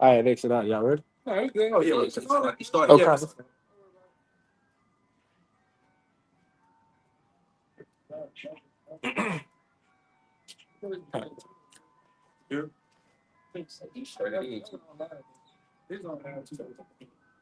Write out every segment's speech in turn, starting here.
I had exit out. Y'all ready? No, it's good. Oh yeah, he started. Okay. Yeah.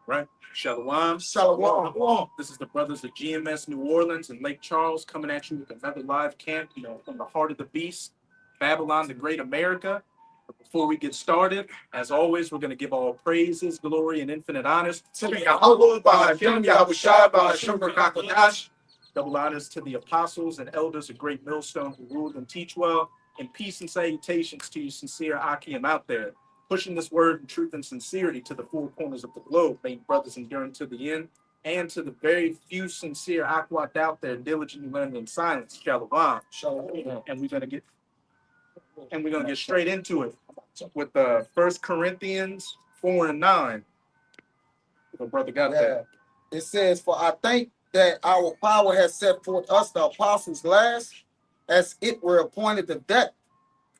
Right. Shalom. Shalom. This is the brothers of GMS New Orleans and Lake Charles coming at you with another live camp, from the heart of the beast, Babylon, the Great America. But before we get started, as always, we're going to give all praises, glory, and infinite honors to Yahweh by Hashem, Yahushua by Hashem Rakakadash. Double honors to the apostles and elders of Great Millstone who ruled and teach well, and peace and salutations to you sincere Akim out there, pushing this word in truth and sincerity to the four corners of the globe, made brothers enduring to the end, and to the very few sincere Akwat out there diligently learning in silence. Shalom. And we're gonna get straight into it with 1 Corinthians 4 and 9. The brother got that. It says, "For I think that our power has set forth us, the apostles, last, as it were appointed to death.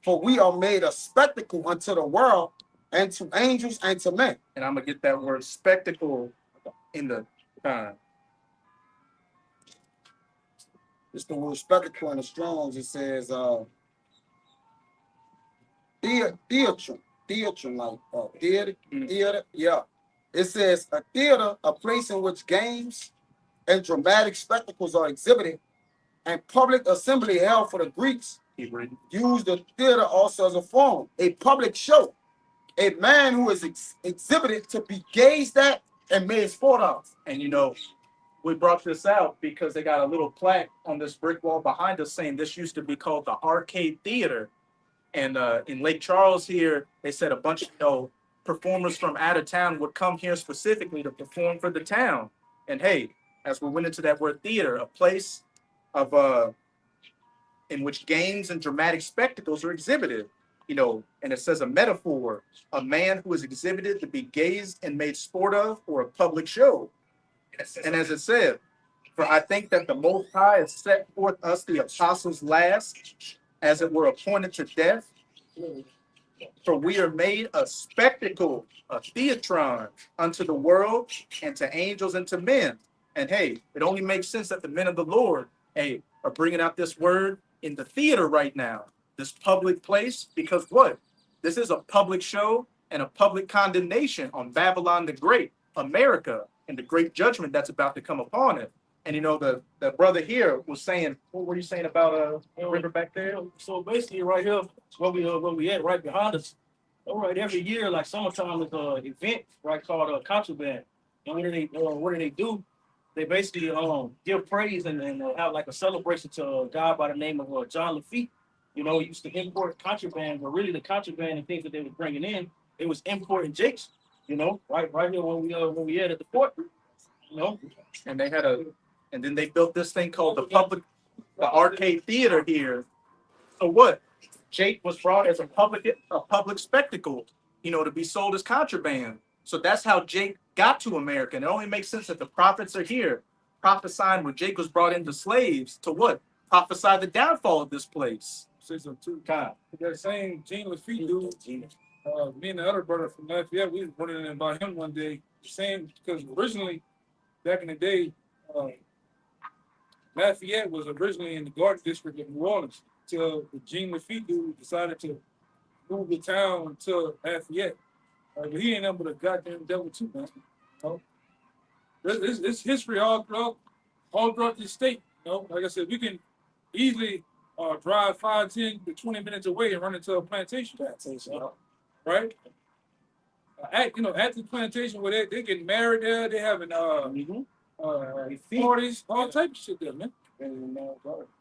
For we are made a spectacle unto the world, and to angels, and to men." And I'm gonna get that word spectacle in the It's the word spectacle in the Strong's. It says theatrum, like theater, yeah. It says a theater, a place in which games and dramatic spectacles are exhibited, and public assembly held for the Greeks used the theater also as a forum, a public show, a man who is exhibited to be gazed at and made sport of. And we brought this out because they got a little plaque on this brick wall behind us saying this used to be called the Arcade Theater. And in Lake Charles here, they said a bunch of performers from out of town would come here specifically to perform for the town. And hey, as we went into that word theater, a place of in which games and dramatic spectacles are exhibited. And it says a metaphor, a man who is exhibited to be gazed and made sport of, or a public show. And as it said, "For I think that the Most High has set forth us, the apostles, last, as it were appointed to death. For we are made a spectacle, a theatron, unto the world, and to angels, and to men." And hey, it only makes sense that the men of the Lord, are bringing out this word in the theater right now, this public place, because what? This is a public show and a public condemnation on Babylon the Great, America, and the great judgment that's about to come upon it. And the brother here was saying, what were you saying about the river back there? So basically, right here, where we at, right behind us. All right, every year, like summertime, is an event, right, called Contraband. And what do they do? They basically give praise and have like a celebration to God by the name of John Lafitte. He used to import contraband, but really the contraband and things that they were bringing in, it was importing jakes. Right here when we at the port. And they had and then they built this thing called the Arcade Theater here. So what? Jake was brought as a public spectacle, to be sold as contraband. So that's how Jake got to America. And it only makes sense that the prophets are here prophesying when Jake was brought into slaves to what? Prophesy the downfall of this place. Say something too. That same Gene Lafitte dude, me and the other brother from Lafayette, we was running in by him one day. Same, because originally, back in the day, Lafayette was originally in the Garden District of New Orleans till the Gene Lafitte dude decided to move the town to Lafayette. But he ain't able to goddamn devil too, man. It's history all throughout the state. Like I said, we can easily drive 5, 10 to 20 minutes away and run into a plantation. Right? At the plantation where they get married there, they having parties, all type of shit there, man.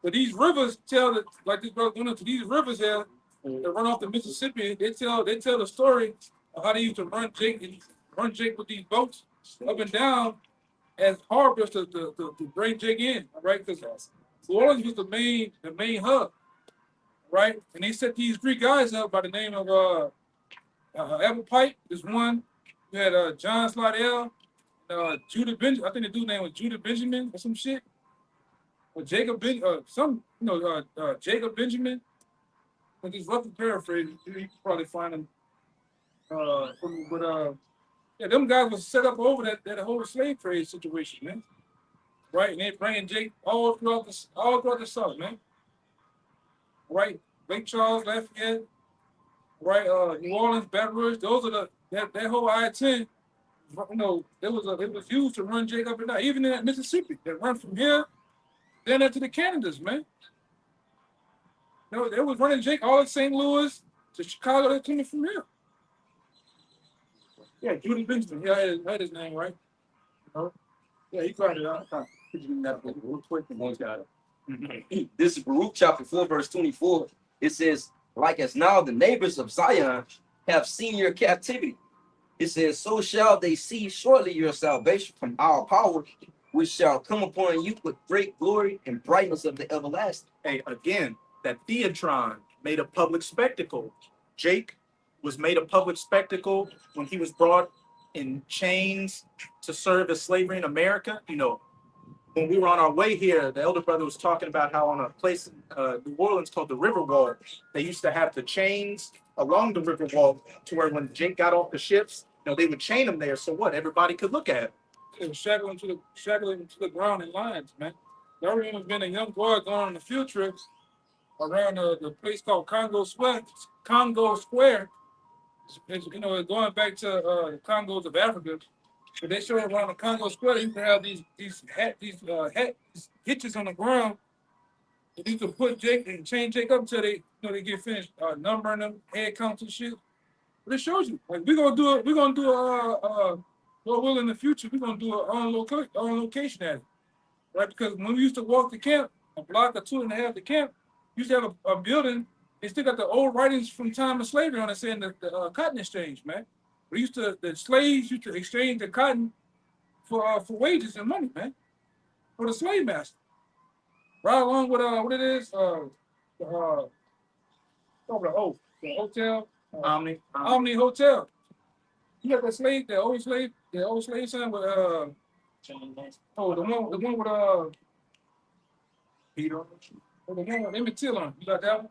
But these rivers tell that, like this brother doing to these rivers here that run off the Mississippi, they tell the story of how they used to run Jake with these boats up and down as harbors to bring Jake in, right? Because New Orleans was the main hub, right? And they set these three guys up by the name of Apple Pipe is one. You had John Slidell, Judah Benjamin. I think the dude's name was Judah Benjamin or some shit. Or Jacob Jacob Benjamin. But just roughly paraphrase, you can probably find him Yeah, them guys was set up over that whole slave trade situation, man. Right, and they bringing Jake all throughout the South, man. Right, Lake Charles, Lafayette, right, New Orleans, Baton Rouge. Those are that whole I-10. You know, it was used to run Jake up and down, even in that Mississippi. That run from here then to the Canadas, man. They was running Jake all in St. Louis to Chicago. They coming from here. Yeah, Judy Binston. Yeah, I had his name right. Yeah, he cried it out. Real quick, the one's got it. This is Baruch chapter 4, verse 24. It says, like as now the neighbors of Zion have seen your captivity. It says, so shall they see shortly your salvation from our power, which shall come upon you with great glory and brightness of the everlasting. Hey, again, that Theatron made a public spectacle. Jake was made a public spectacle when he was brought in chains to serve as slavery in America. You know, when we were on our way here, the elder brother was talking about how on a place in New Orleans called the Riverwalk, they used to have the chains along the Riverwalk to where when Jake got off the ships, you know, they would chain him there. So what? Everybody could look at him. They were shackling to the ground in lines, man. I remember being a young boy going on a field trip around the place called Congo Square. You know, going back to the Congos of Africa. But they showed around the Congo Square, you can have these hitches on the ground. And you can put Jake and chain Jake up until they get finished numbering them, head counts and shit. But it shows you, like we're gonna do Lord willing in the future, we're gonna do on location at it. Right? Because when we used to walk the camp, a block or 2.5 the camp, used to have a building, they still got the old writings from time of slavery on it saying the cotton exchange, man. The slaves used to exchange the cotton for wages and money, man, for the slave master. Right along with what it is, the hotel, Omni Hotel. You got the old slave son with the one with Peter. the one with Emmett Till on it. You got that one?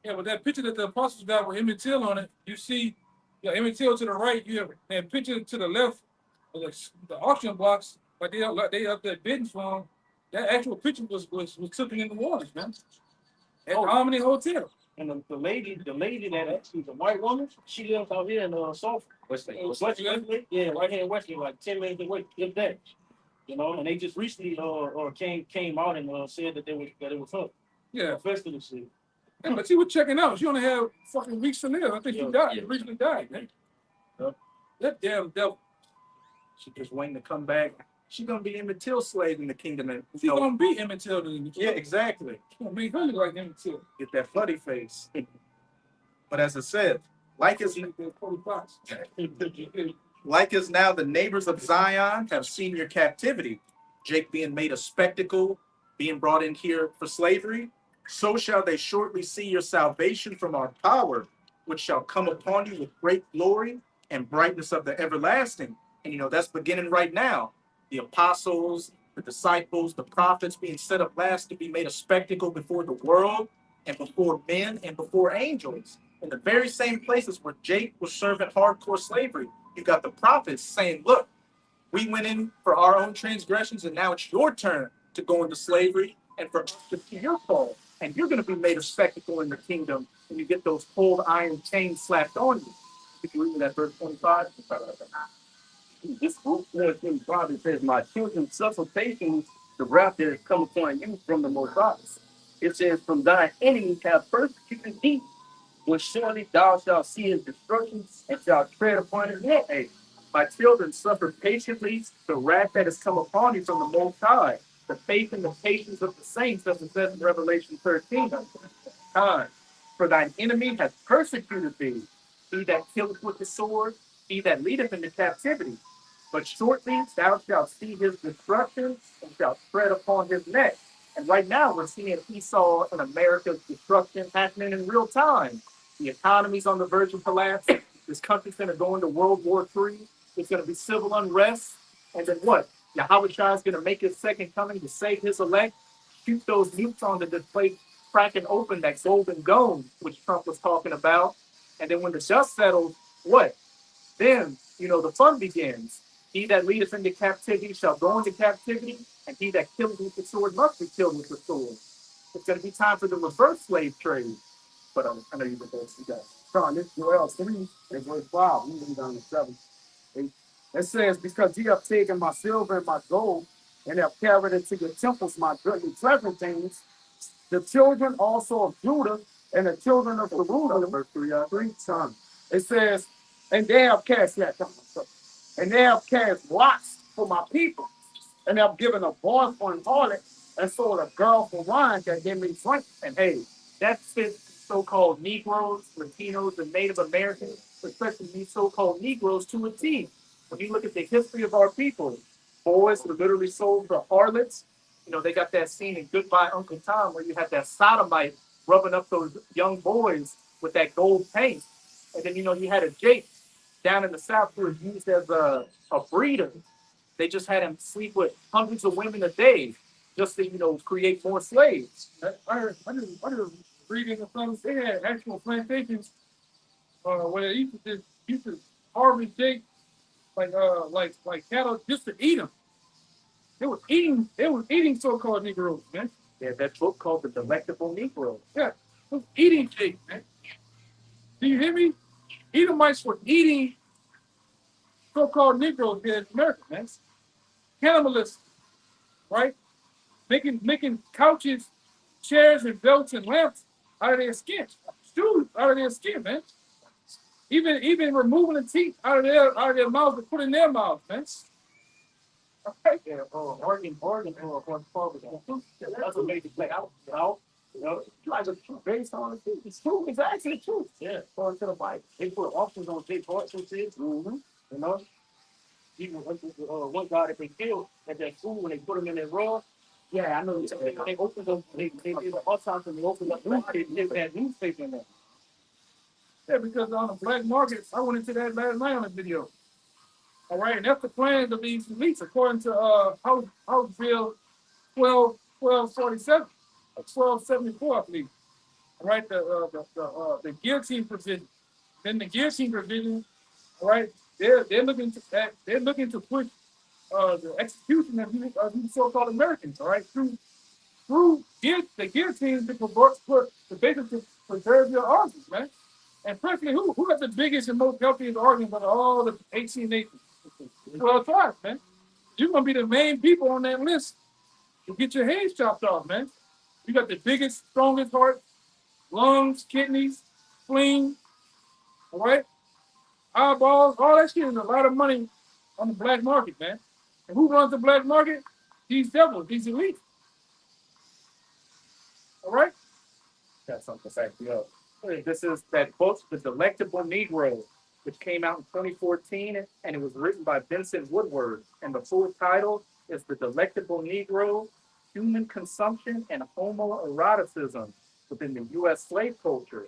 Yeah, with that picture that the apostles got with Emmett Till on it, you see Emmett Till to the right, you have a picture to the left of the auction blocks, like they up there bidding for them. That actual picture was taken in the waters, man. At the Omni Hotel. And the lady that actually the white woman, she lives out here in Sulphur. Westlake? Yeah, right here in Westlake, like 10 minutes away, if that. You know, and they just recently came out and said that it was her. Yeah. Festival shit. Yeah, but she was checking out. She only had fucking weeks to live. I think she died. She recently died, man. Yep. That damn devil. She just waiting to come back. She's gonna be Emmett Till slave in the kingdom. And, She's gonna be Emmett Till. Yeah, exactly. She's gonna be her like Emmett Till. Get that floody face. But as I said, like is now the neighbors of Zion have seen your captivity, Jake being made a spectacle, being brought in here for slavery. So shall they shortly see your salvation from our power, which shall come upon you with great glory and brightness of the everlasting. And you know, that's beginning right now. The apostles, the disciples, the prophets being set up last to be made a spectacle before the world and before men and before angels. In the very same places where Jake was serving hardcore slavery, you got the prophets saying, look, we went in for our own transgressions and now it's your turn to go into slavery and for us to see your fall. And you're going to be made a spectacle in the kingdom when you get those cold iron chains slapped on you. If you read that verse 25, This group 25, it says, my children suffer patiently the wrath that has come upon you from the Most High. It says, from thine enemies have persecuted thee, but surely thou shalt see his destruction and shalt tread upon his neck. hey, my children suffer patiently the wrath that has come upon you from the Most High. The faith and the patience of the saints, as it says in Revelation 13. For thine enemy hath persecuted thee, he that killeth with the sword, he that leadeth into captivity. But shortly thou shalt see his destruction and shalt tread upon his neck. And right now we're seeing Esau and America's destruction happening in real time. The economy's on the verge of collapse. This country's going to go into World War III. There's going to be civil unrest. And then what? Yahweh Shah is going to make his second coming to save his elect, shoot those nukes onto this place, cracking open that golden dome, which Trump was talking about. And then when the dust settles, what? Then, the fun begins. He that leadeth into captivity shall go into captivity, and he that killeth with the sword must be killed with the sword. It's going to be time for the reverse slave trade. But I know you were both you guys. Son, this Joel 3 and verse 5. We read down to 7. It says, because ye have taken my silver and my gold, and have carried into your temples my goodly pleasant things, the children also of Judah and the children of Jerusalem, verse 3, son. It says, and they have cast that, and they have cast lots for my people, and have given a boy for an harlot, and sold a girl for wine that they may drink. And hey, that fits so-called Negroes, Latinos, and Native Americans, especially these so-called Negroes, to a T. When you look at the history of our people, boys were literally sold to harlots. They got that scene in Goodbye Uncle Tom where you had that sodomite rubbing up those young boys with that gold paint. And then, you had a Jake down in the South who was used as a breeder. They just had him sleep with hundreds of women a day just to, create more slaves. I just reading the things. They had actual plantations where they used to harvest Jake like cattle just to eat them. They was eating so-called Negroes, man. Yeah, that book called The Delectable Negro. Yeah, they was eating Jake, man. Do you hear me? Edomites were eating so-called Negroes here in America, man. Cannibalists, right? Making couches, chairs, and belts and lamps out of their skin, stools out of their skin, man. Even removing the teeth out of their mouths to put in their mouths, man. Okay, yeah, Oregon, that's a major play out, like the truth based on the truth. It's true, it's actually the truth. Yeah, according to the Bible. They put officers on big horses and shit. Even one guy that they killed at that school when they put him in their raw. Yeah, I know. They opened up, they did the autopsy and they opened up they had newspaper in there. Yeah, because on the black market, I went into that last night on the video. All right, and that's the plan of these elites, according to House Bill 1247, 1274, I believe. All right, the guillotine provision. Then the guillotine provision, all right, they're looking to push the execution of these so-called Americans, all right, through the guillotine to basically preserve your organs, man. And personally, who got the biggest and most healthiest organs of all the 18 nations? 12 tribes, man. You're gonna be the main people on that list to get your heads chopped off, man. You got the biggest, strongest heart, lungs, kidneys, spleen, all right, eyeballs, all that shit is a lot of money on the black market, man. And who runs the black market? These devils, these elites. All right? Got something to back you up. This is that book, The Delectable Negro, which came out in 2014, and it was written by Vincent Woodward. And the full title is The Delectable Negro, Human Consumption and Homoeroticism Within the U.S. Slave Culture.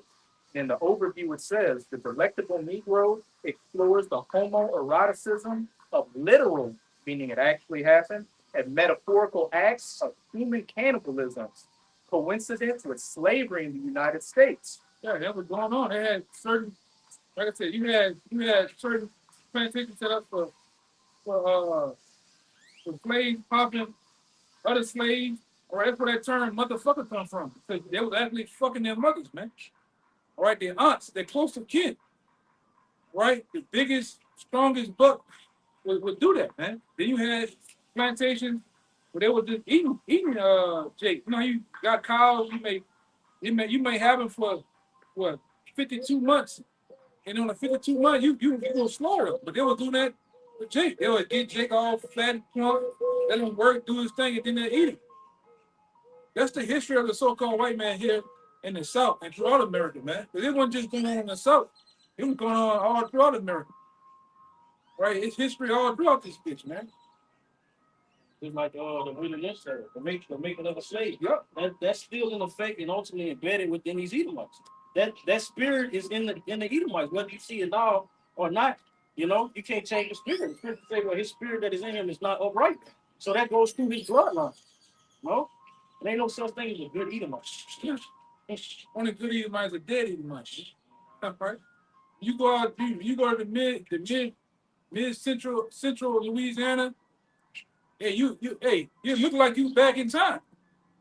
In the overview, it says, The Delectable Negro explores the homoeroticism of literal, meaning it actually happened, and metaphorical acts of human cannibalism, coincidence with slavery in the United States. Yeah, that was going on. They had certain, like I said, you had certain plantations set up for slaves popping other slaves. Or that's where that term motherfucker come from. Because they was actually fucking their mothers, man. All right, their aunts, their close to kin. Right? The biggest, strongest buck would do that, man. Then you had plantations where they were just eating Jake. You got cows, you may have them for what 52 months. And on the 52 months, you go slaughter. But they were doing that with Jake. They would get Jake all fat and plump, let him work, do his thing, and then they eat him. That's the history of the so-called white man here in the South and throughout America, man. But it wasn't just going on in the South. It was going on all throughout America. Right? It's history all throughout this bitch, man. It's like the William Lynch said, the making of a slave. Yep. That's still in effect and ultimately embedded within these Edomites. That spirit is in the Edomites, whether you see it now or not. You can't change the spirit. The spirit say, well, his spirit that is in him is not upright. So that goes through his bloodline. No? There ain't no such thing as a good Edomite. Only good Edomites are dead Edomites. Right? You go out, you go to the mid central Louisiana. Hey, you look like you back in time.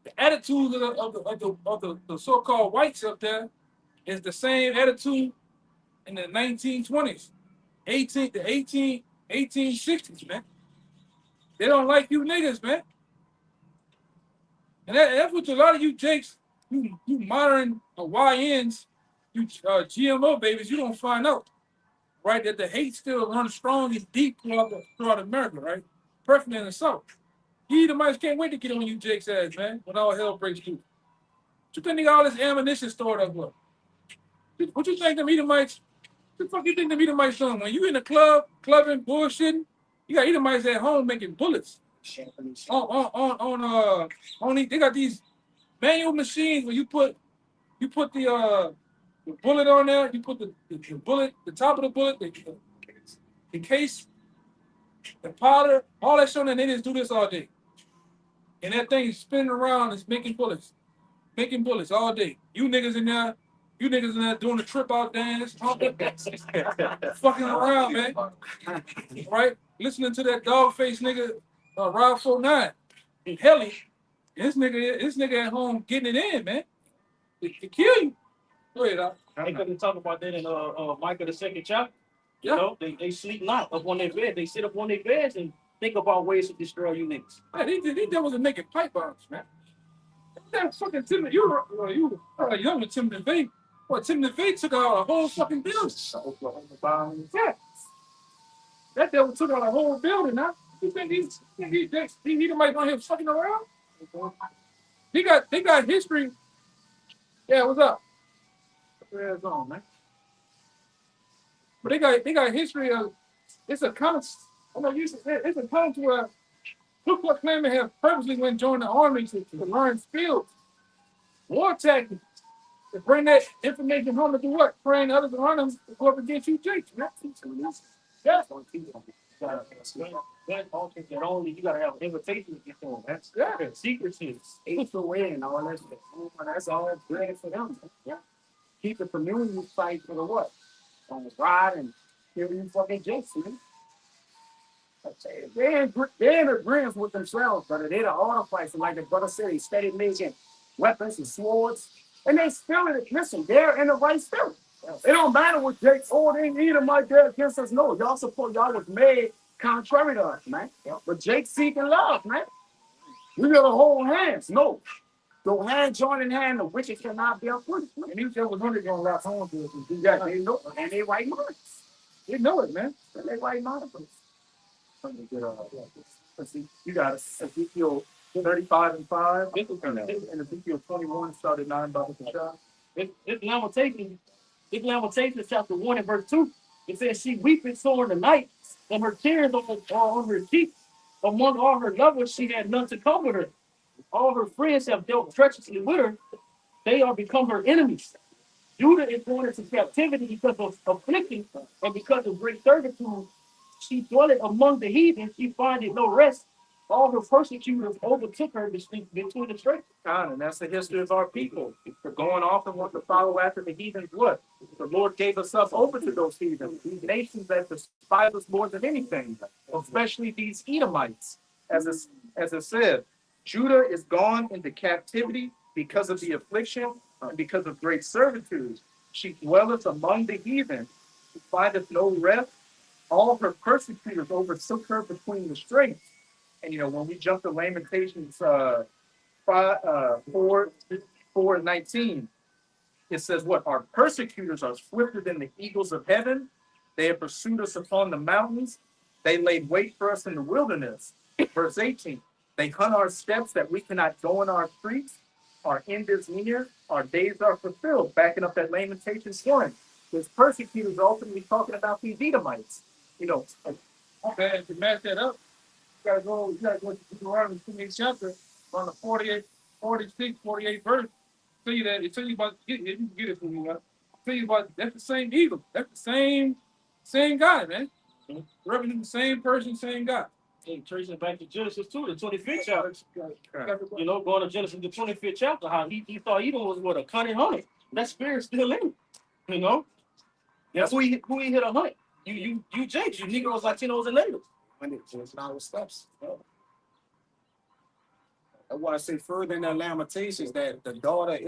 The attitude of the so-called whites up there is the same attitude in the 1920s, 1860s, man. They don't like you niggas, man. And that's what a lot of you jakes, you modern YNs, you GMO babies, you don't find out, right? That the hate still runs strong and deep throughout America, right? Preferably in the South. You Edomites can't wait to get on you Jake's ass, man, when all hell breaks loose. What you think they got all this ammunition stored up with? What you think them Edomites, what the fuck you think them Edomites doing? When you in the clubbing, bullshitting, you got Edomites at home making bullets. They got these manual machines where you put the bullet on there, you put the bullet, the top of the bullet, the case, the powder, all that shit, and they just do this all day. And that thing is spinning around, it's making bullets all day. You niggas in there doing the trip out dance, fucking around, man. Right? Listening to that dog face nigga, Rob 49. Helly, this nigga at home getting it in, man. It kill you. Go ahead, They couldn't talk about that in Micah the 2nd chapter. You know, they sleep not up on their bed. They sit up on their beds and think about ways to destroy you niggas. Man, these devils are making pipe bombs, man. That fucking Timothy, you were young with Timothy Vane. Well, Timothy Vane took out a whole fucking building. Yeah. That devil took out a whole building, huh? You think he might want him fucking around? They got history. Yeah, what's up? Where's on, man? But they got history of it's a count. It's a count where Ku Klux Klan have purposely went join the army to learn skills, war tactics, to bring that information home to do what? Train others around them to go up against you, Jake. Yeah. That only you gotta have an invitation to get them. That's secrecy. It's the way and all that stuff. That's all great for them. Yeah. Keep the community fight for the what? On the ride and hear you fucking jakes, man. They're in agreement with themselves, brother. They're the auto fighters, like the brother said, they steady making weapons and swords. And they spirit, listen, they're in the right spirit. It don't matter what Jake, they need them right there against us. No, y'all was made contrary to us, man. But Jake's seeking love, man. We gotta hold hands. No. Go hand join in hand, the wicked cannot be uprooted. And these devils only gonna last home to us. Yeah, they know it. And they white minds. They know it, man. They white minds. You got Ezekiel 35:5. And Ezekiel 21 started 9 by the shot. This Lamentation chapter 1 and verse 2. It says she weeping sore in the night, and her tears on her cheeks. Among all her lovers, she had none to comfort her. All her friends have dealt treacherously with her. They are become her enemies. Judah is going into captivity because of affliction and because of great servitude. She dwelleth among the heathen. She findeth no rest. All her persecutors overtook her between the straight. And that's the history of our people. We're going off and want to follow after the heathens. What? The Lord gave us up over to those heathens, these nations that despise us more than anything, especially these Edomites. As it said, Judah is gone into captivity because of the affliction and because of great servitude. She dwelleth among the heathen. She findeth no rest. All her persecutors overtook her between the straits. And when we jump to Lamentations 4:19, it says, "What our persecutors are swifter than the eagles of heaven. They have pursued us upon the mountains. They laid wait for us in the wilderness." Verse 18, "They hunt our steps that we cannot go in our streets. Our end is near. Our days are fulfilled." Backing up that Lamentations 1. His persecutors are ultimately talking about these Edomites. Okay, to match that up, you gotta go to Deuteronomy 28 chapter on the 48, 46, 48 verse. Tell you about you can get it from me, man. Tell you about that's the same eagle. That's the same guy, man. Representing the same person, same guy. Hey, tracing it back to Genesis 2, the 25th chapter. Going to Genesis the 25th chapter, how he thought Edom was a cunning hunter. That spirit's still in him, That's who he hit a hunt. You Jakes, you Negroes, Latinos, and natives. When it was our steps. I want to say further in the Lamentations that the daughter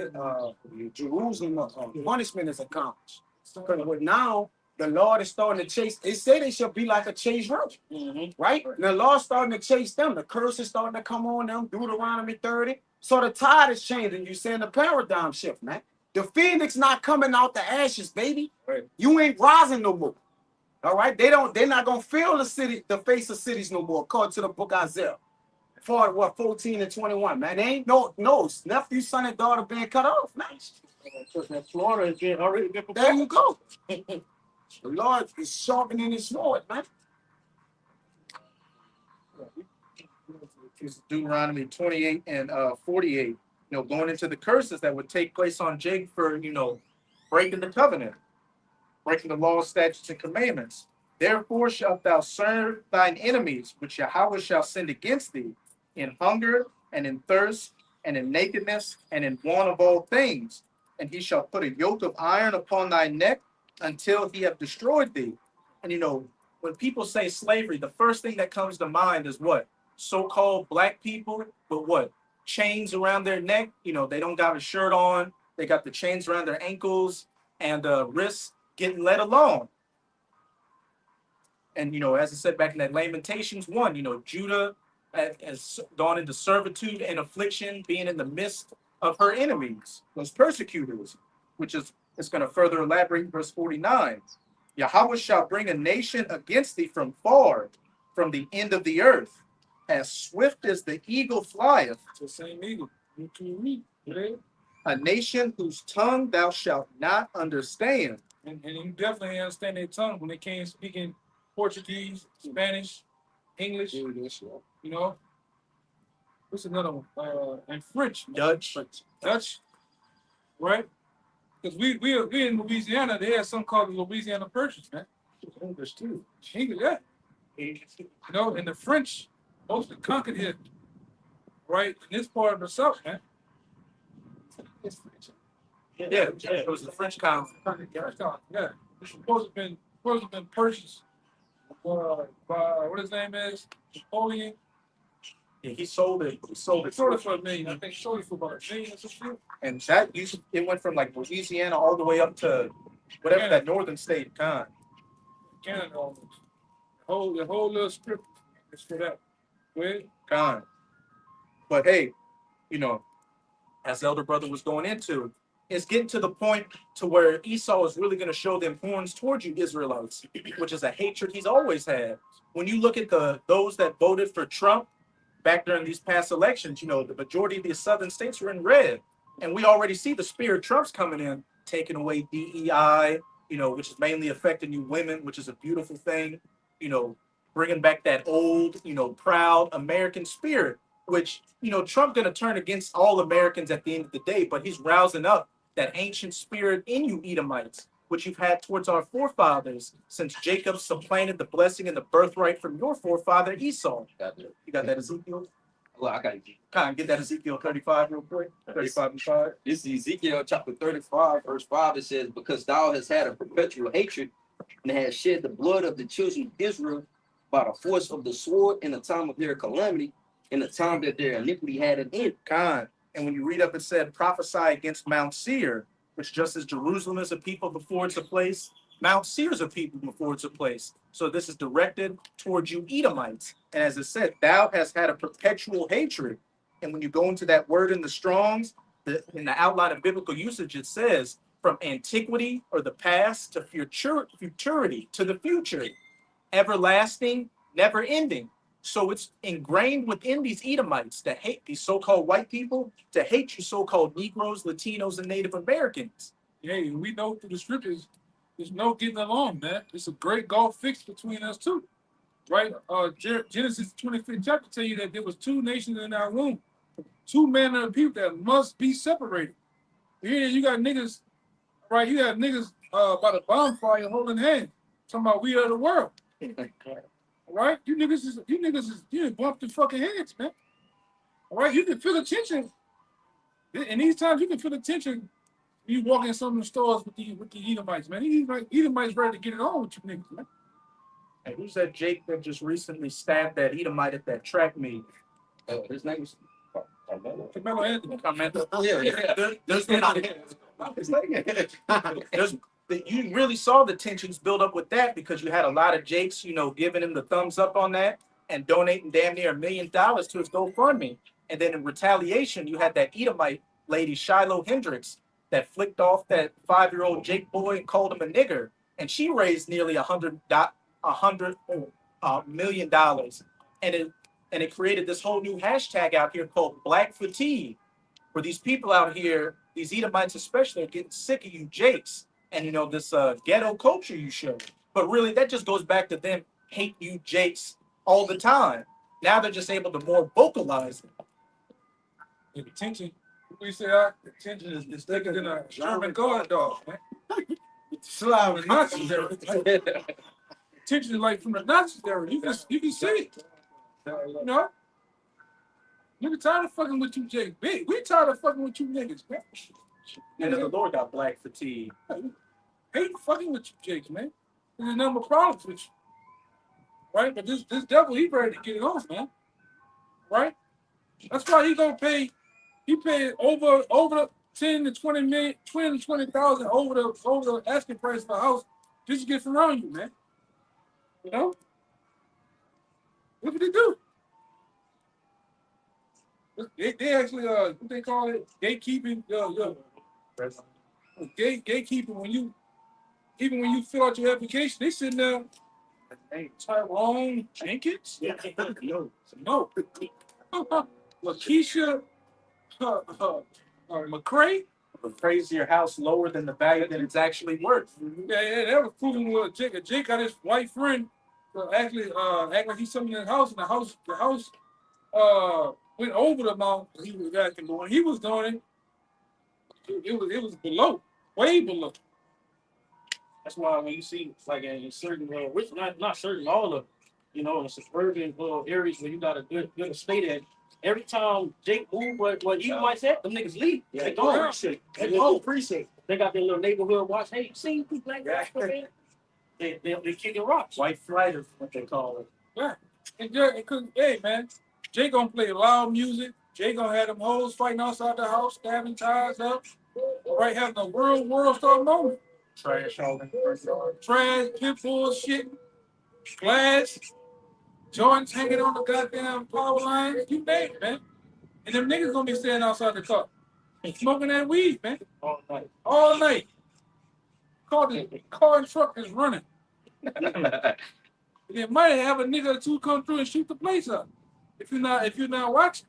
Jerusalem punishment is accomplished. Because with now the Lord is starting to chase. They say they shall be like a chased virgin, right? And the Lord's starting to chase them. The curse is starting to come on them. Deuteronomy 30. So the tide is changing. You saying the paradigm shift, man. The phoenix not coming out the ashes, baby. Right. You ain't rising no more. All right, they're not gonna feel the face of cities no more, according to the book Isaiah. For what 14 and 21, man. They ain't no nephew, son, and daughter being cut off, man. That Florida has already been There prepared. you go. The Lord is sharpening his sword, man. It's Deuteronomy 28 and 48. You know, going into the curses that would take place on Jacob for, you know, breaking the covenant, breaking the laws, statutes, and commandments. Therefore shalt thou serve thine enemies, which Yahweh shall send against thee, in hunger and in thirst and in nakedness and in want of all things. And he shall put a yoke of iron upon thy neck until he have destroyed thee. And you know, when people say slavery, the first thing that comes to mind is what? So-called black people with what? Chains around their neck. You know, they don't got a shirt on. They got the chains around their ankles and wrists getting let alone. And, you know, as I said back in that Lamentations 1, you know, Judah has gone into servitude and affliction, being in the midst of her enemies, those persecutors, which is going to further elaborate in verse 49. Yahweh shall bring a nation against thee from far, from the end of the earth, as swift as the eagle flieth. It's the same eagle. You can read. Right? A nation whose tongue thou shalt not understand. And you definitely understand their tongue when they came speaking Portuguese, Spanish, English, you know. What's another one? And French. Dutch. Right? Because we in Louisiana, they have something called the Louisiana Purchase, man. English too. English, yeah. You know, and the French mostly conquered here, right? In this part of the South, man. Yeah, it was the French colony. Yeah. It's supposed to have been purchased by what his name is? Napoleon. Yeah, he sold it. He sold it Sold it for $1 million. I think sold it for about $1 million or something. and that it went from like Louisiana all the way up to whatever that northern state, Canada. almost. The whole little strip is for that. Go ahead. Con. But hey, you know, as Elder Brother was going into, it's getting to the point to where Esau is really going to show them horns towards you Israelites, which is a hatred he's always had. When you look at those that voted for Trump back during these past elections, you know, the majority of the southern states were in red. And we already see the spirit Trump's coming in, taking away DEI, you know, which is mainly affecting you women, which is a beautiful thing, you know, bringing back that old, you know, proud American spirit, which, you know, Trump going to turn against all Americans at the end of the day, but he's rousing up that ancient spirit in you Edomites, which you've had towards our forefathers since Jacob supplanted the blessing and the birthright from your forefather Esau. You got that, Ezekiel? Well, I got it. Kind of get that Ezekiel 35 real quick. 35 and 5. This is Ezekiel chapter 35, verse 5. It says, because thou hast had a perpetual hatred and hast shed the blood of the children of Israel by the force of the sword in the time of their calamity, in the time that their iniquity had an end. Kind. And when you read up, it said, prophesy against Mount Seir, which just as Jerusalem is a people before it's a place, Mount Seir is a people before it's a place. So this is directed towards you Edomites. And as it said, thou hast had a perpetual hatred. And when you go into that word in the Strongs, in the outline of biblical usage, it says from antiquity or the past to futurity to the future, everlasting, never ending. So it's ingrained within these Edomites to hate these so-called white people, to hate you so-called Negroes, Latinos, and Native Americans. Yeah, we know through the scriptures, there's no getting along, man. It's a great gulf fix between us two, right? Genesis 25th chapter tell you that there was two nations in our womb, two men of the people that must be separated. Here you got niggas, right? You got niggas by the bonfire holding hands, talking about we are the world. All right, you didn't bump the fucking heads, man. All right, you can feel the tension. In these times, you can feel the tension You walk in some of the stores with the Edomites, man. Edomites ready to get it on with you niggas, man. Hey, who's that Jake that just recently stabbed that Edomite at that track meet? His name is Carmelo. Carmelo Anthony. You really saw the tensions build up with that because you had a lot of Jakes, you know, giving him the thumbs up on that and donating damn near $1 million to his GoFundMe. And then in retaliation, you had that Edomite lady, Shiloh Hendricks, that flicked off that 5-year-old Jake boy and called him a nigger. And she raised nearly $100 million. And it created this whole new hashtag out here called Black Fatigue, where these people out here, these Edomites especially, are getting sick of you Jakes and, you know, this ghetto culture you show. But really, that just goes back to them hate you Jakes all the time. Now they're just able to more vocalize it. The tension. We say the tension is thicker than a German guard dog, man. Slav Nazis there. Tension is like from the Nazis there. You can see it. You know? Nigga tired of fucking with you, Jake. We tired of fucking with you niggas, man. And the Lord got black fatigue. Hate fucking with you, Jake, man. There's a number of problems with you. Right? But this devil, he ready to get it off, man. Right? That's why he gonna pay. He paid over 10 to 20 million, 20 to 20,000 over the asking price for a house just to get around you, man. You know? What did they do? They actually what they call it, gatekeeping. Gatekeeping even when you fill out your application, they sitting there. Hey, Tyrone Jenkins? No. Lakeisha McCray? Appraise your house lower than the value that it's actually worth. Yeah, that was proven with Jake. Jake got his white friend actually act like he's something in the house, and the house went over the amount he was asking, but when he was doing it was below, way below. That's why when you see like in certain, which not certain, all of, you know, in suburban areas where you got a good estate at, every time Jake move, what you might say, them niggas leave. Yeah, They go appreciate. They go appreciate. They got their little neighborhood watch. Hey, you seen who's black guys, man? They kicking rocks. White flight is what they call it. Yeah, hey man, Jake gonna play loud music. Jake gonna have them hoes fighting outside the house, stabbing ties up. Right, having a world star moment. Trash all in the front yard. Trash, pit bull shit, glass, joints hanging on the goddamn power lines. You name it, man. And them niggas gonna be standing outside the car, smoking that weed, man, all night. Car and truck is running. They might have a nigga or two come through and shoot the place up. If you're not watching.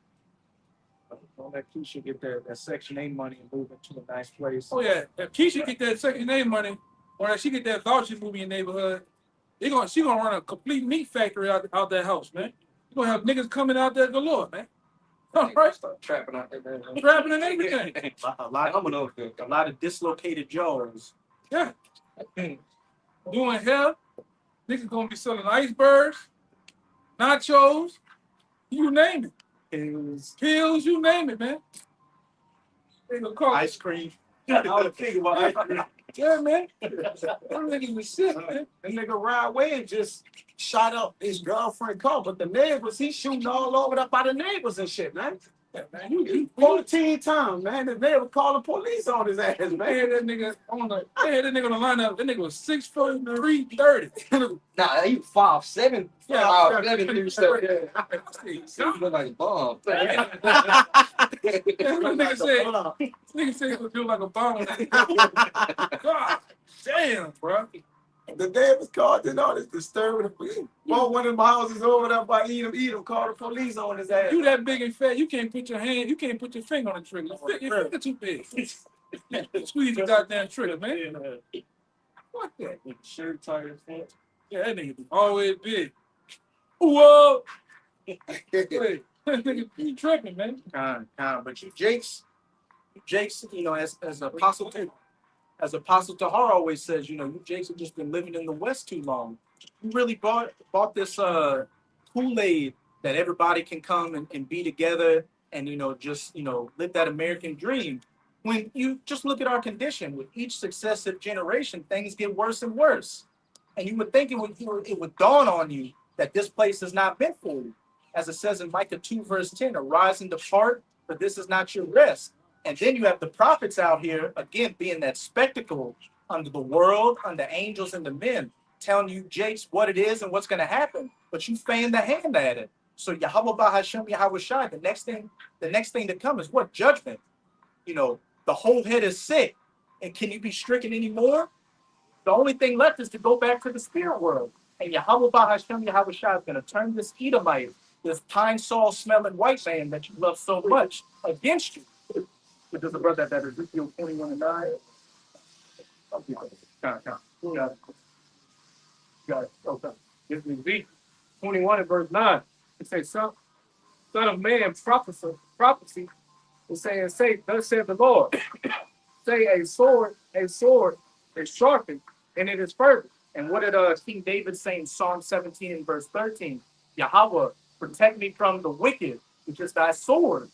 Don't let Keisha get that Section 8 money and move into a nice place. Oh yeah, if Keisha get that Section 8 money, or if she get that voucher movie in the neighborhood, she gonna run a complete meat factory out that house, man. You gonna have niggas coming out there galore, man. All right, Start trapping out there, man. trapping and everything. A lot of dislocated jaws. Yeah, doing hell. Niggas gonna be selling icebergs, nachos, you name it. Pills, you name it, man. They gonna call Ice cream. I was thinking about ice cream. Yeah, man. Them niggas was sick, man. That nigga ride away and just shot up his girlfriend car, but the neighbors, he shooting all over up by the neighbors and shit, man. Yeah, man. You 14 times, man. The neighbor called the police on his ass, They man. had that nigga on the lineup. That nigga was 6'3", 330. Nah, he 5'7". Yeah, 5'7", dude, so he look like a bomb. Nigga said it would feel like a bomb. God damn, bro. The neighbors called and all this disturbing. Bought one of them houses over there by Edom, called the police on his ass. You that big and fat, you can't put your finger on the trigger. Your finger too big. Squeeze the goddamn trigger, man. What that? Shirt tires. Yeah, that nigga always big. Whoa! Wait, that nigga be tripping, man. But you Jakes, you know, as Apostle Tahar always says, you know, you Jakes have just been living in the West too long. You really bought this Kool-Aid that everybody can come and be together and, you know, just, you know, live that American dream. when you just look at our condition, with each successive generation, things get worse and worse. And you would think it would dawn on you that this place is not meant for you. As it says in Micah 2, verse 10, arise and depart, for this is not your rest. And then you have the prophets out here, again, being that spectacle under the world, under angels and the men, telling you, Jakes, what it is and what's going to happen. But you fan the hand at it. So Yahweh Bahashem Yahweh Shai, the next thing to come is what? Judgment. You know, the whole head is sick. And can you be stricken anymore? The only thing left is to go back to the spirit world. And Yahweh Bahashem Yahweh Shai is going to turn this Edomite, this pine saw smelling white man that you love so much, against you. But there's a brother that Ezekiel 21:9. Okay. Got it. Okay. This is Ezekiel 21 and verse 9. It says, son of man, prophecy. It says, thus saith the Lord. Say a sword is sharpened, and it is fervent. And what did King David say in Psalm 17 and verse 13? Yahweh, protect me from the wicked, which is thy sword.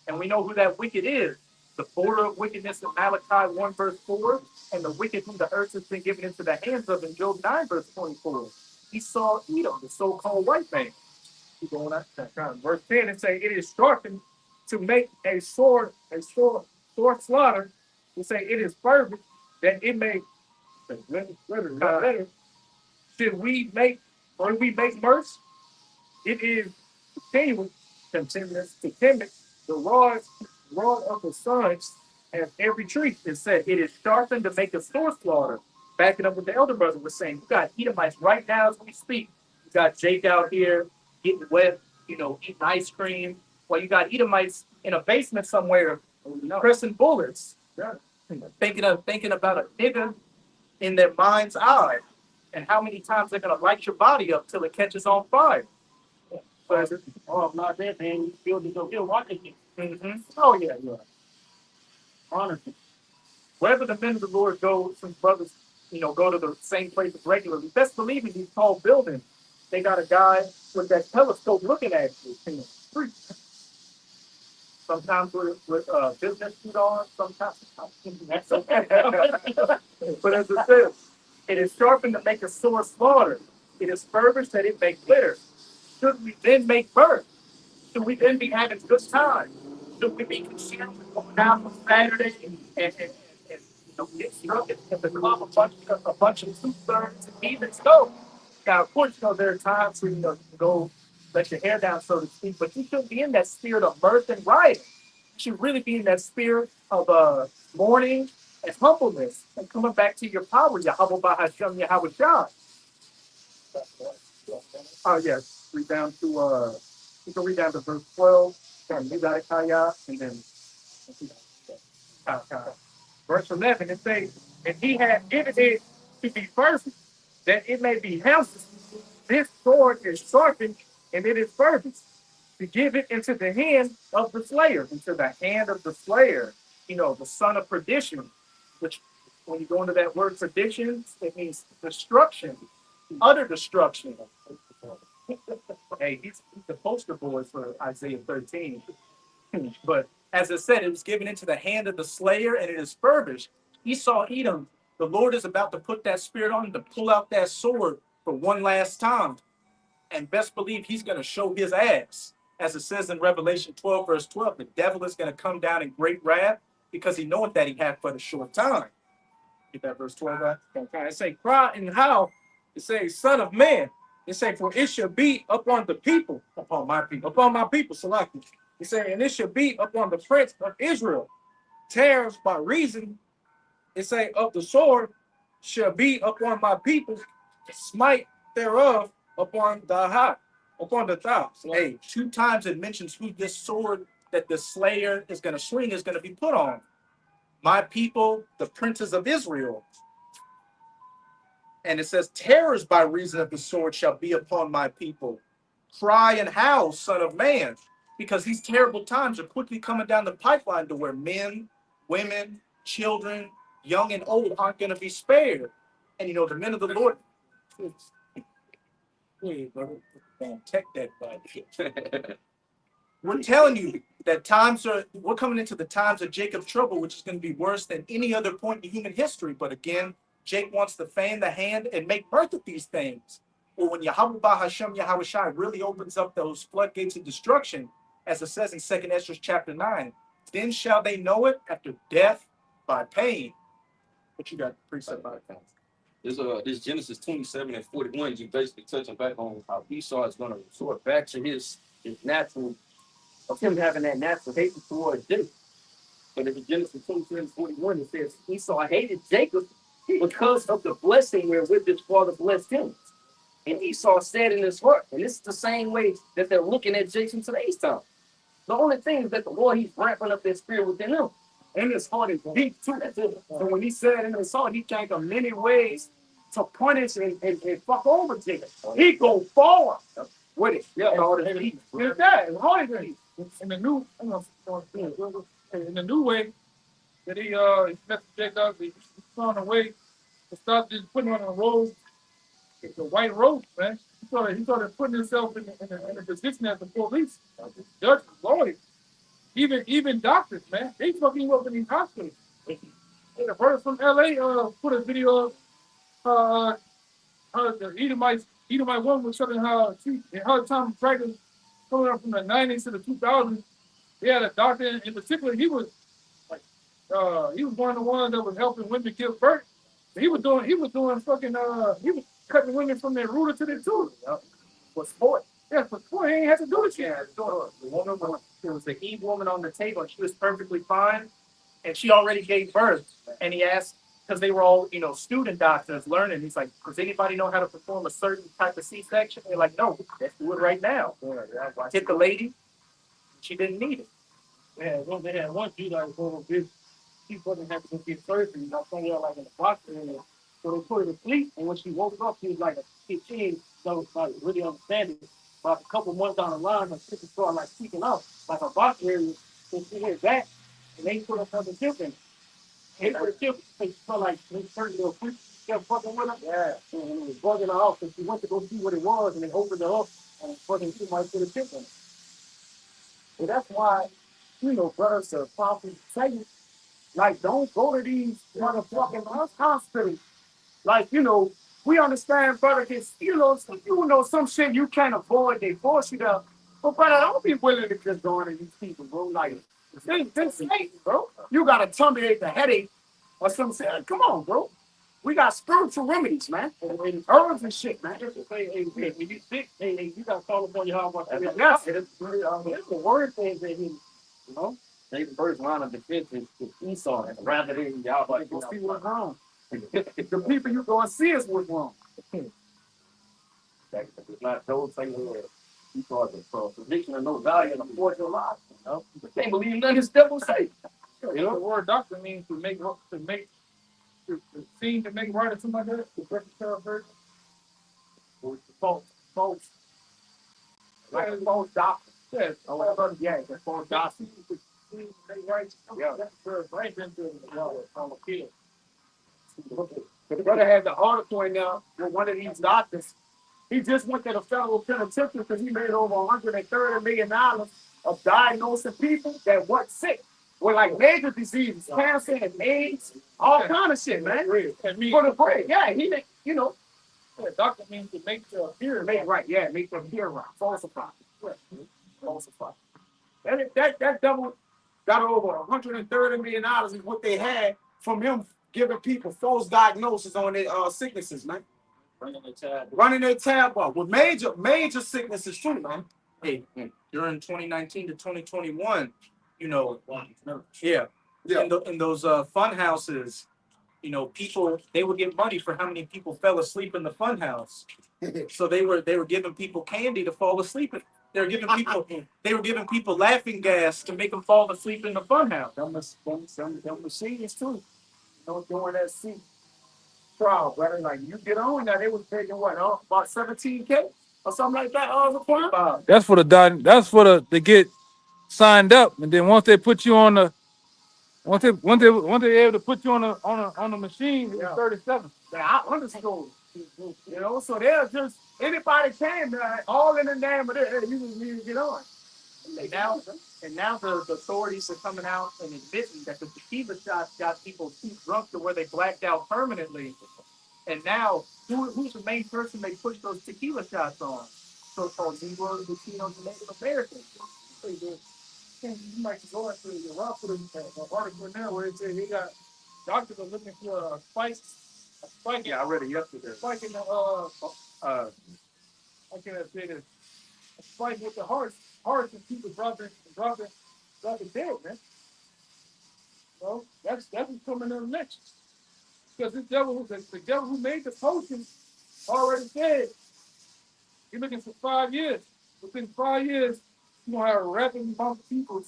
And we know who that wicked is. The border of wickedness in Malachi 1 verse 4, and the wicked whom the earth has been given into the hands of in Job 9 verse 24. He saw Edom, the so-called white man. Keep going on. Verse 10, it say, it is sharpened to make a sword slaughter. We say it is fervent that it may. Should we make mercy? It is continuous, the rod of the sun as every tree. It said it is sharpened to make a sword slaughter. Backing up what the elder brother was saying, you got Edomites right now as we speak. You got Jake out here getting wet, eating ice cream. Well, you got Edomites in a basement somewhere, pressing bullets, thinking about a nigga in their mind's eye, and how many times they're gonna light your body up till it catches on fire. But Oh, not that, man. You still watching it. oh yeah. Honestly. Wherever the men of the Lord go, some brothers, go to the same places regularly. Best believe in these tall buildings, they got a guy with that telescope looking at you in the street. Sometimes with business suit on, sometimes. But as it says, it is sharpened to make a sword slaughter. It is fervent that it may glitter. Should we then make birth? Should we then be having good time? Should we be considering going out on Saturday and get struck at the club a bunch of 2/3 and even go? Now, of course, there are times where you go let your hair down, so to speak, but you shouldn't be in that spirit of mirth and rioting. You should really be in that spirit of mourning and humbleness and coming back to your power. Yahweh Bahashem Yahweh Shai. Oh yes, read down to you can read down to verse 12, and you got it, Kaya, and then verse 11. It says, and he had given it to be perfect, that it may be healthy. This sword is sharpened, and it is fervent, to give it into the hand of the slayer, into the hand of the slayer, the son of perdition, which when you go into that word perdition, it means destruction, utter destruction. Hey, he's the poster boy for Isaiah 13. But as it said, it was given into the hand of the slayer, and it is furbished. Esau, Edom, the Lord is about to put that spirit on him to pull out that sword for one last time. And best believe he's going to show his ass. As it says in Revelation 12, verse 12, the devil is going to come down in great wrath because he knoweth that he had for the short time. Get that verse 12 out. Okay, it say, cry and howl. It say, son of man. It say, for it shall be upon the people, upon my people, select it. It say, and it shall be upon the prince of Israel. Terrors by reason, it say, of the sword shall be upon my people, smite thereof upon the thigh. Hey, 2 times it mentions who this sword that the slayer is going to swing is going to be put on. My people, the princes of Israel. And it says, terrors by reason of the sword shall be upon my people. Cry and howl, son of man, because these terrible times are quickly coming down the pipeline to where men, women, children, young and old aren't going to be spared. And the men of the Lord. Wait, bro. Tech that bud. We're telling you, we're coming into the times of Jacob's trouble, which is going to be worse than any other point in human history. But again, Jake wants to fan the hand and make birth of these things. Well, when Yahweh Hashem Yahweh Shai really opens up those floodgates of destruction, as it says in 2nd Ezra chapter 9, then shall they know it after death by pain. But you got precept by pain. This Genesis 27 and 41, you basically touching back on how Esau is going to resort back to his natural, of him having that natural hatred towards Jacob. But in Genesis 27 and 41, it says Esau hated Jacob because of the blessing wherewith his father blessed him. And Esau said in his heart, and this is the same way that they're looking at Jason today's time. The only thing is that the Lord, he's ramping up that spirit within him. And his heart is deep too. So when he said in his heart, he think of many ways to punish and fuck over Jacob. He go forward with it. Yeah, all the heavy. It's that. His heart is deep. In the new, in the new way that he met Jacob, he found a way to start just putting on a robe, the white robe, man. He started putting himself in a position as the police, judge, lawyer, even doctors, man. They fucking him up in these hospitals. And a person from LA put a video of the Edomite woman was showing how she in her time of practice coming up from the 90s to the 2000s. They had a doctor in particular. He was like he was one of the ones that was helping women give birth. He was doing fucking he was cutting women from their rooter to their tooth. For sport. Yeah, for sport. He ain't had to do this yet. The woman, there was the Eve woman on the table, and she was perfectly fine, and she already gave birth. And he asked, because they were all, student doctors learning. He's like, does anybody know how to perform a certain type of C-section? They're like, no, let's do it right now. Hit the lady. She didn't need it. Yeah, well, they had one dude that was over this. She wasn't having to get surgery, somewhere like in the box area. So they put her to sleep, and when she woke up, she was like a 15, so like really understanding. About a couple months down the line, her sister started like speaking up, like a box area. So she went back, and they put her another chip in. They put a chip, so she felt like they turned to a freak. She kept fucking with her. Yeah, and it was bugging her out, so she went to go see what it was, and they opened her up, and fucking she might put a chip in. So that's why, brothers are probably saying, like, don't go to these motherfucking hospitals. Like, we understand, brother, some shit you can't avoid, they force you to. But, brother, don't be willing to just go into these people, bro. Like, this Satan, bro. You got a tummy ache, a headache, or some shit. Come on, bro. We got spiritual remedies, man. And herbs and shit, man. Hey, when you sick, hey, you got to call upon your heart. Yes. It's the word thing that he, They the first line of defense is Esau rather than y'all. Like, Go see what's wrong. The people you go and see is what's wrong. it's not those things where Esau is a prediction of no value in the fortune of life. They can't believe none of this devil say. The word doctor means to make right or something like that. The perfect version. False. Like a false doctor. Yeah. Yeah, the false doctor. Yeah, that's where right into the field. The brother had the article in there with one of these doctors. He just went to the federal penitentiary because he made over $130 million of diagnosing people that weren't sick with like major diseases, cancer and AIDS, all kind of shit, man. For the bread. Yeah, he make, Yeah, doctor means to make the appear make right. Yeah, make them appear right. Falsify. Falsify. That devil got over $130 million is what they had from him giving people false diagnosis on their sicknesses, man. Running their tab up with major sicknesses too, man. Hey, during 2019 to 2021, Yeah. in those fun houses, people, they would get money for how many people fell asleep in the fun house. So they were giving people candy to fall asleep in. They were giving people laughing gas to make them fall asleep in the fun house. Them machines too. Doing that seat trial, brother. Like you get on now, they was taking what, about $17K or something like that. That's for to get signed up, and then once they put you on the once they able to put you on the machine, it's 37. Yeah, I understood. So they're just anybody can, all in the name of it. Hey, you just need to get on. And now the authorities are coming out and admitting that the tequila shots got people too drunk to where they blacked out permanently. And now, who's the main person they push those tequila shots on? So-called Negroes, Latinos, and Native Americans. You might go into the Rock with an article in there where it said he got doctors are looking for a spike. Yeah, I read it yesterday. Spike in the I can't say this. A spike with the hearts and people dropping dead, man. So that's what's coming up next. Because the devil who made the potion already said you're looking for 5 years. Within 5 years, you're gonna have a rapid amount of people.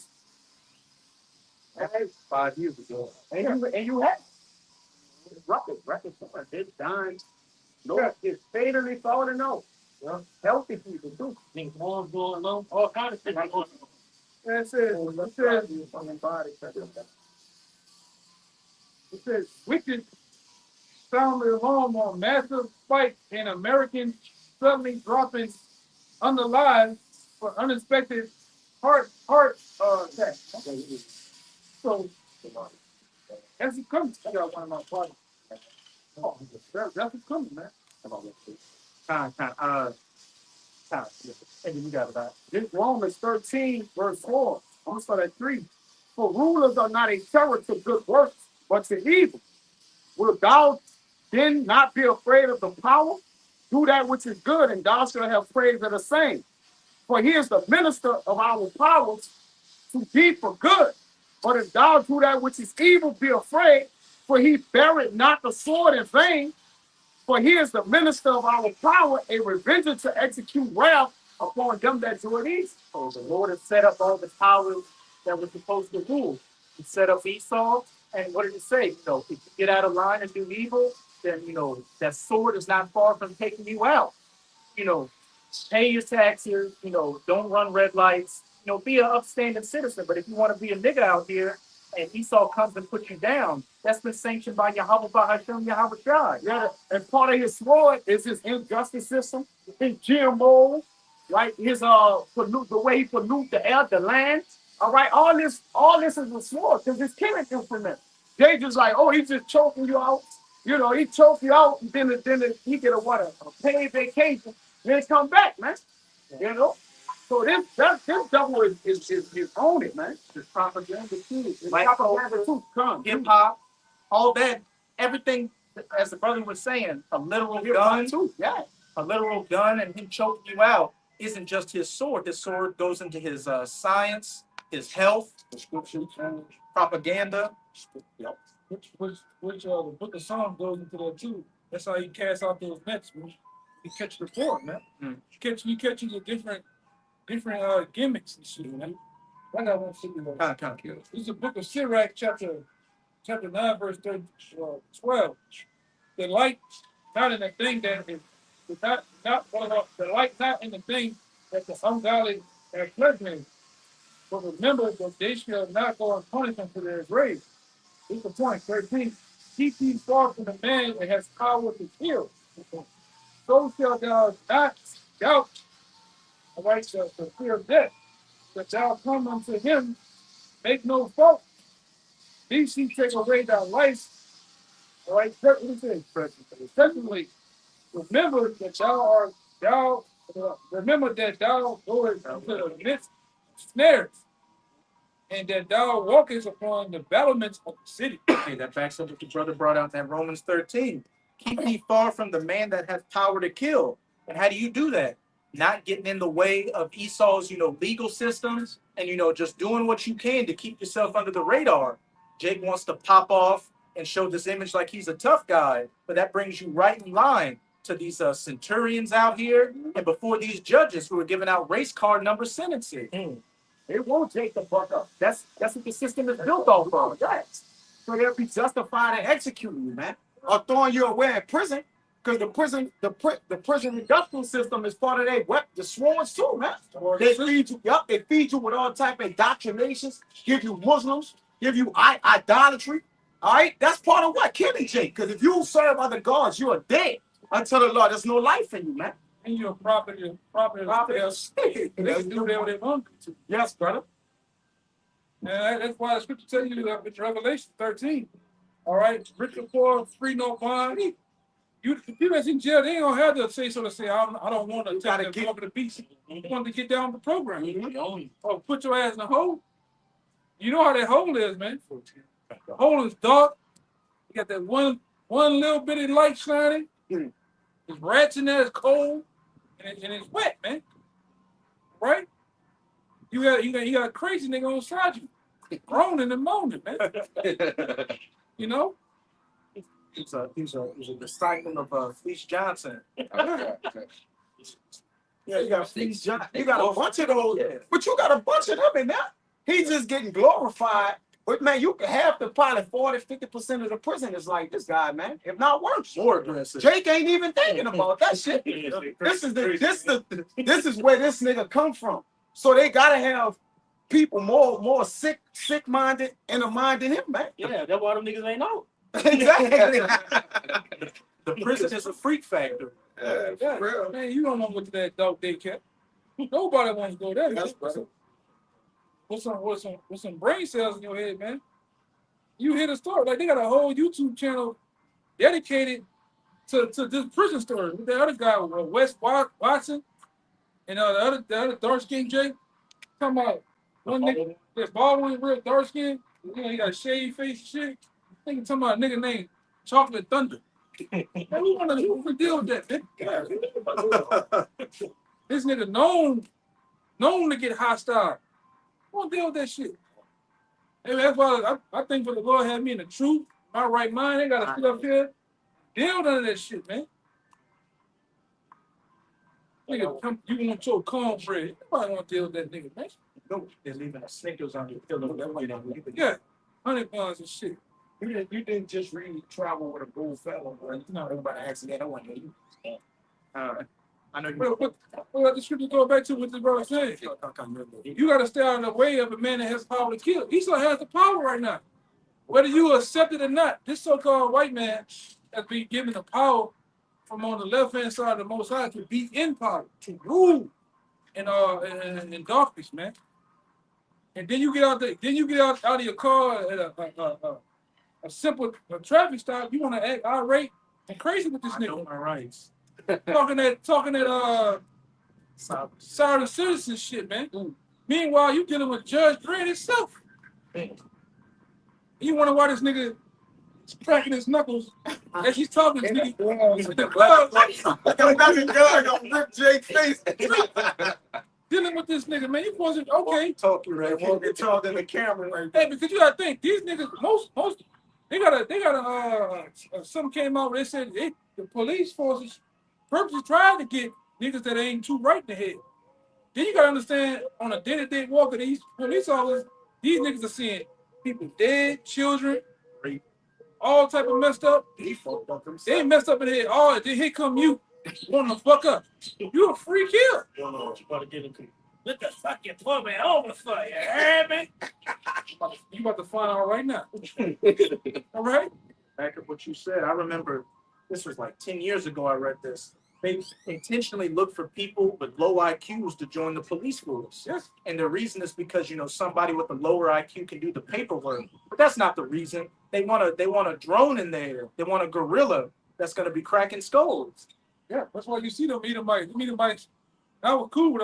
That's 5 years ago. And you have records, they're dying. No, it's fatally falling off. Yeah. Healthy people too. Things going on, all kinds of things going on. And it says wicked sounded alarm on massive spike in American suddenly dropping unalive for unexpected heart attack. So as it comes, I got one of my parties. Oh, that's what's coming, man. And you got that. This Romans 13, verse 4. I'm gonna start at 3. For rulers are not a terror to good works, but to evil. Will thou then not be afraid of the power? Do that which is good, and thou shalt have praise of the same. For he is the minister of our powers to be for good. But if thou do that which is evil, be afraid, for he beareth not the sword in vain. For he is the minister of our power, a revenger to execute wrath upon them that do it evil. So the Lord has set up all the powers that were supposed to rule. He set up Esau, and what did it say? If you get out of line and do evil, then that sword is not far from taking you out. Pay your taxes. Don't run red lights. Be an upstanding citizen. But if you want to be a nigga out here, and Esau comes and puts you down, that's been sanctioned by Yahweh Bahashem Yahweh Shai. Yeah, and part of his sword is his injustice system, his GMO, right? His the way he pollute the air, the land. All right, all this is a sword because it's killing implement. They just like, oh, he's just choking you out. He choke you out, and then he get a paid vacation, then come back, man. So this devil is on it, man. It's propaganda too. It's propaganda too. Hip hop, all that, everything. As the brother was saying, a literal gun too. Yeah. A literal gun, and him choking you out isn't just his sword. His sword goes into his science, his health, Description, propaganda. Yep. Which the book of Psalms goes into that too. That's how you cast out those nets, man. You catch the fork, man. You catching the different gimmicks and shit, man. I got one shit. Kind of cute. This is the book of Sirach, chapter 9, verse 12. The light not in the thing that is the light not in the thing that the ungodly have pleasure in. But remember that they shall not go and punish them to their grave. This is the point. 13. Keep thee far from the man that has power to kill. So shall thou not doubt, all right, the fear of death, that thou come unto him, make no fault. These he take away thy life. All right, secondly, remember that thou goest into the midst of snares, and that thou walkest upon the battlements of the city. Okay, that backs up what the brother brought out in that Romans 13. Keep thee far from the man that has power to kill. And how do you do that? Not getting in the way of Esau's, legal systems, and just doing what you can to keep yourself under the radar. Jake wants to pop off and show this image like he's a tough guy, but that brings you right in line to these centurions out here and before these judges who are giving out race car number sentencing. It won't take the buck up. That's what the system is built off of. Yes. So they'll be justified in executing you, man, or throwing you away in prison. Because the prison industrial system is part of the swords too, man. They feed you, they feed you with all type of indoctrinations, give you Muslims, give you idolatry. All right, that's part of what killing Jake. Because if you serve other gods, you are dead until the Lord. There's no life in you, man. And your property sales. They can do whatever they want to. Yes, brother. And that's why the scripture tells you that in Revelation 13. All right, rich and poor, free no bond. You the people that's in jail, they ain't gonna have to say so to say, I don't want to take them over the beach. You want to get down with the program. Or put your ass in a hole. You know how that hole is, man. The hole is dark. You got that one little bitty light shining. It's rats in there, it's cold, and it's wet, man. Right? You got a crazy nigga on side you, groaning and moaning, man. You know? He's a disciple of Fleece Johnson. Yeah, you got Fleece Johnson. You got a bunch of those, but you got a bunch of them in there. He's just getting glorified. But man, you can have the probably 40-50% of the prison is like this guy, man. If not worse. More aggressive. Jake ain't even thinking about that shit. This is where this nigga come from. So they gotta have people more sick-minded in the mind than him, man. Yeah, that's why them niggas ain't know. Exactly. The prison is a freak factor. Yeah, for real. Man, you don't know what that dog they kept. Nobody wants to go there. That's brother. With some brain cells in your head, man. You hear the story. Like they got a whole YouTube channel dedicated to this prison story. The other guy, Wes Watson, and the other dark skinned Jake. Talking about one nigga that's baldwin, real dark skin. You know, he got a shaved face and shit. I think talking about a nigga named Chocolate Thunder. Man, we want to deal with that, man. This nigga known to get hostile. I want to deal with that shit. And that's why I think for the Lord had me in the truth, my right mind, they got to sit up here, deal with none of that shit, man. Nigga, you want your cornbread. Nobody want to deal with that nigga, man. No, they're leaving a Snickers on your pillow. That way they don't leave it. Yeah, 100 pounds of shit. You didn't just read Travel with a Bull Fellow, bro. You know everybody accident. I want to hear you. I know you. What the scripture go back to what the brother said. You got to stay out of the way of a man that has power to kill. Esau has the power right now. Whether you accept it or not, this so-called white man has been given the power from on the left-hand side of the Most High to be in power, to rule in darkness, man. And then you get out there, out of your car at a simple traffic stop. You want to act irate and crazy with this I know nigga. my rights. talking that sovereign citizen shit, man. Meanwhile, you dealing with Judge Dredd himself. You wonder why this nigga is cracking his knuckles as he's talking. This nigga, the glove, gonna rip Jake's face. dealing with this nigga, man. You wasn't okay. Talk you right. Won't get told in the camera right Hey, because you gotta think these niggas, most they got some came out where they said the police forces purposely trying to get niggas that ain't too right in the head. Then you gotta understand on a day-to-day walk of these police officers, these niggas are seeing people dead, children, all type of messed up. He fucked up himself. They ain't messed up in the head. Oh, then here come you, wanting to fuck up. You a free kill. Don't know what you about to get into. Let the fucking pull me over for you, hear me? You about to find out right now. All right? Back at what you said, I remember this was like 10 years ago. I read this. They intentionally look for people with low IQs to join the police force. Yes. And the reason is because, you know, somebody with a lower IQ can do the paperwork. But that's not the reason. They want a drone in there. They want a gorilla that's going to be cracking skulls. Yeah, that's why you see them Edomites. I was cool with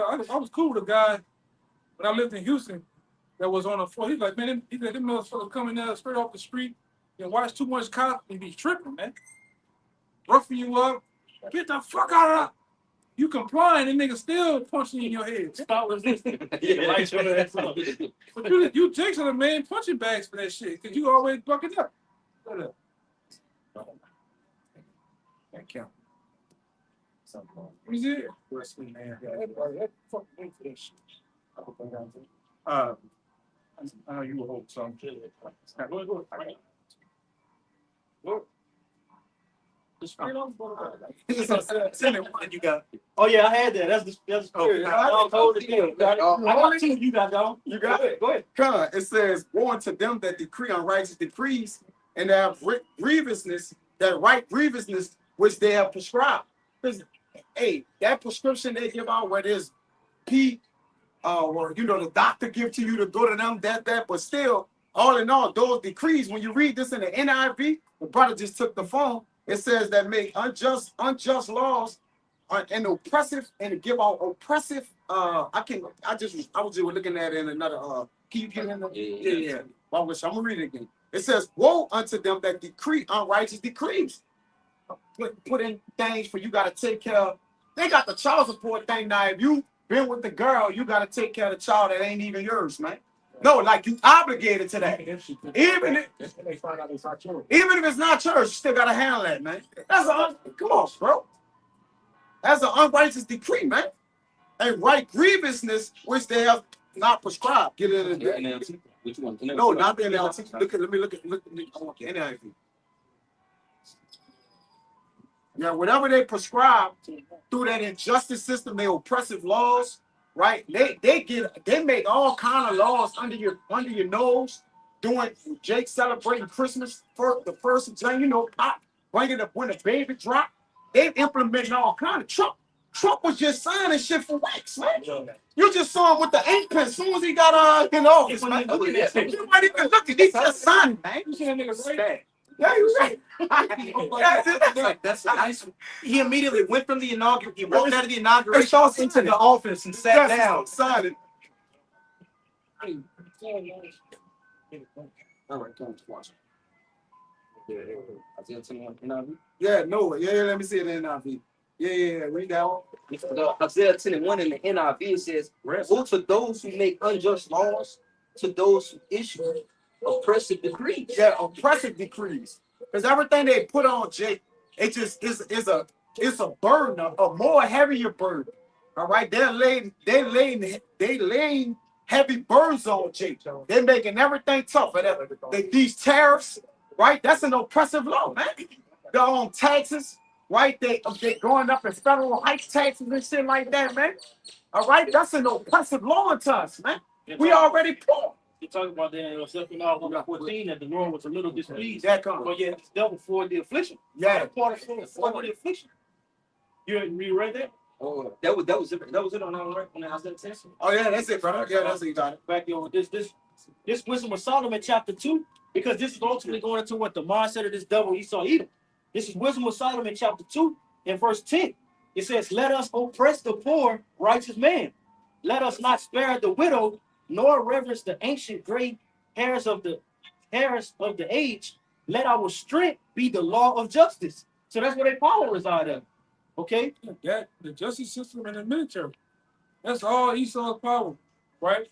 a guy when I lived in Houston that was on the floor. He's like, man, them motherfuckers coming down straight off the street and watch too much cop and be tripping, man. Roughing you up. Get the fuck out of there. You complying, and niggas still punching you in your head. Stop resisting. But you Jakes are the main punching bags for that shit, because you always bucking up. Shut up. That count. Who's it? Wrestling man. That fucking wait for that shit. I know you will hold some. Go. Send it one you got. Oh yeah, I had that. That's the spirit. I don't hold it again. I got two. You got that. You got it. Go ahead. Come, it says, "Woe unto them that decree unrighteous decrees, and that grievousness, that right grievousness which they have prescribed." Because hey, that prescription they give out where there's P, or the doctor give to you to go to them, but still, all in all, those decrees, when you read this in the NIV, the brother just took the phone, it says that make unjust laws and oppressive and give out oppressive, I was just looking at it in another, can you get in there? Yeah. I'm gonna read it again. It says, woe unto them that decree unrighteous decrees. Put in things for you gotta take care of. They got the child support thing now. If you been with the girl, you gotta take care of the child that ain't even yours, man. No, like you obligated to that. Even if it's not yours, you still gotta handle that, man. Come on, bro. That's an unrighteous decree, man. And right grievousness, which they have not prescribed. Get it in there. NLT? Which one? No, not the NLT. Let me look at I want the NIV. Now, whatever they prescribe through that injustice system, their oppressive laws, right? They make all kind of laws under your nose, doing Jake celebrating Christmas for the 1st of January, pop, bringing up when the baby drop. They implementing all kind of Trump was just signing shit for wax, man. You just saw him with the ink pen as soon as he got in office, man. You might even look at he just signed, man. You see that nigga right? Yeah, you're right. That's nice. He immediately went from the inauguration. He walked out of the inauguration into the office and sat down. Signed it. All right, come watch. Yeah, no, let me see it in NIV. Yeah, read that one. Isaiah 10:1 in the NIV, it says, woe to those who make unjust laws, to those who issue oppressive decrees. Yeah, oppressive decrees. Because everything they put on Jake, it just is a burden, a more heavier burden. All right, they're laying heavy burdens on Jake. They're making everything tough. These tariffs, right? That's an oppressive law, man. They're on taxes, right? They going up in federal hike taxes and shit like that, man. All right, that's an oppressive law to us, man. We already poor. You talk about that in 2 1:14 that the Lord was a little displeased. But yet it's double for the affliction. Yeah. Part of the affliction. You read that? Oh, that was it on the Isaiah 10. Oh yeah, that's it, brother. Yeah, that's it, you got it. Back there, this Wisdom of Solomon chapter 2, because this is ultimately going into what the mindset of this devil Esau Edom. This is Wisdom of Solomon chapter 2 and verse 10. It says, let us oppress the poor, righteous man. Let us not spare the widow, nor reverence the ancient gray hairs of the age. Let our strength be the law of justice. So that's where they power reside at. Okay? That the justice system and the military. That's all Esau's power, right?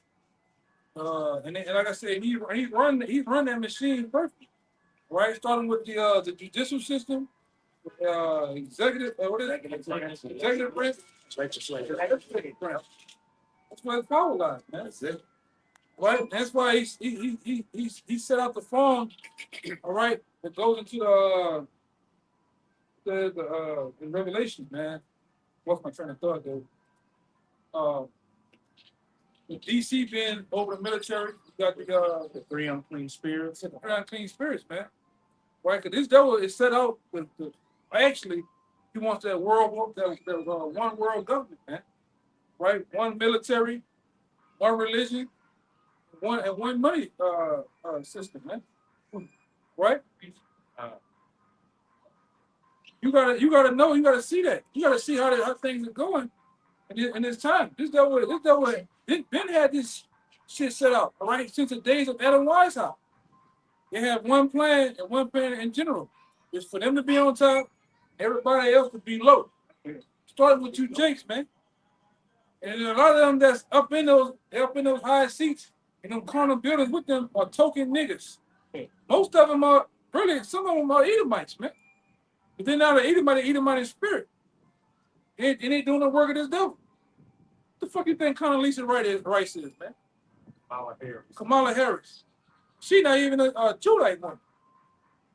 And like I said, he run that machine perfect, right? Starting with the judicial system, executive, what is it? Executive branch. That's where his power lies, man. That's it. Right? That's why he set out the farm, all right, that goes into the Revelation, man. What's my train of thought, though? The DC being over the military, you got the 3 unclean spirits. The 3 unclean spirits, man. Right? Because this devil is set out with actually, he wants that one world government, man. Right? One military, one religion, one money system, man. Right? You gotta know, you gotta see that. You gotta see how things are going in this time. This devil been had this shit set up, all right, since the days of Adam Weishaupt. They have one plan and one plan in general. It's for them to be on top, everybody else to be low. Starting with you Jakes, man. And a lot of them that's up in those high seats in them corner buildings with them are token niggas. Most of them are really, some of them are Edomites, man. But then now the Edomite in spirit. And they doing the work of this devil. What the fuck you think Condoleezza Rice is, man? Kamala Harris. She not even a Judite woman.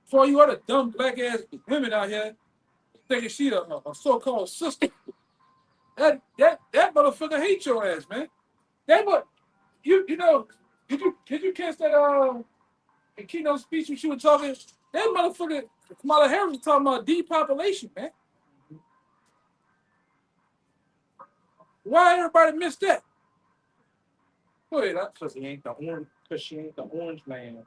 For you other dumb black ass women out here thinking she a so-called sister. That motherfucker hate your ass, man. That what you know, did you catch that in keynote speech when she was talking? That motherfucker Kamala Harris was talking about depopulation, man. Why everybody missed that? Go ahead. Because he ain't the orange. Because she ain't the orange man.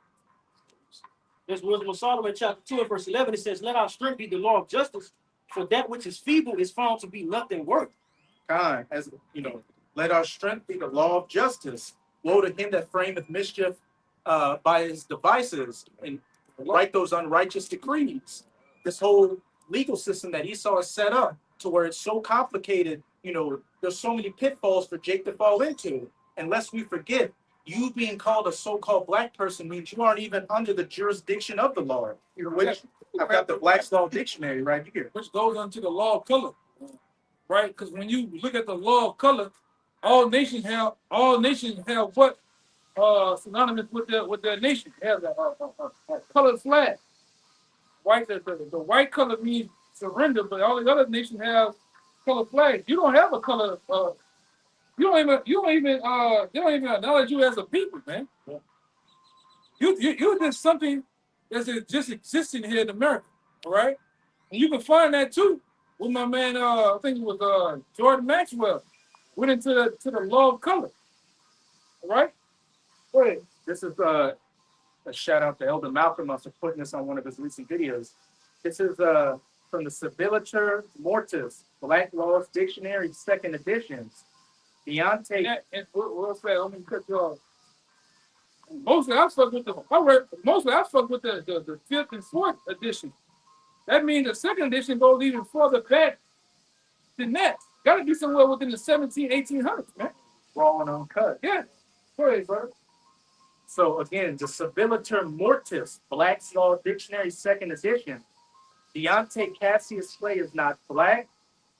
This Wisdom of Solomon, chapter 2, and verse 11. It says, "Let our strength be the law of justice, for that which is feeble is found to be nothing worth." Kind, as you know, let our strength be the law of justice. Woe to him that frameth mischief by his devices and write those unrighteous decrees. This whole legal system that Esau has set up to where it's so complicated, you know, there's so many pitfalls for Jake to fall into. And lest we forget, you being called a so-called black person means you aren't even under the jurisdiction of the law. Which I've got the Black's Law Dictionary right here. Which goes into the law of color, right? Because when you look at the law of color, all nations have what synonymous with their nation. They have a colored flag. White, the white color means surrender, but all the other nations have color flags. You don't have a color. They don't even acknowledge you as a people, man. You're just something that's just existing here in America, all right? And you can find that too with my man. I think it was Jordan Maxwell went into the law of color, all right? Go ahead. This is a shout out to Elder Malcolm for putting this on one of his recent videos. This is from the Civilator Mortis, Black Laws Dictionary, 2nd editions. Deontay. Yeah, and what's that? Let me cut you off. Mostly I fuck with the 5th and 4th edition. That means the 2nd edition goes even further back than that. Gotta be somewhere within the 1800s, man. Raw and uncut. Yeah. Go ahead, bro. So again, the Civilator Mortis, Black's Law Dictionary, 2nd edition. Deontay Cassius Clay is not black,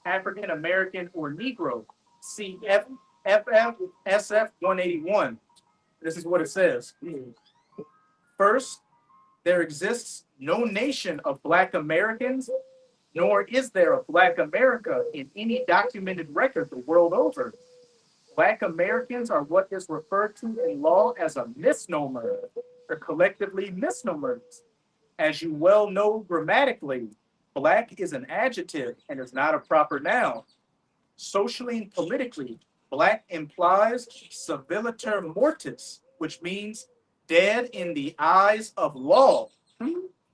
African American, or Negro. See FF 181. This is what it says. First, there exists no nation of Black Americans, nor is there a Black America in any documented record the world over. Black Americans are what is referred to in law as a misnomer, or collectively misnomers. As you well know grammatically, Black is an adjective and is not a proper noun. Socially and politically, Black implies civilator mortis, which means dead in the eyes of law.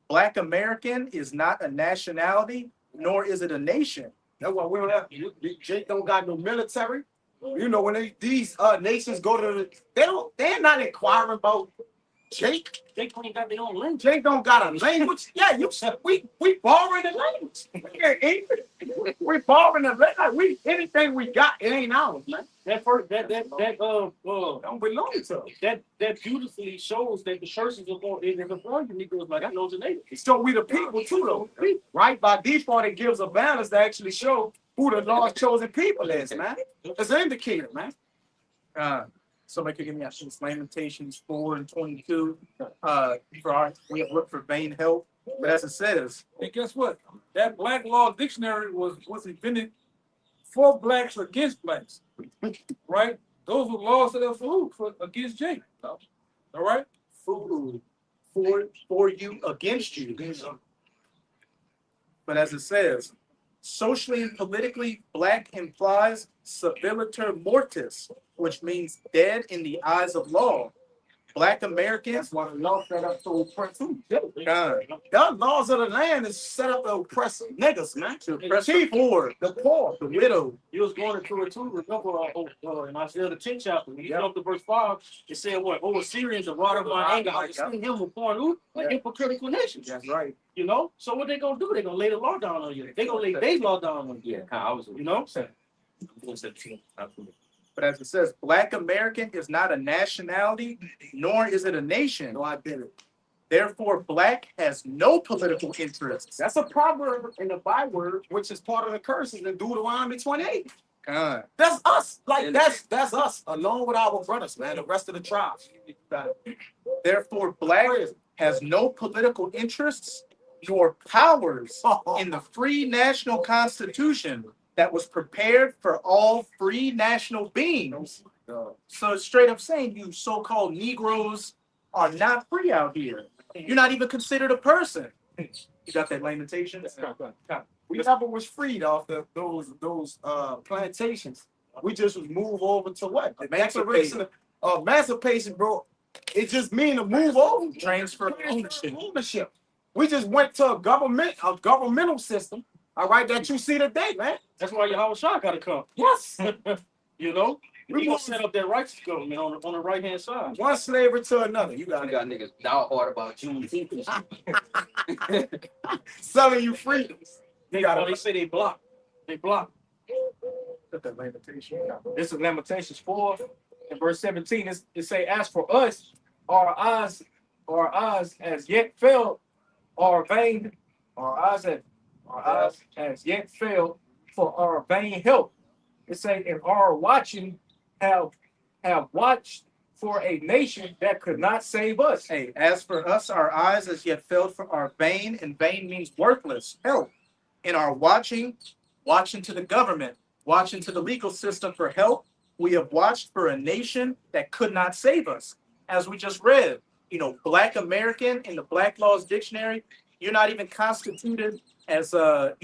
Black American is not a nationality, nor is it a nation. That's why we don't have. Jake don't got no military. You know when these nations go to they're not inquiring about Jake. They ain't got their own language. Jake don't got a language. Yeah, we borrowing the language. We borrowing the language. Anything we got, it ain't ours, man. That Don't belong to us. that beautifully shows that the churches are going in the foreign Negroes like those are native. So we the people too, though. Right by default, it gives a balance to actually show who the Lord's chosen people is, man. It's an indicator, man. Somebody could give me Exodus Lamentations 4 and 22. We have looked for vain help. But as it says, And guess what? That Black Law Dictionary was invented for blacks against blacks, right? Those were laws that are for against Jake. All right? food for you, against you. But as it says, socially and politically, Black implies civilator mortis, which means dead in the eyes of law. Black Americans. That's why the law set up to oppress who? God, The laws of the land is set up to oppress niggas, man. to oppress the poor, The poor. the widow. You was going into it too. Remember in Isaiah the 10th chapter, when you jump to verse 5, it said what? Oh, Assyrians are wrought of my anger. I seen him upon who? Like hypocritical nations. That's right. You know? So what they gonna do? They gonna lay the law down on you. They gonna lay their law down on you. I was, You know? But as it says, Black American is not a nationality, nor is it a nation. No identity. Therefore, Black has no political interests. That's a proverb in the Bible, which is part of the curses in Deuteronomy 28. God. That's us. Like that's us, along with our brothers, man. The rest of the tribes. Therefore, Black has no political interests nor powers in the free national constitution that was prepared for all free national beings. So it's straight up saying you so-called Negroes are not free out here. You're not even considered a person. You got that lamentation? We never was freed off those plantations. We just was move over to what? The Declaration of Emancipation, bro. It just mean to move over. Transfer ownership. Ownership. We just went to a governmental system, all right, that you see today, man. That's why Yahweh Shah got to come. Yes. You know, We he gonna want set up that righteous government on the right hand side. one slavery to another. You We got got niggas dog hard about Juneteenth and shit. selling you freedoms. They, gotta- they say they block. They block. Look at lamentation. This is Lamentations 4 and verse 17. It say, as for us, our eyes as yet failed, are vain. Our eyes as yet failed for our vain help. It say, in our watching have watched for a nation that could not save us. Hey, as for us, our eyes as yet failed for our vain, and vain means worthless, help. In our watching to the government, watching to the legal system for help, we have watched for a nation that could not save us. As we just read, Black American in the Black Laws Dictionary, you're not even constituted as a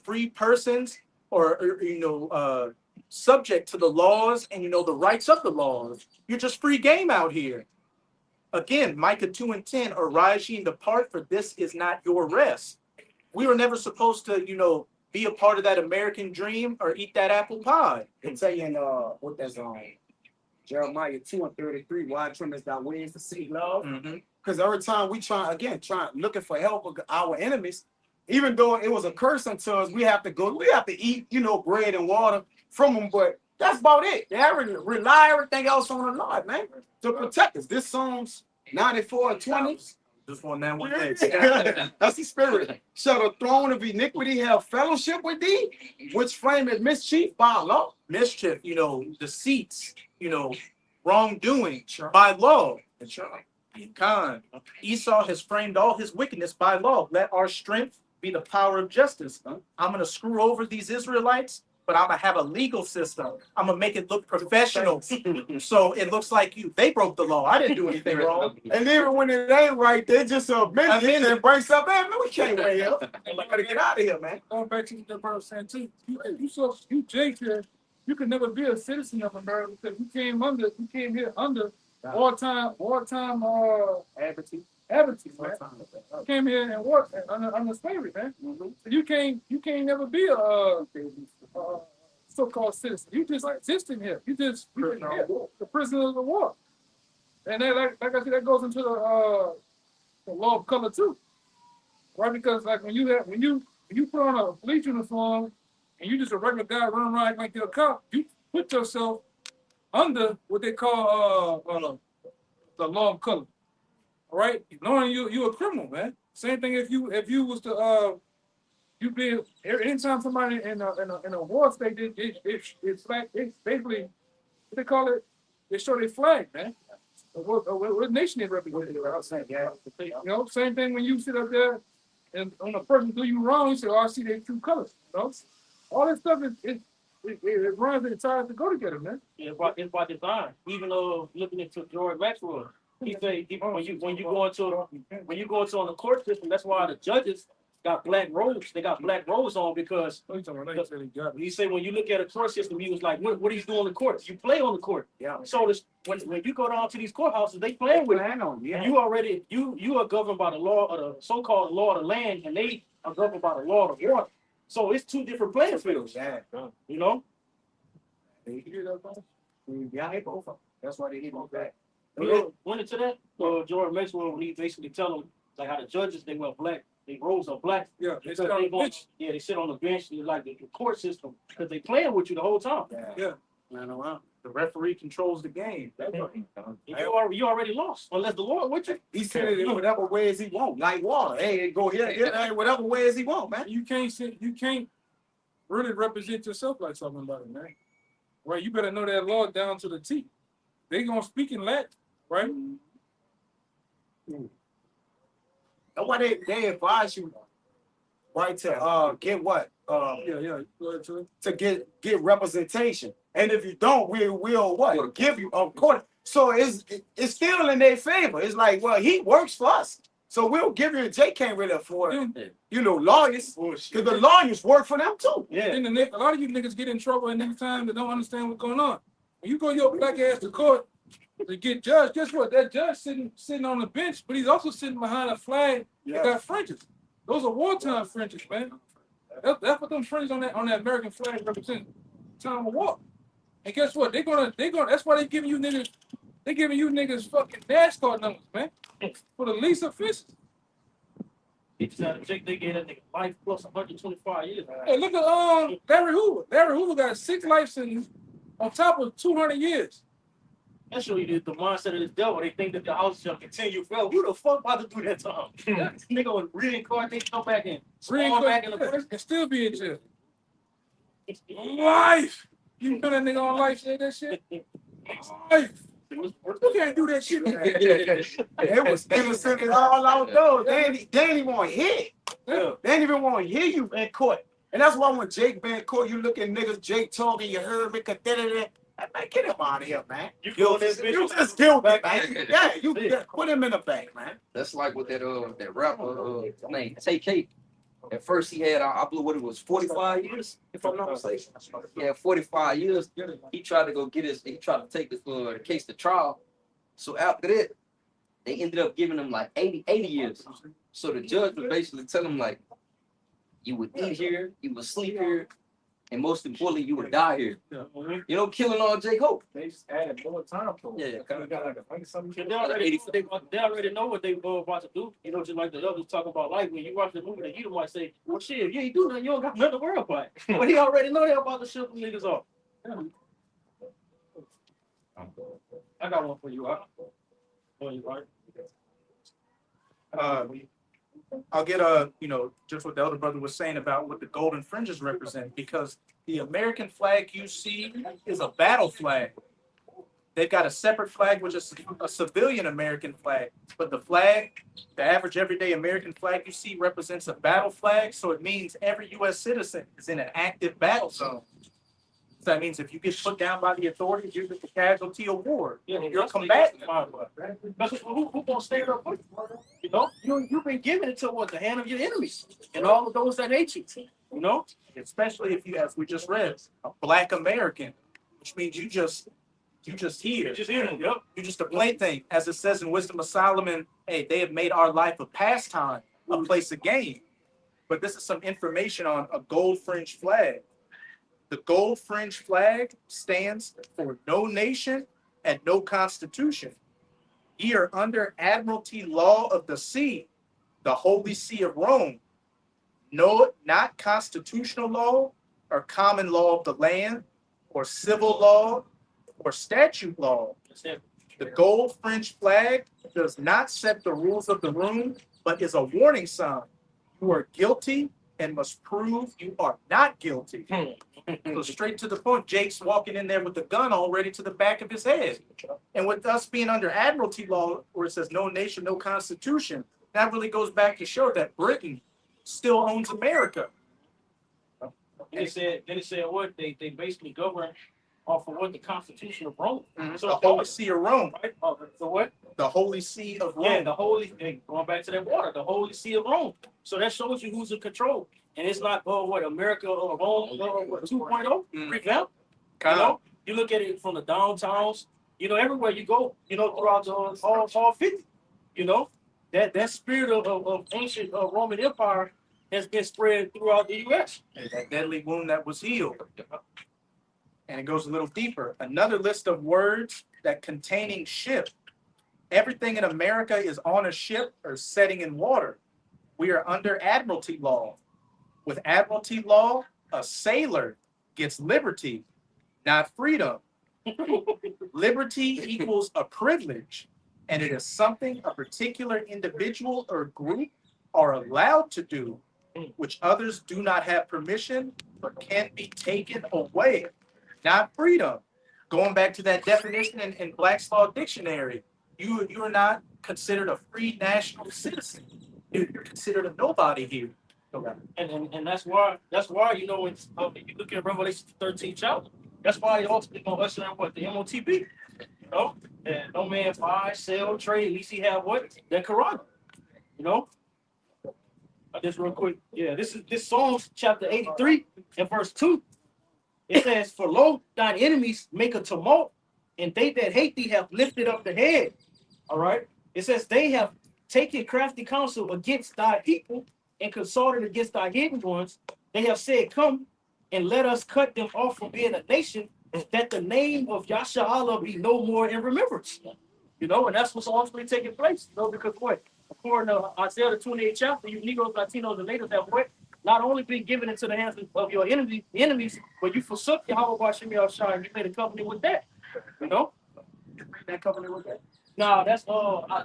free persons or subject to the laws and the rights of the laws. You're just free game out here. Again, Micah 2:10, arise ye and depart, for this is not your rest. We were never supposed to, be a part of that American dream or eat that apple pie. They tell you in what that's Jeremiah 2:33, why trimmest thy wings to seek love? Because every time we try looking for help with our enemies, even though it was a curse unto us, we have to eat, bread and water from them, but that's about it. They rely everything else on the Lord, man, to protect us. This Psalms 94:20. Just on that one day. That's the spirit. Shall the throne of iniquity have fellowship with thee, which frameth mischief by law? Mischief, deceits, wrongdoing by law. Con. Esau has framed all his wickedness by law. Let our strength be the power of justice. I'm going to screw over these Israelites, but I'm going to have a legal system. I'm going to make it look professional. So it looks like they broke the law. I didn't do anything wrong. And even when it ain't right, they just admit it and bring stuff in. Man, we can't wait here. We gotta get out of here, man. Going back to what the brother was saying too, you Jake here, you could never be a citizen of America because you came here under wartime advocacy, man. You came here and worked under slavery, man. So you can't never be a so-called citizen. You just existing here. You just the prisoner of the war. And then, like I said, that goes into the law of color too, right? Because like when you put on a police uniform and you just a regular guy running around like you're a cop, you put yourself under what they call the law of color. All right, knowing you're a criminal, man. Same thing if you was to you be anytime somebody in a war state, it's basically what they call it. They show their flag, man. What nation they represent? Same thing when you sit up there and when a person do you wrong, you say, "Oh, I see their true colors." All this stuff it runs and ties to go together, man. Yeah, it's by design. Even looking into George Maxwell, he say when you go into on the court system, that's why the judges got black robes. They got black robes on because he said when you look at a court system, he was like, what do you do on the court? You play on the court. Yeah. So when you go down to these courthouses, they playing with you. Yeah. You are governed by the law of the so-called law of the land, and they are governed by the law of the water. So it's two different playing fields. Yeah. You know? Yeah, they both. That's why they hit on back. Went into that. George Maxwell, when he basically tell them like how the judges they wear black, they robes are black. Yeah, They sit on the bench. Like the court system because they playing with you the whole time. Yeah. The referee controls the game. You already lost unless the Lord with you. He said it in whatever ways he want, like water. Hey, go here, hey, whatever ways he want, man. You can't really represent yourself like something about it, man. Right? You better know that law down to the T. They gonna speak in Latin, right? That's why they advise you, right, to get what? Go ahead, To get representation. And if you don't, we'll what? Give you a court. So it's still in their favor. It's like, well, he works for us. So we'll give you, and Jay can't really afford, Yeah. you know, lawyers, because the lawyers work for them too. Yeah. Then a lot of you niggas get in trouble at next time that don't understand what's going on. When you go your black ass to court to get judged, guess what? That judge sitting on the bench, but he's also sitting behind a flag that got fringes. Those are wartime fringes, man. That's what them fringes on that American flag represent. Time of war. And guess what? They're gonna. That's why they giving you niggas fucking NASCAR numbers, man, for the least offenses. They get that nigga life plus 125 years. Hey, look at Larry Hoover. Larry Hoover got 6 life sentences on top of 200 years. That show you the mindset of this devil. They think that the house shall continue forever. Who the fuck about to do that time? Nigga would reincarnate, come back and spawn back in the prison. And still be in jail. Life. You know that nigga on life say that shit? Life. You can't do that shit. It was innocent and all out there. They ain't even want to hit. Yeah. They ain't even want to hear you in court. And that's why when Jake been in court, you look at niggas, Jake talking, you heard me, man, get him out of here, man. You go this bitch. You just killed me, man. Yeah, you put him in the bank, man. That's like with that rapper named TK. At first he had I believe what it was 45 years, if I'm not mistaken. Yeah, 45 years. He tried to go get he tried to take the case to trial. So after that, they ended up giving him like 80 years. So the judge was basically telling him like, you would eat here, you would sleep here, and most importantly, you would die here. You know, killing all J. Hope. They just added more time to it. Yeah, kind of. Got like something. They already know what they about to do. You know, just like the others talk about life. When you watch the movie, you might say, well, shit, if you ain't do nothing, you don't got nothing to worry about. But he already know they're about to ship them niggas off. I got one for you, huh? For you, right? I'll get just what the elder brother was saying about what the golden fringes represent, because the American flag you see is a battle flag. They've got a separate flag, which is a civilian American flag, but the average everyday American flag you see represents a battle flag. So it means every U.S. citizen is in an active battle zone. So that means if you get put down by the authorities, you're just a casualty of war. Yeah, You're a combatant. That's who gonna stand up for you? You know, you've been given it to the hand of your enemies and all of those that hate you. You know, Especially if you, as we just read, a Black American, which means you just here. just hear them. Yep. You're just a plaything. As it says in Wisdom of Solomon, hey, they have made our life a pastime, a place of game. But this is some information on a gold fringe flag. The gold fringe flag stands for no nation and no constitution. Ye are under admiralty law of the sea, the holy see of Rome. No, not constitutional law or common law of the land or civil law or statute law. The gold fringe flag does not set the rules of the room, but is a warning sign. You are guilty and must prove you are not guilty. So straight to the point, Jake's walking in there with the gun already to the back of his head. And with us being under admiralty law, where it says no nation, no constitution, that really goes back to show that Britain still owns America. Then it said what they basically govern off of what the Constitution of Rome. So the Holy See of Rome, Right? So what? the Holy See of Rome. Yeah, going back to that water, the Holy See of Rome. So that shows you who's in control. And it's not, America or Rome 2.0 revamp. You know, you look at it from the downtowns, everywhere you go, throughout the all 50, that spirit of ancient Roman Empire has been spread throughout the U.S. That deadly wound that was healed. And it goes a little deeper. Another list of words that containing ship. Everything in America is on a ship or setting in water. We are under admiralty law. With admiralty law, a sailor gets liberty, not freedom. Liberty equals a privilege, and it is something a particular individual or group are allowed to do, which others do not have permission or can be taken away. Not freedom. Going back to that definition in Black's Law Dictionary, you are not considered a free national citizen. You're considered a nobody here. And that's why when you look at Revelation 13 chapter, that's why he ultimately gonna usher in the MOTB. And no man buy, sell, trade, at least he have what? That Quran. You know, just real quick. Yeah, this Psalms chapter 83 and verse 2. It says, "For lo, thine enemies make a tumult, and they that hate thee have lifted up the head." All right. It says they have taken crafty counsel against thy people and consulted against thy hidden ones. They have said, "Come and let us cut them off from being a nation, that the name of Yasha Allah be no more in remembrance." You know, and that's what's ultimately taking place. You know, because what? According to Isaiah the 28th chapter, you Negroes, Latinos, and natives have what? Not only been given into the hands of your enemies, but you forsook Yahweh Hashem Yahushua, and you made a covenant with that. You know? You made that covenant with that. No, that's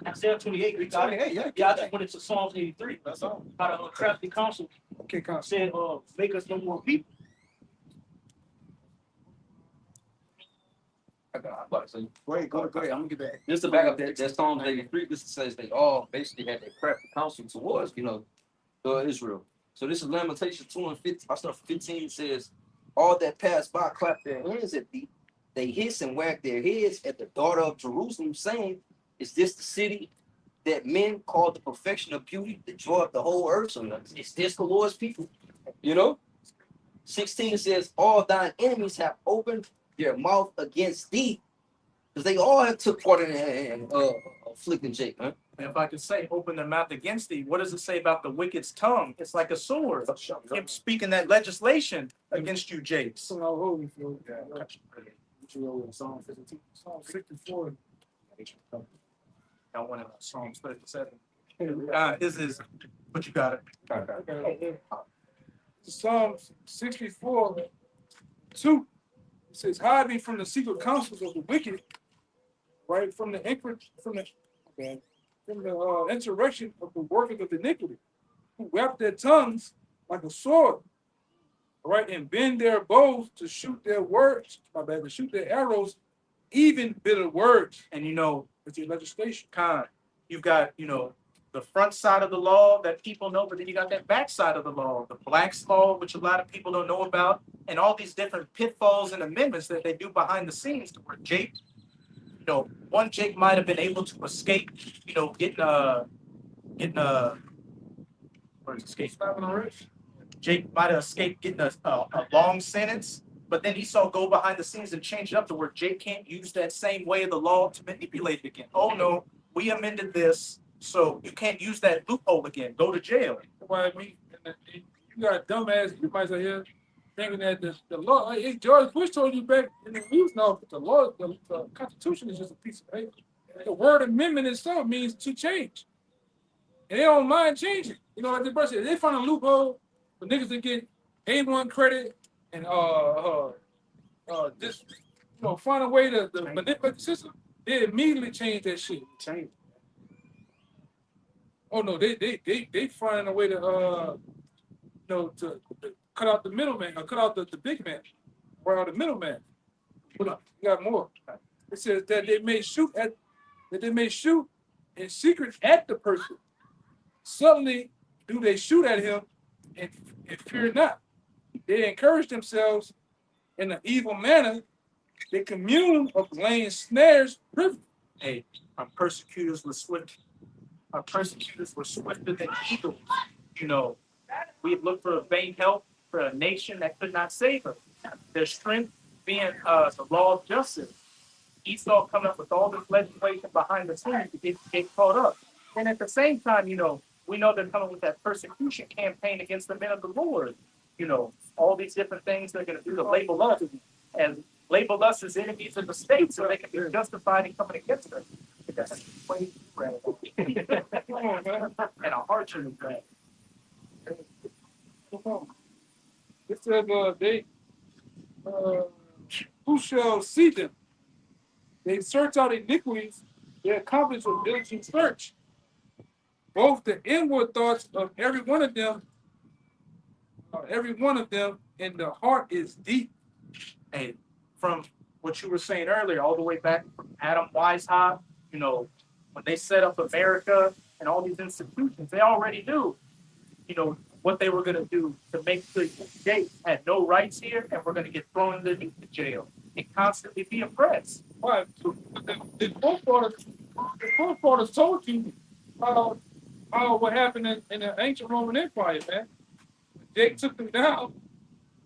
Isaiah 28. We got it. 28, yeah. Yeah, I just went into Psalms 83. That's all. How the crafty counsel Okay, count. said, make us no more people. So Go ahead. I'm gonna get back. just to back up that Psalms 83, this says they all basically had their crafty counsel towards, Israel. So this is Lamentations 2 and 15. I start 15 says, all that pass by clap their hands at thee. They hiss and wag their heads at the daughter of Jerusalem, saying, is this the city that men call the perfection of beauty, the joy of the whole earth? So is this the Lord's people? 16 says, all thine enemies have opened their mouth against thee. Because they all have took part in afflicting Jacob. Huh? And if I could say, open their mouth against thee, what does it say about the wicked's tongue? It's like a sword. Him speaking that legislation against you, Jakes. So now holding for Psalm 52, Psalm 64. I wanted Psalms 37. This is what you got it. Psalm 64, 2. It says, hide me from the secret counsels of the wicked, right? From the insurrection of the workers of iniquity, who wrap their tongues like a sword, right? And bend their bows to shoot their words, to shoot their arrows, even bitter words. And It's your legislation. you've got, the front side of the law that people know, but then you got that back side of the law, the Black's Law, which a lot of people don't know about, and all these different pitfalls and amendments that they do behind the scenes to where Jake, one Jake might have been able to escape, getting Jake might have escaped getting a long sentence, but then Esau go behind the scenes and change it up to where Jake can't use that same way of the law to manipulate it again. Oh no, we amended this, so you can't use that loophole again. Go to jail. Why I mean, you got a dumbass, you might say here, thinking that the law, like George Bush told you back in the news now, the law, the Constitution is just a piece of paper. The word amendment itself means to change. And they don't mind changing. Like the person, if they find a loophole for niggas to get A1 credit and just find a way to manipulate the system, they immediately change that shit. Change. Oh no, they find a way to to cut out the middleman, or cut out the big man, or out the middleman. You got more. It says that they may shoot in secret at the person. Suddenly do they shoot at him and fear not. They encourage themselves in an evil manner. They commune of laying snares privy. Hey, our persecutors were swift. Our persecutors were swifter than eagles. We looked for vain help for a nation that could not save us. Their strength being the law of justice. Esau coming up with all this legislation behind the scenes to get caught up. And at the same time, we know they're coming with that persecution campaign against the men of the Lord. All these different things they're going to do to label us as enemies of the state so they can be justified in coming against us. That's way and a heart in the It said who shall see them? They search out iniquities, they accomplish a diligent search. Both the inward thoughts of every one of them, and the heart is deep. And from what you were saying earlier, all the way back from Adam Weishaupt, when they set up America and all these institutions, they already knew, what they were going to do to make sure Jake had no rights here and we're going to get thrown into jail and constantly be oppressed. Why? The forefathers told you how how what happened in the ancient Roman Empire, man. Jake took them down.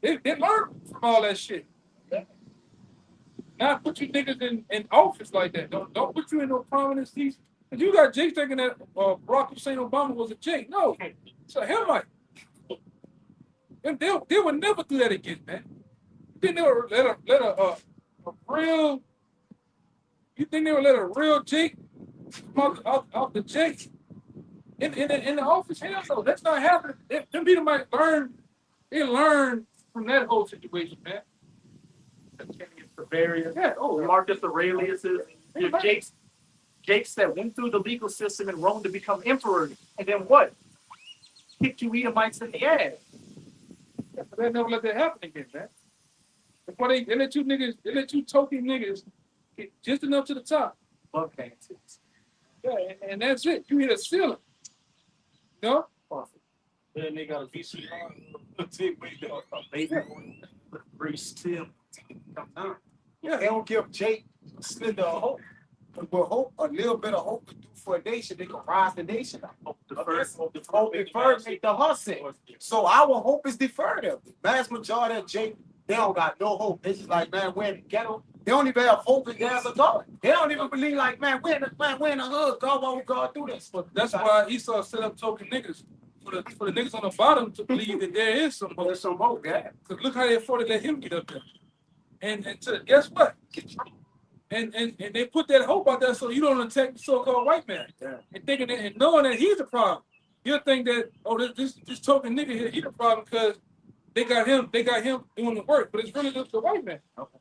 They learned from all that shit. Not put you niggas in office like that. Don't put you in no prominent seats. And you got Jake thinking that Barack Hussein Obama was a Jake. No, it's a Hamite. And they would never do that again, man. You think they would let a real? You think they would let a real Jake come out the Jake in the office? Hell no, that's not happening. Them people might learn. They learn from that whole situation, man. Bavarian. Yeah. Oh, Marcus Aurelius, your Jakes that went through the legal system in Rome to become emperor, and then what? Kicked you Edomites in the ass. they never let that happen again, man. That's why they let you token niggas get just enough to the top. Buck hands. Yeah, and that's it. You hit a ceiling. You know? Then they got a VCR. Bruce Tim. Yeah, they don't give Jake Slender a hope. But with hope, a little bit of hope to do for a nation, they can rise the nation up. Hope deferred make the hustle. So our hope is deferred. The vast majority of Jake, they don't got no hope. It's just like, man, we're in the ghetto. They don't even have hope that there's a God. They don't even believe like, man, we're in the hood. God, why would God do this? But that's why Esau set up token niggas for the niggas on the bottom to believe that there is some hope. There's some hope, yeah. Because look how they afforded to let him get up there. And guess what? And they put that hope out there so you don't attack the so-called white man. Yeah. And thinking that, and knowing that he's the problem. You'll think that, oh, this token nigga here, he's the problem because they got him doing the work, but it's really just the white man. Okay.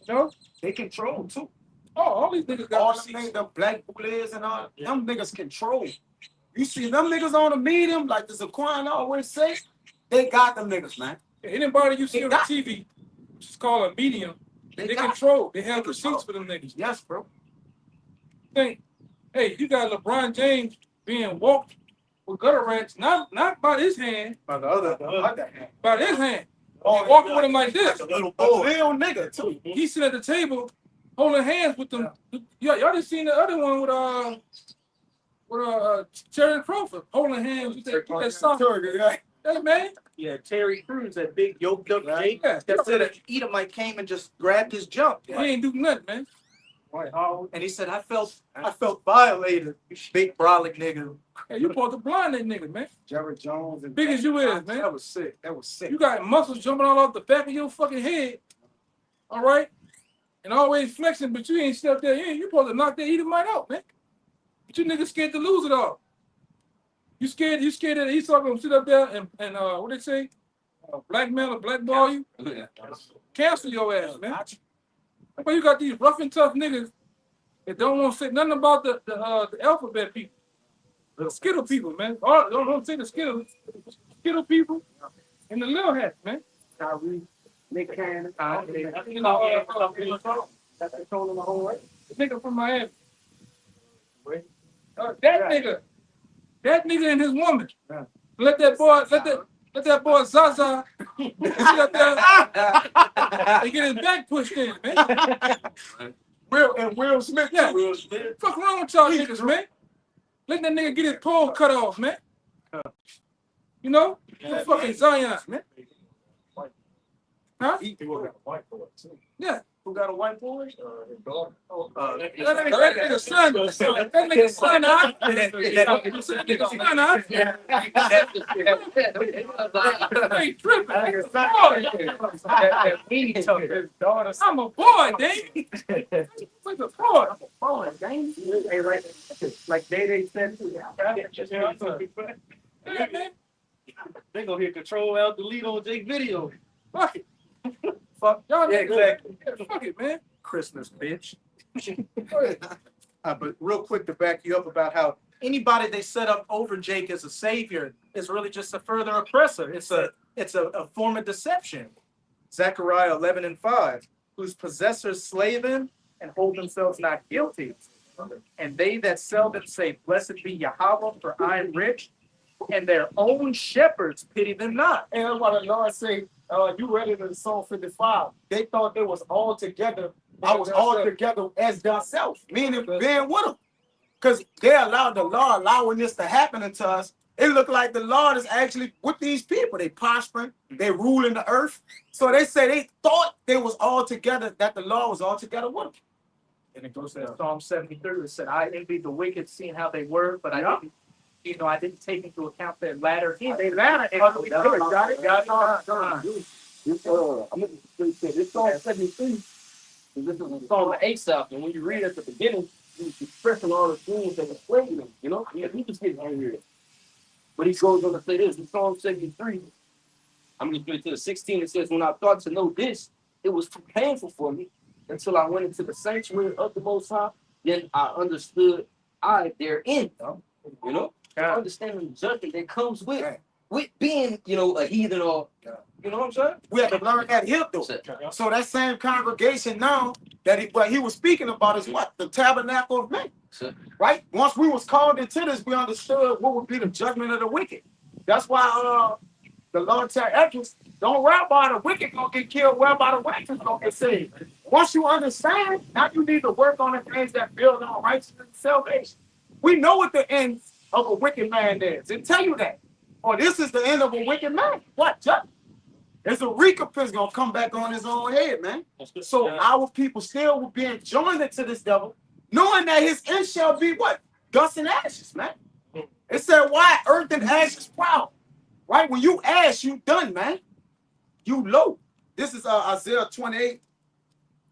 You know? They control too. Oh, all these niggas got All them receipts. niggas, the black bullets and all, them niggas control. You see them niggas on the medium, like the Zaquan always say, they got them niggas, man. Anybody you see They on got- TV, which is called a medium, they got- control. They have They receipts control. for them niggas. Yes, bro. Think, hey, you got LeBron James being walked with gutter rats, not by his hand, By the other hand. by his hand. Oh, Walking with him like this. a little nigga too. He's sitting at the table holding hands with them. Y'all just seen the other one with Terry Crawford holding hands with that soft. Hey man, Yeah, Terry Crews, that big yoked up Jake. yeah, That said an Edomite came and just grabbed his junk. he ain't do nothing, man. And he said, I felt violated, you big brolic nigga. Hey, you supposed to blind that nigga, man. Jared Jones and Big as you is, man. That was sick. That was sick. You got muscles jumping all off the back of your fucking head. All right? And always flexing, but you ain't stepped there. You supposed to knock that Edomite out, man. But you niggas scared to lose it all. You scared that Esau gonna sit up there and what they say? Blackmail or blackball you? Cancel your ass, man. But you got these rough and tough niggas that don't want to say nothing about the alphabet people. The Skittle people, man. Don't say the Skittle people and the little hats, man. Kyrie, Nick Cannon, That's that's controlling the whole way. the nigga from Miami. That nigga and his woman. Yeah. Let that boy Zaza sit up there and get his back pushed in, man. Will Smith. Yeah. Will Smith. Fuck wrong with y'all niggas, man? Let that nigga get his pole cut off, man. You know? Yeah, fucking Zion, man. Huh? Yeah. Who got a white boy? That nigga son. That nigga son, huh? That nigga son, huh? Hey, tripping. I'm a boy, Dave. What's a boy? Oh, dang. Hey, right. Like they said. Yeah, man. They gonna hit Control Alt Delete on Jake video. Fuck it. Fuck y'all. Yeah, exactly. Yeah, fuck it, man. Christmas, bitch. But real quick to back you up about how anybody they set up over Jake as a savior is really just a further oppressor. It's a form of deception. Zechariah 11:5, whose possessors slay them and hold themselves not guilty. And they that sell them say, Blessed be Yahweh, for I am rich, and their own shepherds pity them not. And that's what the Lord say. You read it in Psalm 55. They thought they was all together. I was all together as thyself, meaning being with them. because they allowed the law allowing this to happen to us. It looked like the Lord is actually with these people. They prospering, they ruling the earth. So they say they thought they was all together, that the law was all together with them. And it goes to Psalm 73. It said, I envied the wicked, seeing how they were, but I didn't, I didn't take into account their latter. They ladder. Got it. I'm going to say this Psalm 73. This is a song of Asaph, and when you read at the beginning, he's expressing all the things that was plaguing him. You know, he just getting angry. But he goes on to say this in Psalm 73. I'm going to get to the 16. It says, when I thought to know this, it was too painful for me until I went into the sanctuary of the Most High. Then I understood I therein. You know, understanding the judgment that comes with being, you know, a heathen or, you know what I'm saying? We have to learn that here, though. So that same congregation now that what he was speaking about is what? The tabernacle of men. Right? Once we was called into this, we understood what would be the judgment of the wicked. That's why the Lord tell Ezra, don't worry about the wicked gonna get killed, worry about the righteous gonna get saved. Once you understand, now you need to work on the things that build on righteousness and salvation. We know what the end of a wicked man is. They tell you that. Or this is the end of a wicked man. What? Judgment. There's a recompense gonna come back on his own head, man. So our people still will be enjoined to this devil, knowing that his end shall be what? Dust and ashes, man. It said, why earth and ashes proud? Right? When you ash, you done, man. You low. This is Isaiah 28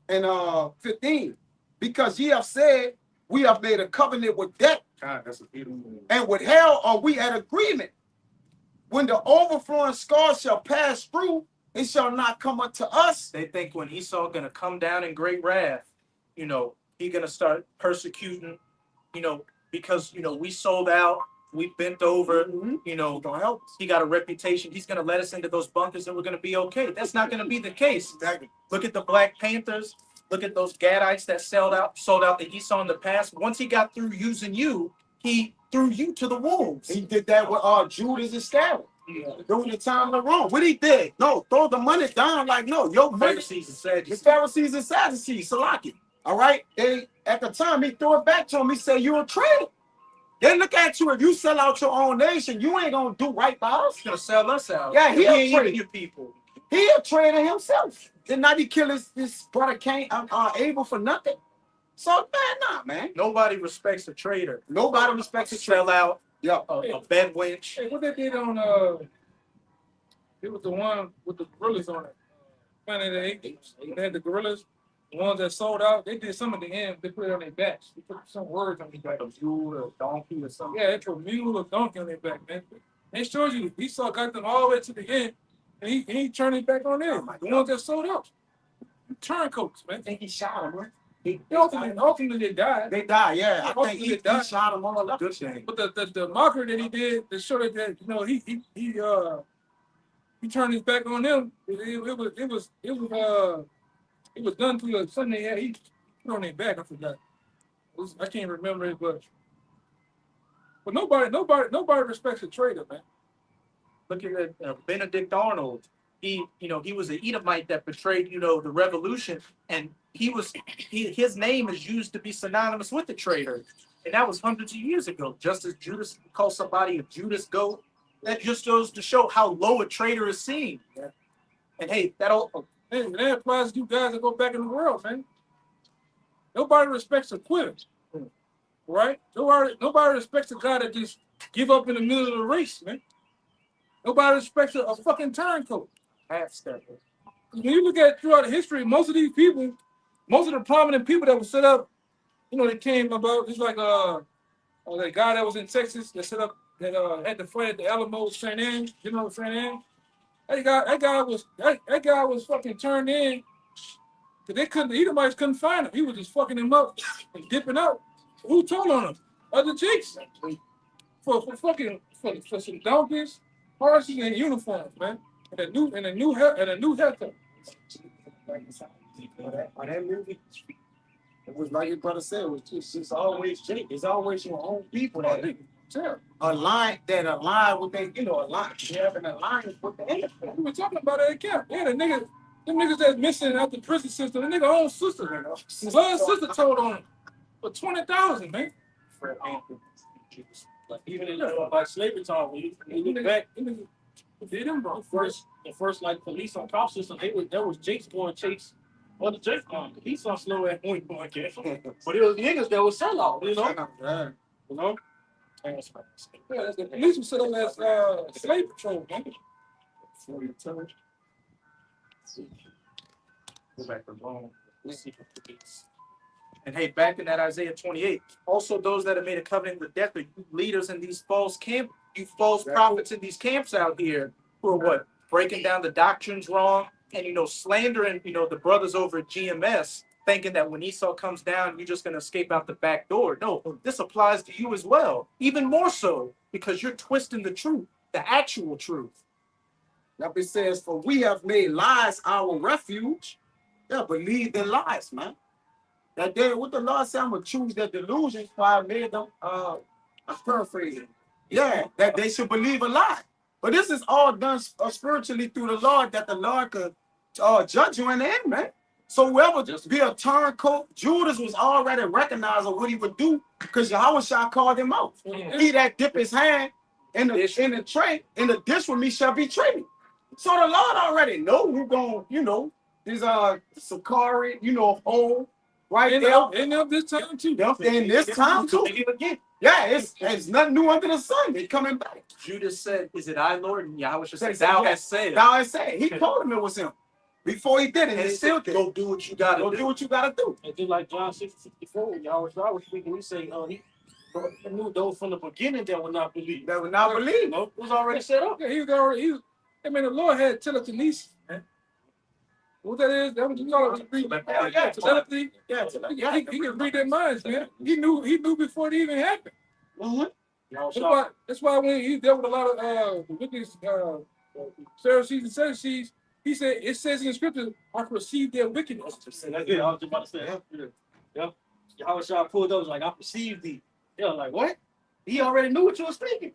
and 15. Because ye have said, we have made a covenant with death. God, that's a beautiful one. And with hell are we at agreement. When the overflowing scars shall pass through, it shall not come unto us. They think when Esau gonna come down in great wrath, you know, he gonna start persecuting, you know, because, you know, we sold out, we bent over, you know, Don't help us. he got a reputation. He's gonna let us into those bunkers and we're gonna be okay. That's not gonna be the case. Exactly. Look at the Black Panthers. Look at those Gadites that sold out to Esau in the past. Once he got through using you, he threw you to the wolves. He did that with Judas Iscariot. During the time of the Rome. What he did? No, throw the money down like, no, your money. Pharisees and The Sadducees. Pharisees and Sadducees, Salaki. All right? They, at the time, he threw it back to him. He said, you're a traitor. They look at you, if you sell out your own nation, you ain't going to do right by us. He's gonna sell us out. Yeah, he He a ain't even traitor. your people. He a traitor himself. Did not he kill his brother Cain, Abel for nothing? So, man, nah, man. Nobody respects a traitor. Nobody respects a traitor. Sell out Yeah. a bed wench. Hey, what they did on it was the one with the gorillas on it. Planet of the Apes. They had the gorillas, the ones that sold out. They did some at the end. They put it on their backs. They put some words on their back. A mule or a donkey or something. Yeah, they put mule or donkey on their back, man. They showed you Esau got them all the way to the end, and he turned it back on them. The ones that sold out. Turncoats, man. I think he shot him, right? Ultimately they died. They died, yeah. I think he died. shot him all up. Good thing. But the mockery that he did to show that you know he turned his back on them. It was done through something they had. He put on their back. I forgot. I can't remember it, but nobody respects a traitor, man. Look at Benedict Arnold. He was an Edomite that betrayed, the revolution, and his name is used to be synonymous with the traitor, and that was hundreds of years ago. Just as Judas called somebody a Judas goat, that just goes to show how low a traitor is seen. Yeah. And hey, that applies to you guys that go back in the world, man. Nobody respects a quitter, right? Nobody respects a guy that just give up in the middle of the race, man. Nobody respects a fucking turncoat. half step. When you look at throughout history, most of these people, most of the prominent people that were set up, they came about. It's like that guy that was in Texas that set up that had to fight at the Alamo St. Anne. You know St. Anne? That guy was fucking turned in because the Edomites couldn't find him. He was just fucking him up and dipping out. Who told on him? Other chicks for some donkeys, horses, and uniforms, man. And a new haircut. On that movie, it was like your brother said, it was just always Jake. It's always your own people that align with their, having an alliance with the enemy. We were talking about it at camp. Yeah, them niggas that's missing out the prison system, the nigga own sister, man. His own sister told on him for $20,000, man. Like even in like slavery time, when you look back, Did them, bro. the first like police on cop system, there was Jakes going chase other Jakes going. He's so slow at point going get. But it was niggas that was sellout, you know. Yeah. You know. Yeah, the police was set up as slave patrol, man. Go back to Rome. And hey, back in that Isaiah 28, also those that have made a covenant with death are you leaders in these false prophets in these camps out here who are what? Breaking down the doctrines wrong and, slandering, the brothers over at GMS, thinking that when Esau comes down, you're just going to escape out the back door. No, this applies to you as well, even more so, because you're twisting the truth, the actual truth. Now it says, for we have made lies our refuge. Yeah, believe in lies, man. That day, what the Lord said, I'm going to choose their delusions, for I made them, I'm paraphrasing. Yeah, that they should believe a lie. But this is all done spiritually through the Lord, that the Lord could judge you in the end, man. So whoever just be a turncoat, Judas was already recognizing what he would do because Yahushua called him out. He that dip his hand in the tray, in the dish with me shall be treated. So the Lord already know who going, these Sakari, old right there. And up this time too. In this time too. Yeah, it's nothing new under the sun. They coming back. Judas said, "Is it I, Lord?" And Yahushua said, "Thou hast said." Thou hast said. He told him it was him before he did it. And he still did. Go do what you gotta do. Do what you gotta do. And then like John 6:64, when y'all was speaking, he say, he knew those from the beginning that would not believe. That would not believe. It was already set up. Yeah, the Lord had telekinesis. What that is? That what you call it? Telepathy. Yeah, He can read their minds, man. He knew before it even happened. That's why when he dealt with a lot of the wicked Pharisees and Sadducees, he said it says in the scripture, "I perceive their wickedness." That's it. I was just about to say. Yeah. Yahushua pulled up like, "I perceived thee." Yeah, like what? He already knew what you was thinking.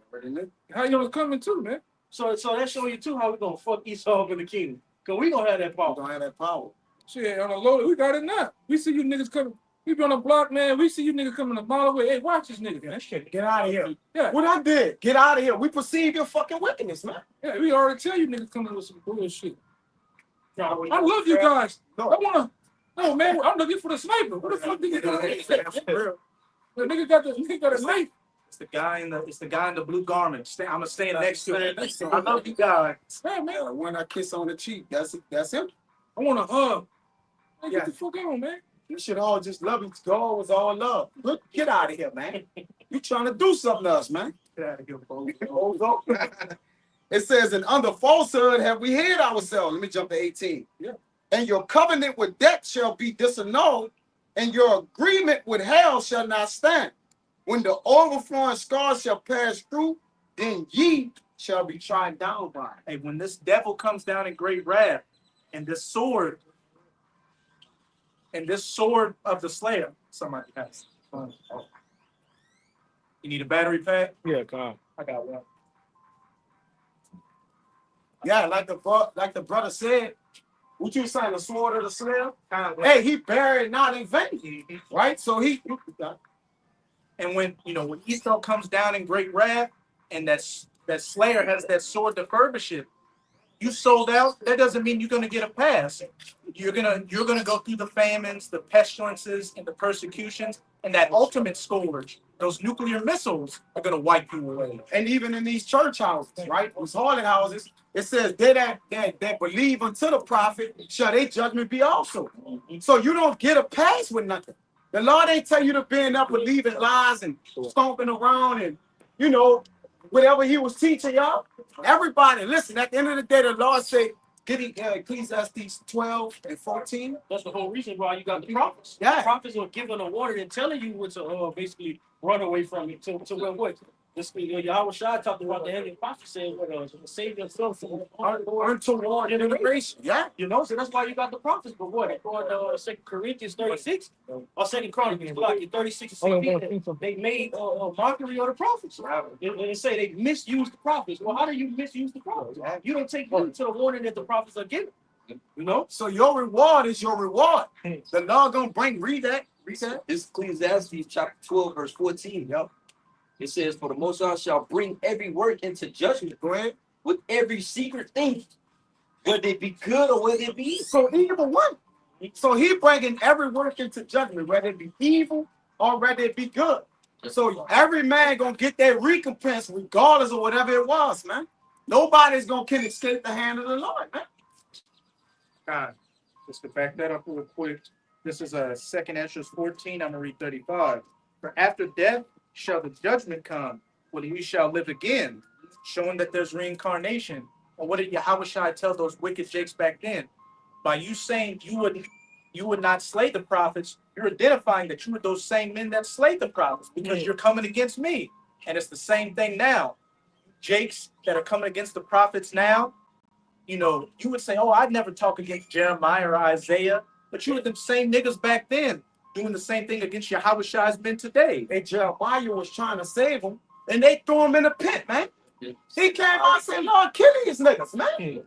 How you know it's coming too, man? So that show you too how we gonna fuck Esau up in the kingdom. Cause we gonna have that power. Don't have that power. Shit, on the low, we got it now. We see you niggas coming. We be on the block, man. We see you niggas coming a mile away. Hey, watch this nigga, man. Get out of here. Yeah. What I did? Get out of here. We perceive your fucking wickedness, man. Yeah, we already tell you niggas coming with some bullshit. I love you guys. No, man, I'm looking for the sniper. What the fuck nigga got? The nigga got a knife. It's the guy in the blue garment. I'm gonna stand next to him. I love you guys. Man, When I kiss on the cheek, that's him. I want a hug. Man, Yeah. get the fuck on, man. You should all just love each other. God was all love. Look, get out of here, man. You trying to do something to us, man. Get out of here, It says, and under falsehood have we hid ourselves. Let me jump to 18. Yeah. And your covenant with death shall be disannulled, and your agreement with hell shall not stand. When the overflowing scars shall pass through, then ye shall be tried down by it. Hey, when this devil comes down in great wrath, and this sword of the Slayer, somebody has. You need a battery pack? Yeah, come. I got one. Yeah, like the brother said, what you saying, the sword of the Slayer? Hey, he buried not in vain, right? So he. And when Esau comes down in great wrath, and that Slayer has that sword to furbish it, you sold out. That doesn't mean you're gonna get a pass. You're gonna go through the famines, the pestilences, and the persecutions, and that ultimate scourge. Those nuclear missiles are gonna wipe you away. And even in these church houses, right? These harlot houses, it says they that believe unto the prophet shall their judgment be also. So you don't get a pass with nothing. The Lord ain't tell you to bend up believing lies and stomping around and whatever he was teaching y'all. Everybody, listen, at the end of the day, the Lord say, get Ecclesiastes 12 and 14. That's the whole reason why you got the prophets. Yeah. The prophets are giving a warning and telling you what to basically run away from it. To what? This Yahushua talked about the heavenly prophet said, save yourself from Untoward generation. Yeah. So that's why you got the prophets. But what? According to 2 Corinthians 36, or 2 Chronicles 36, they made a mockery of the prophets. And they say they misused the prophets. Well, how do you misuse the prophets? You don't take heed to the warning that the prophets are giving. So your reward is your reward. The Lord gonna read that Read that. This is Ecclesiastes chapter 12, verse 14. Yep. It says, "For the Most High shall bring every work into judgment Go ahead. with every secret thing, whether it be good or whether it be evil." So either one. So he bringing every work into judgment, whether it be evil or whether it be good. So every man gonna get that recompense regardless of whatever it was, man. Nobody's gonna can escape the hand of the Lord, man. God, just to back that up real quick. This is a 2nd Esdras 14. I'm gonna read 35. For after death shall the judgment come, when you shall live again, showing that there's reincarnation. And what did Yahushua tell those wicked jakes back then? By you saying you would not slay the prophets, you're identifying that you were those same men that slayed the prophets because you're coming against me. And it's the same thing now. Jakes that are coming against the prophets now, you know, you would say, oh, I'd never talk against Jeremiah or Isaiah, but you were them same niggas back then doing the same thing against Yahushua's men today. And Jeremiah was trying to save him, and they threw him in the pit, man. He came out and said, Lord, kill these niggas, man.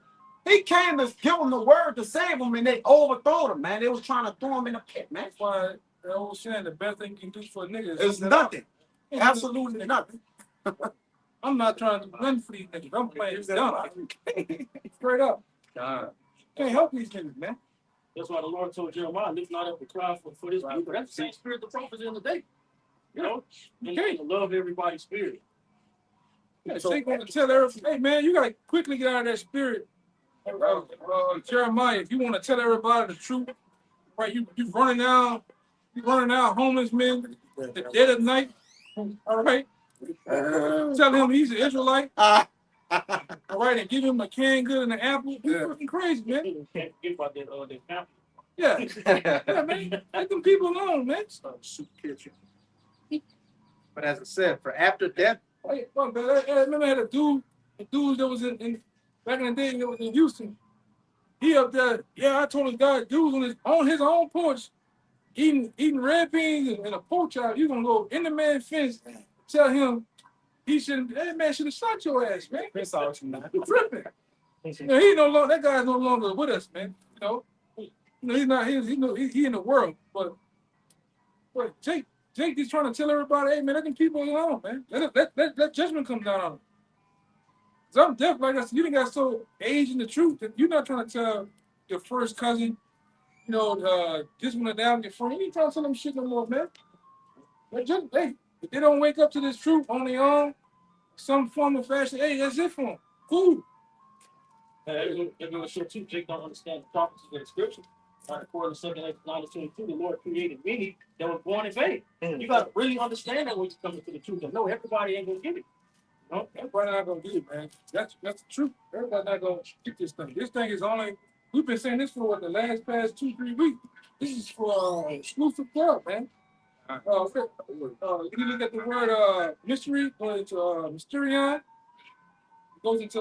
He came to give them the word to save them, and they overthrew him, man. They was trying to throw him in the pit, man. That's why the old saying the best thing you can do for a nigga It's is nothing. Absolutely nothing. I'm not trying to do nothing for these niggas. I'm playing dumb. Straight up. Can't help these niggas, man. That's why the Lord told Jeremiah, lift not up the cry for this people. That's the same spirit the prophets in the day. You know, and Okay. love everybody's spirit. Yeah, so, they gonna tell everybody, hey man, you gotta quickly get out of that spirit. Jeremiah, if you want to tell everybody the truth, right? You running out homeless men, the dead of night. All right. Tell him he's an Israelite. All right, and give him a canned good and an apple. He's fucking crazy, man. You can't forget about that family. Yeah. Yeah, man. Let them people alone, man. Soup kitchen. But as I said, for after death, Hey, fuck, man, I remember I had a dude that was in back in the day that was in Houston. He up there, yeah, I told his guy, dude was on his own porch, eating red beans and a pork chop. You gonna go in the man's fence, tell him he shouldn't, that man should have shot your ass, man. Chris out tonight. You tripping. You know, he no longer, that guy's no longer with us, man. You know, he's not, he in the world, but Jake is trying to tell everybody, hey man, let them people alone, man. Let judgment come down on them. So I'm deaf, like I said, you done got so aged in the truth that you're not trying to tell your first cousin, you know, this one down your friend. You ain't trying to tell them shit no more, man. But just, hey, if they don't wake up to this truth on their own, some form of fashion, hey, that's it for them. Cool. They're going to show too, Jake don't understand the prophecies of the scripture. According to 2nd Esdras 9:22, the Lord created many that were born in faith. You got to really understand that when you come to the truth. And no, everybody ain't going to get it. No, everybody not gonna get it, man. That's the truth. Everybody not gonna get this thing. This thing is only, we've been saying this for what, the past 2-3 weeks. This is for exclusive club, man. You can look at the word mystery, go into mysterion. It goes into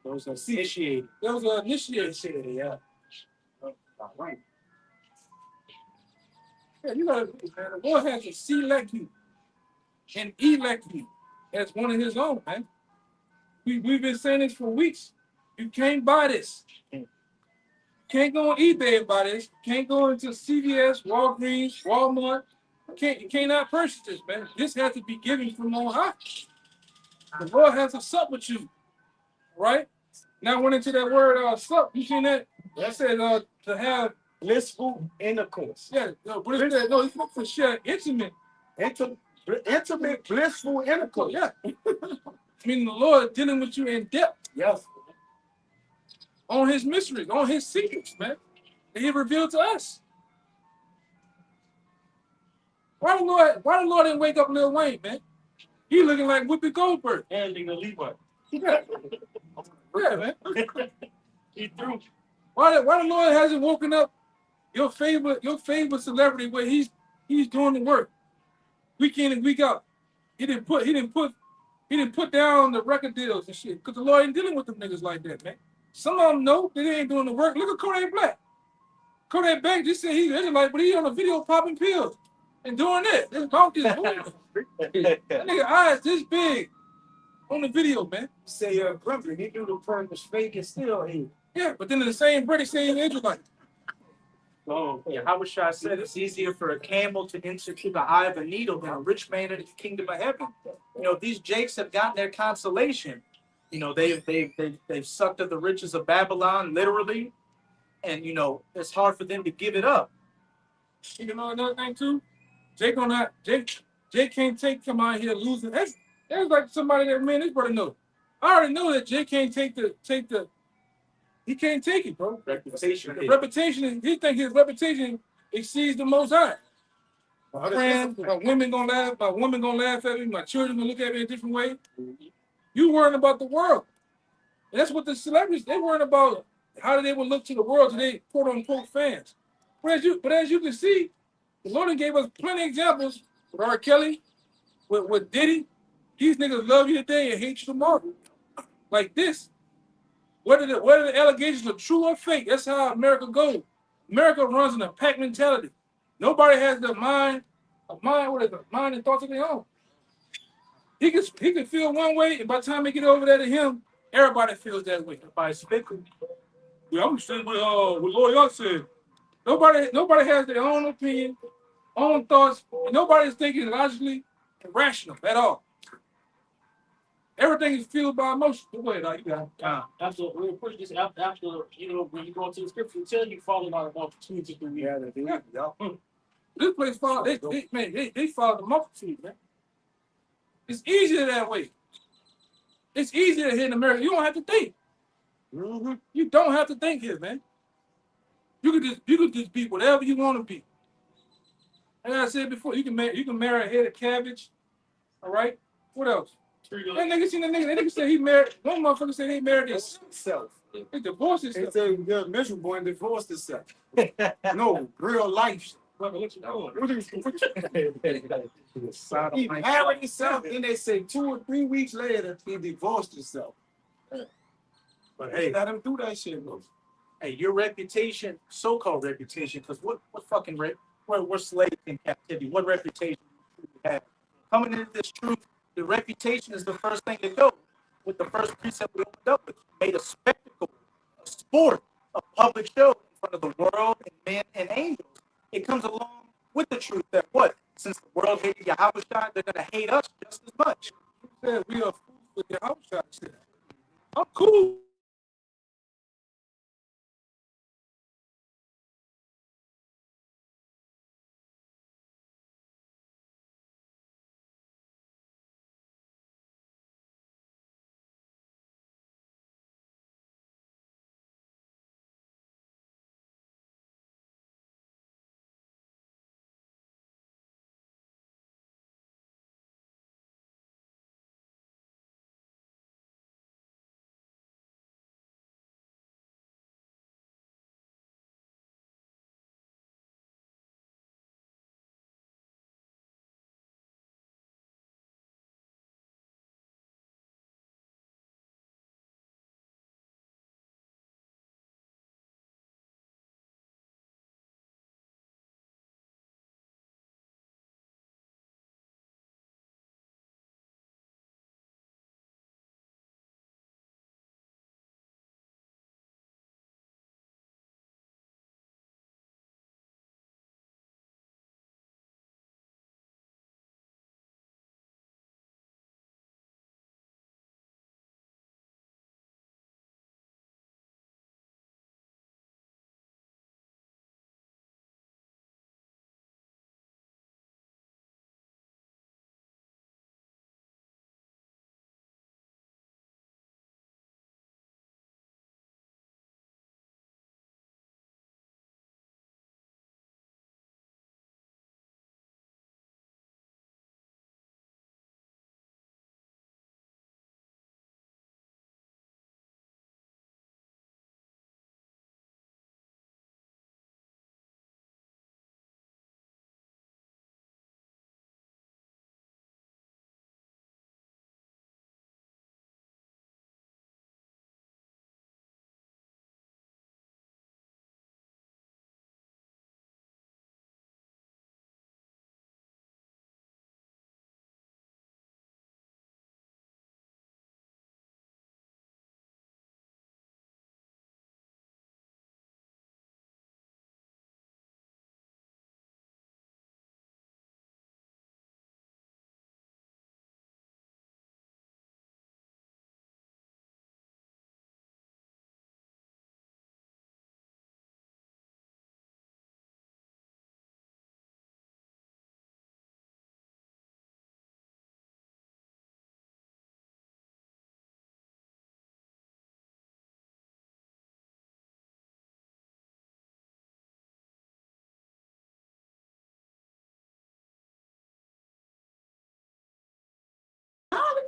those are initiated. there was an initiated. Yeah. Right. Yeah, you gotta, man, the Lord has to select you and elect you as one of his own, man. We've been saying this for weeks. You can't buy this. Can't go on eBay and buy this. Can't go into CVS, Walgreens, Walmart. You cannot purchase this, man. This has to be given from on high. The Lord has to sup with you. Right? Now I went into that word sup. You seen that? That said to have Blissful intercourse. yeah, what is that? No, it's not for share intimate. Intimate, blissful intercourse. Yeah. Meaning the Lord dealing with you in depth Yes. on his mysteries, on his secrets, man. That he revealed to us. Why the Lord didn't wake up Lil Wayne, man? He looking like Whoopi Goldberg. And the Levite. Yeah, yeah, man. He threw. Why the Lord hasn't woken up your favorite celebrity where he's doing the work week in and week out? He didn't put down the record deals and shit because the Lord ain't dealing with them niggas like that, man. Some of them know that they ain't doing the work. Look at Kodak Black. Kodak Black just said he's Israelite, but he on a video popping pills and doing this. This mouth is moving. That nigga eyes this big on the video, man. Say Grumpy, he do the purpose fake and still he. Yeah, but then in the same breath, he saying Israelite. Oh, Yeah, Yahushua said it's easier for a camel to enter through the eye of a needle than a rich man into the kingdom of heaven. These Jakes have gotten their consolation. They've sucked of the riches of Babylon, literally, and it's hard for them to give it up. You know another thing too? Jake can't come out here losing. That's like somebody that man, this brother know. I already know that Jake can't take the he can't take it, bro. Reputation. The reputation, he think his reputation exceeds the most high. My friends, my women gonna laugh at me, my children gonna look at me a different way. You worrying about the world. And that's what the celebrities, they worrying about how they would look to the world today, quote unquote fans. But as you can see, the Lord gave us plenty of examples with R. Kelly, with Diddy. These niggas love you today and hate you tomorrow. Like this. Whether the allegations are true or fake, that's how America goes. America runs in a pack mentality. Nobody has the mind and thoughts of their own. He can feel one way, and by the time they get over there to him, everybody feels that way. By fickle. Yeah, I'm saying what Lord Young said. Nobody has their own opinion, own thoughts, and nobody's thinking logically and rational at all. Everything is fueled by emotion. Wait, like you got after we'll push this after when you go into the scripture, it tells you follow not a multitude to do Yeah, they do. Yeah. this place follow they follow the multitude, man. It's easier that way. It's easier here in America. You don't have to think. Mm-hmm. You don't have to think here, man. You could just be whatever you want to be. Like I said before, you can marry a head of cabbage. All right. What else? That nigga seen that nigga. That nigga said he married. One motherfucker said he married himself. He divorced They himself. say you're miserable and divorced itself. No, real life. Brother, what you doing? He married himself, then they say 2 or 3 weeks later he divorced himself. But Hey, hey, let him do that shit, bro. hey, your reputation, so-called reputation, because what fucking we're slaves in captivity. What reputation do you have? Coming into this truth, the reputation is the first thing to go. With the first precept we opened up with, made a spectacle, a sport, a public show in front of the world and men and angels. It comes along with the truth that what? Since the world hated Yahushua, they're gonna hate us just as much. Said we are fools with your house shots. I'm cool.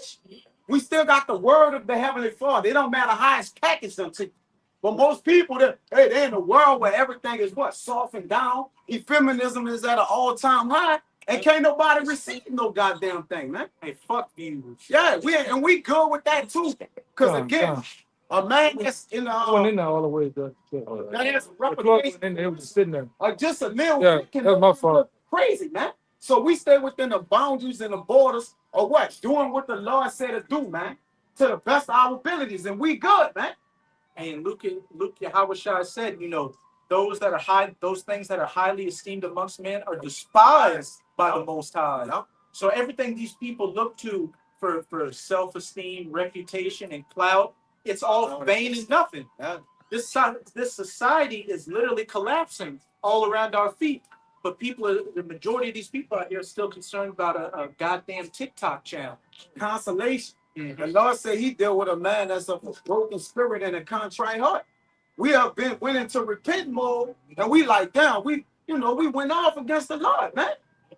rich. We still got the word of the Heavenly Father. It don't matter how it's packaged unto you. But most people, they're in a world where everything is what? Softened down. Feminism is at an all-time high. And can't nobody receive no goddamn thing, man. Hey, fuck views. Yeah, we good with that too. Because again, a man that's in I went in there all the way. that has a The plug reputation went in there, it was just sitting there. just a little Yeah, bit can that's my look fault. crazy, man. So we stay within the boundaries and the borders of what? Doing what the Lord said to do, man. To the best of our abilities. And we good, man. And Luke Yahushua said, you know, those things that are highly esteemed amongst men are despised by the Most High. Yep. So everything these people look to for self-esteem, reputation, and clout, it's all vain and nothing. Yeah. This society is literally collapsing all around our feet. But the majority of these people out here are still concerned about a goddamn TikTok channel. Consolation. The Lord said he dealt with a man that's of a broken spirit and a contrite heart. We have went into repent mode, and we like, damn, we went off against the Lord, man.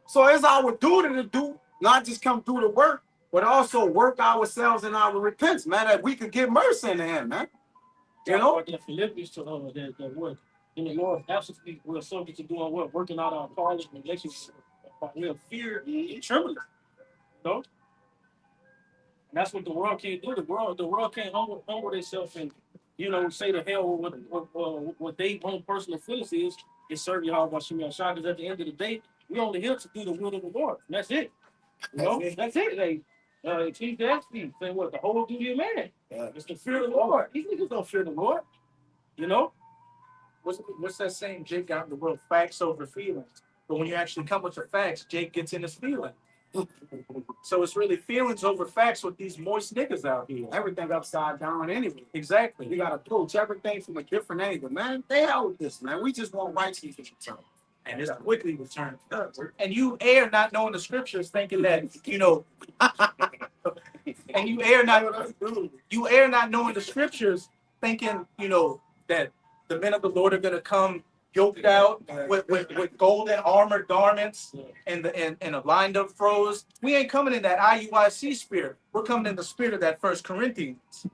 So it's our duty to do, not just come through the work, but also work ourselves in our repentance, man, that we could get mercy in the hand, man. You know? Like in Philippians to that word. In the Lord, absolutely, we're subject to doing what? Working out our callings and relationships by way of fear and trembling. No? And that's what the world can't do. The world can't humble themselves and, say to hell what their own personal feelings is serving y'all by Shemi Ashai. Because at the end of the day, we only here to do the will of the Lord. And that's it. That's it. Like, Ecclesiastes say what? The whole duty of man. Yeah. It's to fear the Lord. These niggas don't fear the Lord. You know? What's that saying? Jake got in the world facts over feelings. But when you actually come with the facts, Jake gets in his feeling. So it's really feelings over facts with these moist niggas out here. Everything upside down anyway. Exactly. You got to approach everything from a different angle, man. They hell with this, man. We just want righteousness to return. And it's quickly returned. And you err not knowing the scriptures, thinking that, and you err not knowing the scriptures, thinking, that the men of the Lord are going to come yoked out with golden armored garments and a lined up froze. We ain't coming in that IUIC spirit. We're coming in the spirit of that 1 Corinthians.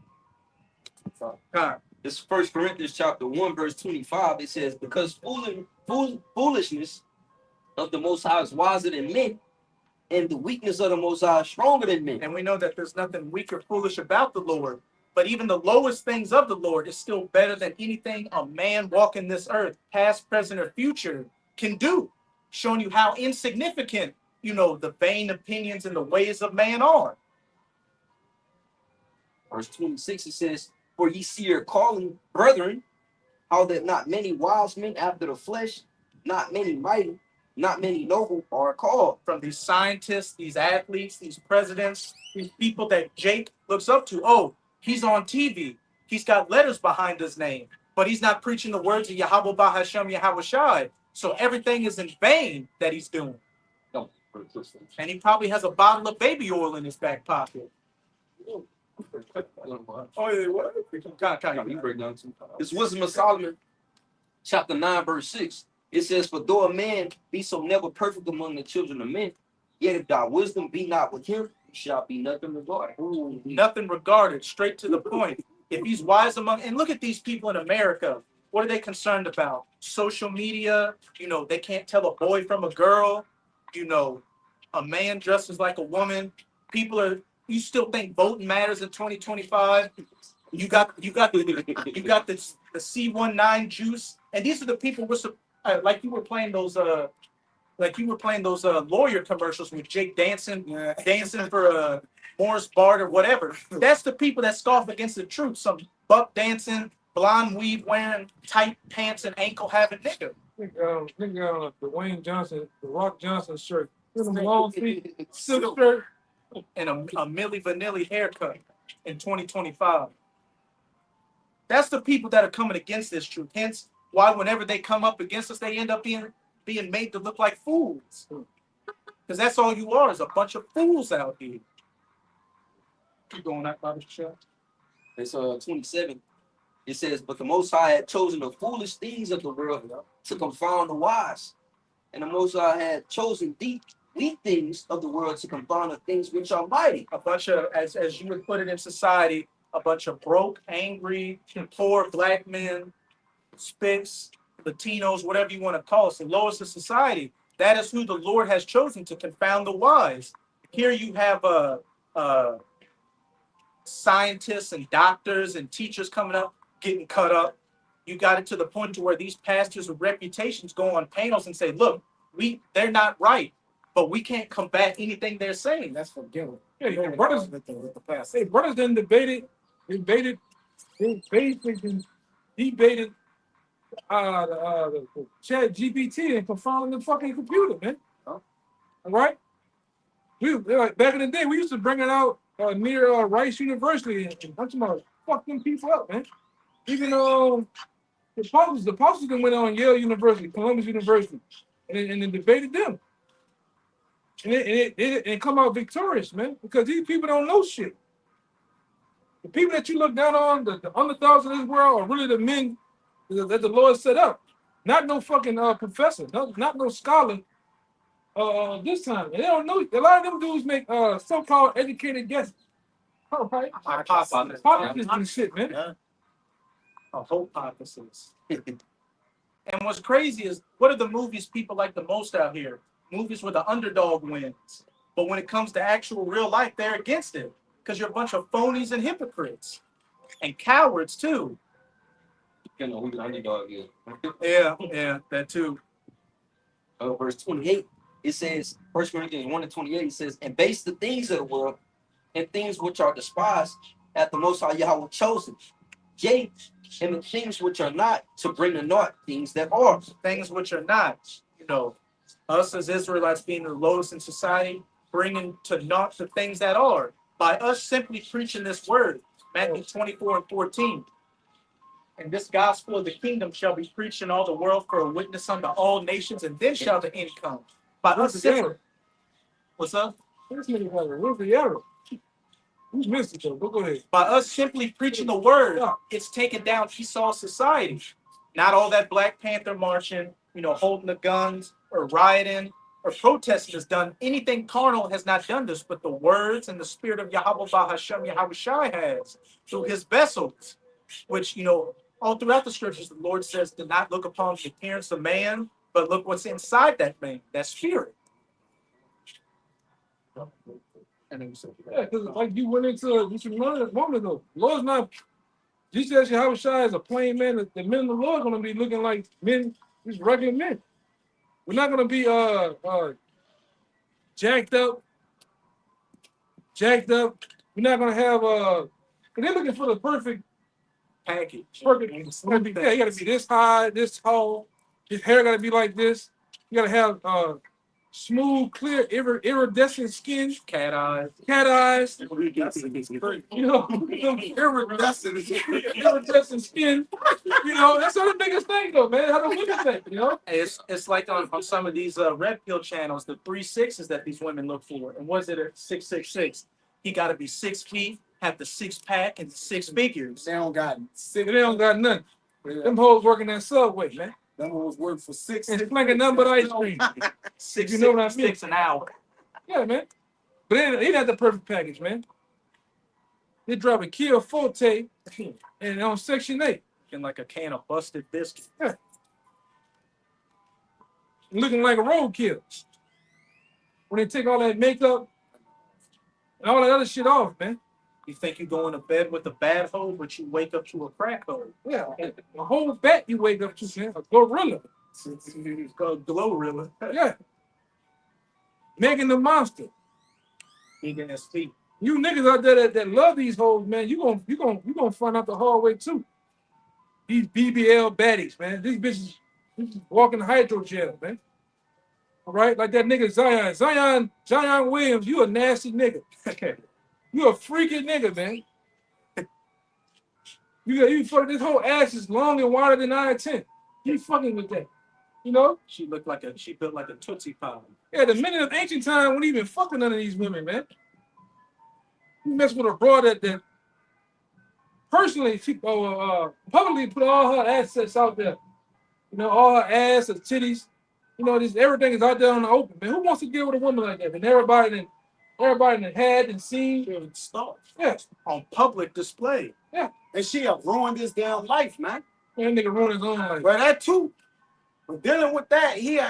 This 1 Corinthians chapter 1, verse 25, it says, because foolishness of the Most High is wiser than men, and the weakness of the Most High is stronger than men. And we know that there's nothing weak or foolish about the Lord. But even the lowest things of the Lord is still better than anything a man walking this earth, past, present, or future, can do. Showing you how insignificant, the vain opinions and the ways of man are. Verse 26, it says, for ye see your calling, brethren, how that not many wise men after the flesh, not many mighty, not many noble are called. From these scientists, these athletes, these presidents, these people that Jake looks up to. Oh, he's on TV. He's got letters behind his name, but he's not preaching the words of Yahweh Bahashem Yahushai. So everything is in vain that he's doing. And he probably has a bottle of baby oil in his back pocket. Oh, yeah, what? It's Wisdom of Solomon, chapter 9, verse 6. It says, for though a man be so never perfect among the children of men, yet if thy wisdom be not with him, he shall be nothing regarded. Ooh, nothing regarded, straight to the point. If he's wise and look at these people in America. What are they concerned about? Social media, they can't tell a boy from a girl, a man dresses like a woman. You still think voting matters in 2025? You got the C19 juice, and these are the people like you were playing those lawyer commercials with Jake dancing for Morris Bart or whatever. That's the people that scoff against the truth. Some buck dancing, blonde weave wearing, tight pants and ankle having nigga. Dwayne Johnson, the Rock Johnson shirt. Long feet, silk shirt. And a Milli Vanilli haircut in 2025. That's the people that are coming against this truth. Hence, why whenever they come up against us, they end up being made to look like fools. Because that's all you are, is a bunch of fools out here. Keep going, that Bible show. It's 27. It says, but the Most High had chosen the foolish things of the world to confound the wise. And the Most High had chosen thee, weak things of the world to confound the things which are mighty. A bunch of, as you would put it in society, a bunch of broke, angry, poor black men, spics, Latinos, whatever you want to call us, the lowest of society. That is who the Lord has chosen to confound the wise. Here you have scientists and doctors and teachers coming up, getting cut up. You got it to the point to where these pastors with reputations go on panels and say, look, they're not right, but we can't combat anything they're saying. That's forgiven. Yeah, your brothers, hey, brothers then debated, they basically debated the chat GPT and confounding the fucking computer, man. All right? Like back in the day, we used to bring it out near Rice University and I'm talking about fuck them people up, man. Even the apostles that went on Yale University, Columbus University, and then debated them. And it come out victorious, man, because these people don't know shit. The people that you look down on, the underdogs of this world, are really the men that the Lord set up. Not no fucking professor, not no scholar. This time, and they don't know. A lot of them dudes make so-called educated guesses. All right, hypothesis and shit, man. Yeah. A hypothesis. And what's crazy is, what are the movies people like the most out here? Movies where the underdog wins. But when it comes to actual real life, they're against it. Because you're a bunch of phonies and hypocrites. And cowards, too. You know who the underdog is. Yeah, that too. Verse 28, it says, 1 Corinthians 1:28, it says, and base the things of the world and things which are despised at the Most High Yahweh chosen. Yea, and the things which are not, to bring to naught things that are. Things which are not, us as Israelites being the lowest in society, bringing to naught the things that are. By us simply preaching this word, Matthew 24:14. And this gospel of the kingdom shall be preached in all the world for a witness unto all nations, and then shall the end come. By us simply. What's up? This nigga has a rookie error. Who's missed it though? Go ahead. By us simply preaching the word, it's taken down Esau society. Not all that Black Panther marching, holding the guns or rioting or protesting has done. Anything carnal has not done this, but the words and the spirit of Yahweh Bahashem Yahweh Shai has through his vessels, which, all throughout the scriptures, the Lord says, do not look upon the appearance of man, but look what's inside that man, that spirit. Yeah, because like you went into this moment ago. Lord's not, Jesus says Yahweh Shai is a plain man. The men of the Lord are going to be looking like men, just regular men. We're not going to be jacked up. We're not going to have they're looking for the perfect package. Perfect. Yeah, you got to be this high, this tall. His hair got to be like this. You got to have smooth, clear, iridescent skin. Cat eyes. Iridescent skin. That's not the biggest thing though, man. How do we look at that, It's like on some of these red pill channels, the 3 6s that these women look for. And was it a 666? He got to be 6 feet, have the 6-pack and 6 figures. They don't got nothing. Yeah. Them hoes working that Subway, man. Them hoes work for 6. And flinging nothing but ice cream. 6 you know what I mean? an hour. Yeah, man. But they not the perfect package, man. They drop a Kia Forte and on Section 8. And like a can of busted biscuit. Yeah. Looking like a roadkill. When they take all that makeup and all that other shit off, man. You think you're going to bed with a bad hoe, but you wake up to a crack hoe. Yeah, a whole bat you wake up to, man. A gorilla. It's called Glorilla. Yeah. Megan the Monster. Eating his feet. You niggas out there that love these hoes, man, you gonna find out the hard way too. These BBL baddies, man. These bitches walking hydrogel, man. All right, like that nigga Zion Williams. You a nasty nigga. You a freaky nigga, man. You fucking, this whole ass is long and wider than 9 or 10. You fucking with that, She built like a Tootsie Pop. Yeah, the men of ancient time wouldn't even fucking none of these women, man. You mess with a broad that personally, publicly put all her assets out there. All her ass, her titties, You know, this everything is out there on the open, man. Who wants to deal with a woman like that? And everybody that had and seen. Stop. Yeah, On public display. And she have ruined his damn life, man. man, nigga ruined his own life. But that too. But dealing with that, he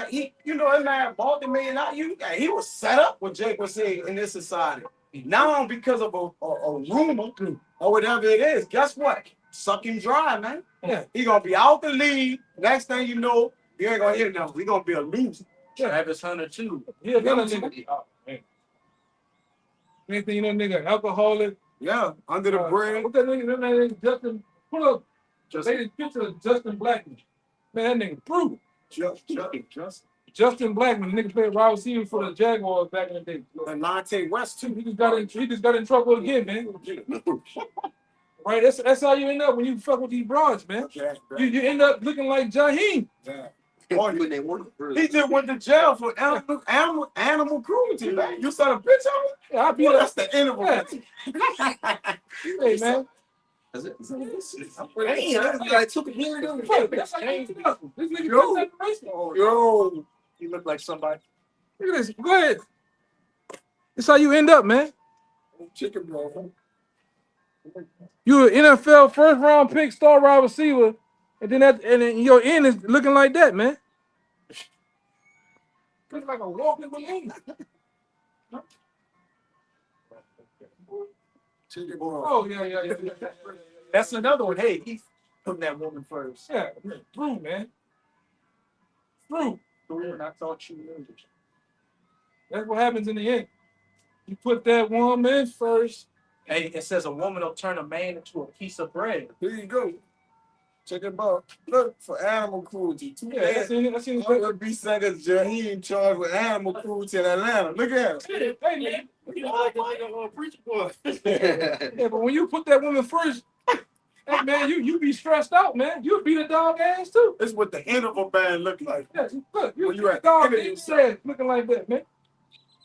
you know, that man bought the $1 million. He was set up what Jake was saying in this society. Now, because of a rumor or whatever it is, guess what? Suck him dry, man. Yeah. He gonna be out the league. Next thing you know, you ain't gonna hear nothing. He gonna be a loser. Travis Hunter too. He another nigga. Oh, man. Next thing you know, nigga, alcoholic. Yeah, under the bridge. What that nigga Justin? Pull up. Latest picture of Justin Blackman. Man, that nigga through. Justin Blackman, the nigga played wide receiver for the Jaguars back in the day. And Monte West too. He just got in trouble again, man. Right, that's how you end up when you fuck with these broads, man. Yeah, You end up looking like Jaheim. yeah. When they work for He just went to jail for animal cruelty, man. You saw the picture of him? Yeah, I be Well, like, that's the interval. Yeah. Hey, man. Is it? Damn, I took a million on Fuck, that's how you end up. This nigga Yo. plays that baseball. Yo, You look like somebody. Look at this. Go ahead. That's how you end up, man. chicken bro. You an NFL first round pick, star wide receiver, and then your end is looking like that, man. Looking like a walking balloon. Chicken bro. Oh yeah. That's another one. Hey, he's putting that woman first. Yeah, through, man. Through. And I thought you knew. That's what happens in the end. You put that woman first. Hey, it says a woman will turn a man into a piece of bread. Here you go. Chicken bro. Look for animal cruelty. Yeah, I seen it. I'm gonna be second Jaheim charged with animal cruelty in Atlanta. Look at him. Hey, man. You know, like a preacher boy. Yeah, but when you put that woman first, hey, man, you be stressed out, man. You beat a dog ass too. This is what the interval band look like. Yeah, look, you When you beat a at dog interview ass looking like that, man.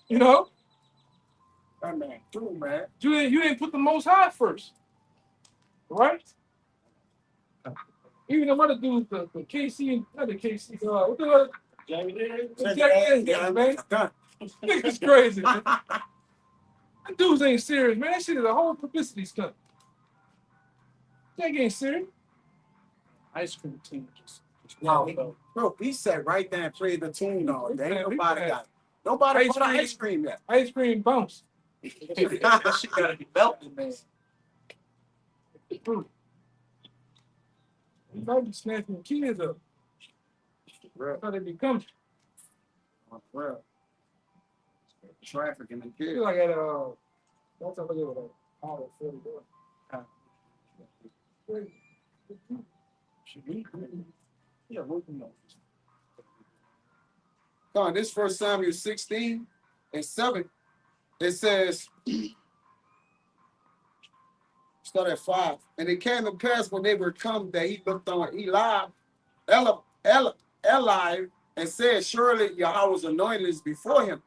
You know, That man, true, man. you didn't put the Most High first, right? Even the other dudes, the KC, not the KC, what the other? Jamie Davis. Jack Daniels, man. Nigga's crazy, man. Them dudes ain't serious, man. That shit is a whole publicity stunt. Jack ain't serious. Ice cream team. No, bro, he sat right there and played the tune on. There ain't nobody Yeah. got it. Nobody Ice bought cream. ice cream yet. Ice cream bounce. That shit gotta be melted, man. You might be snatching kids up. Real, How they become. real. Traffic in the Feel kid. like at what's up with that? Oh, Yeah, working on it. Come this 1 Samuel 16:7. It says, start at 5. And it came to pass when they were come that he looked on Eli, and said, surely Yahweh's anointed is before him.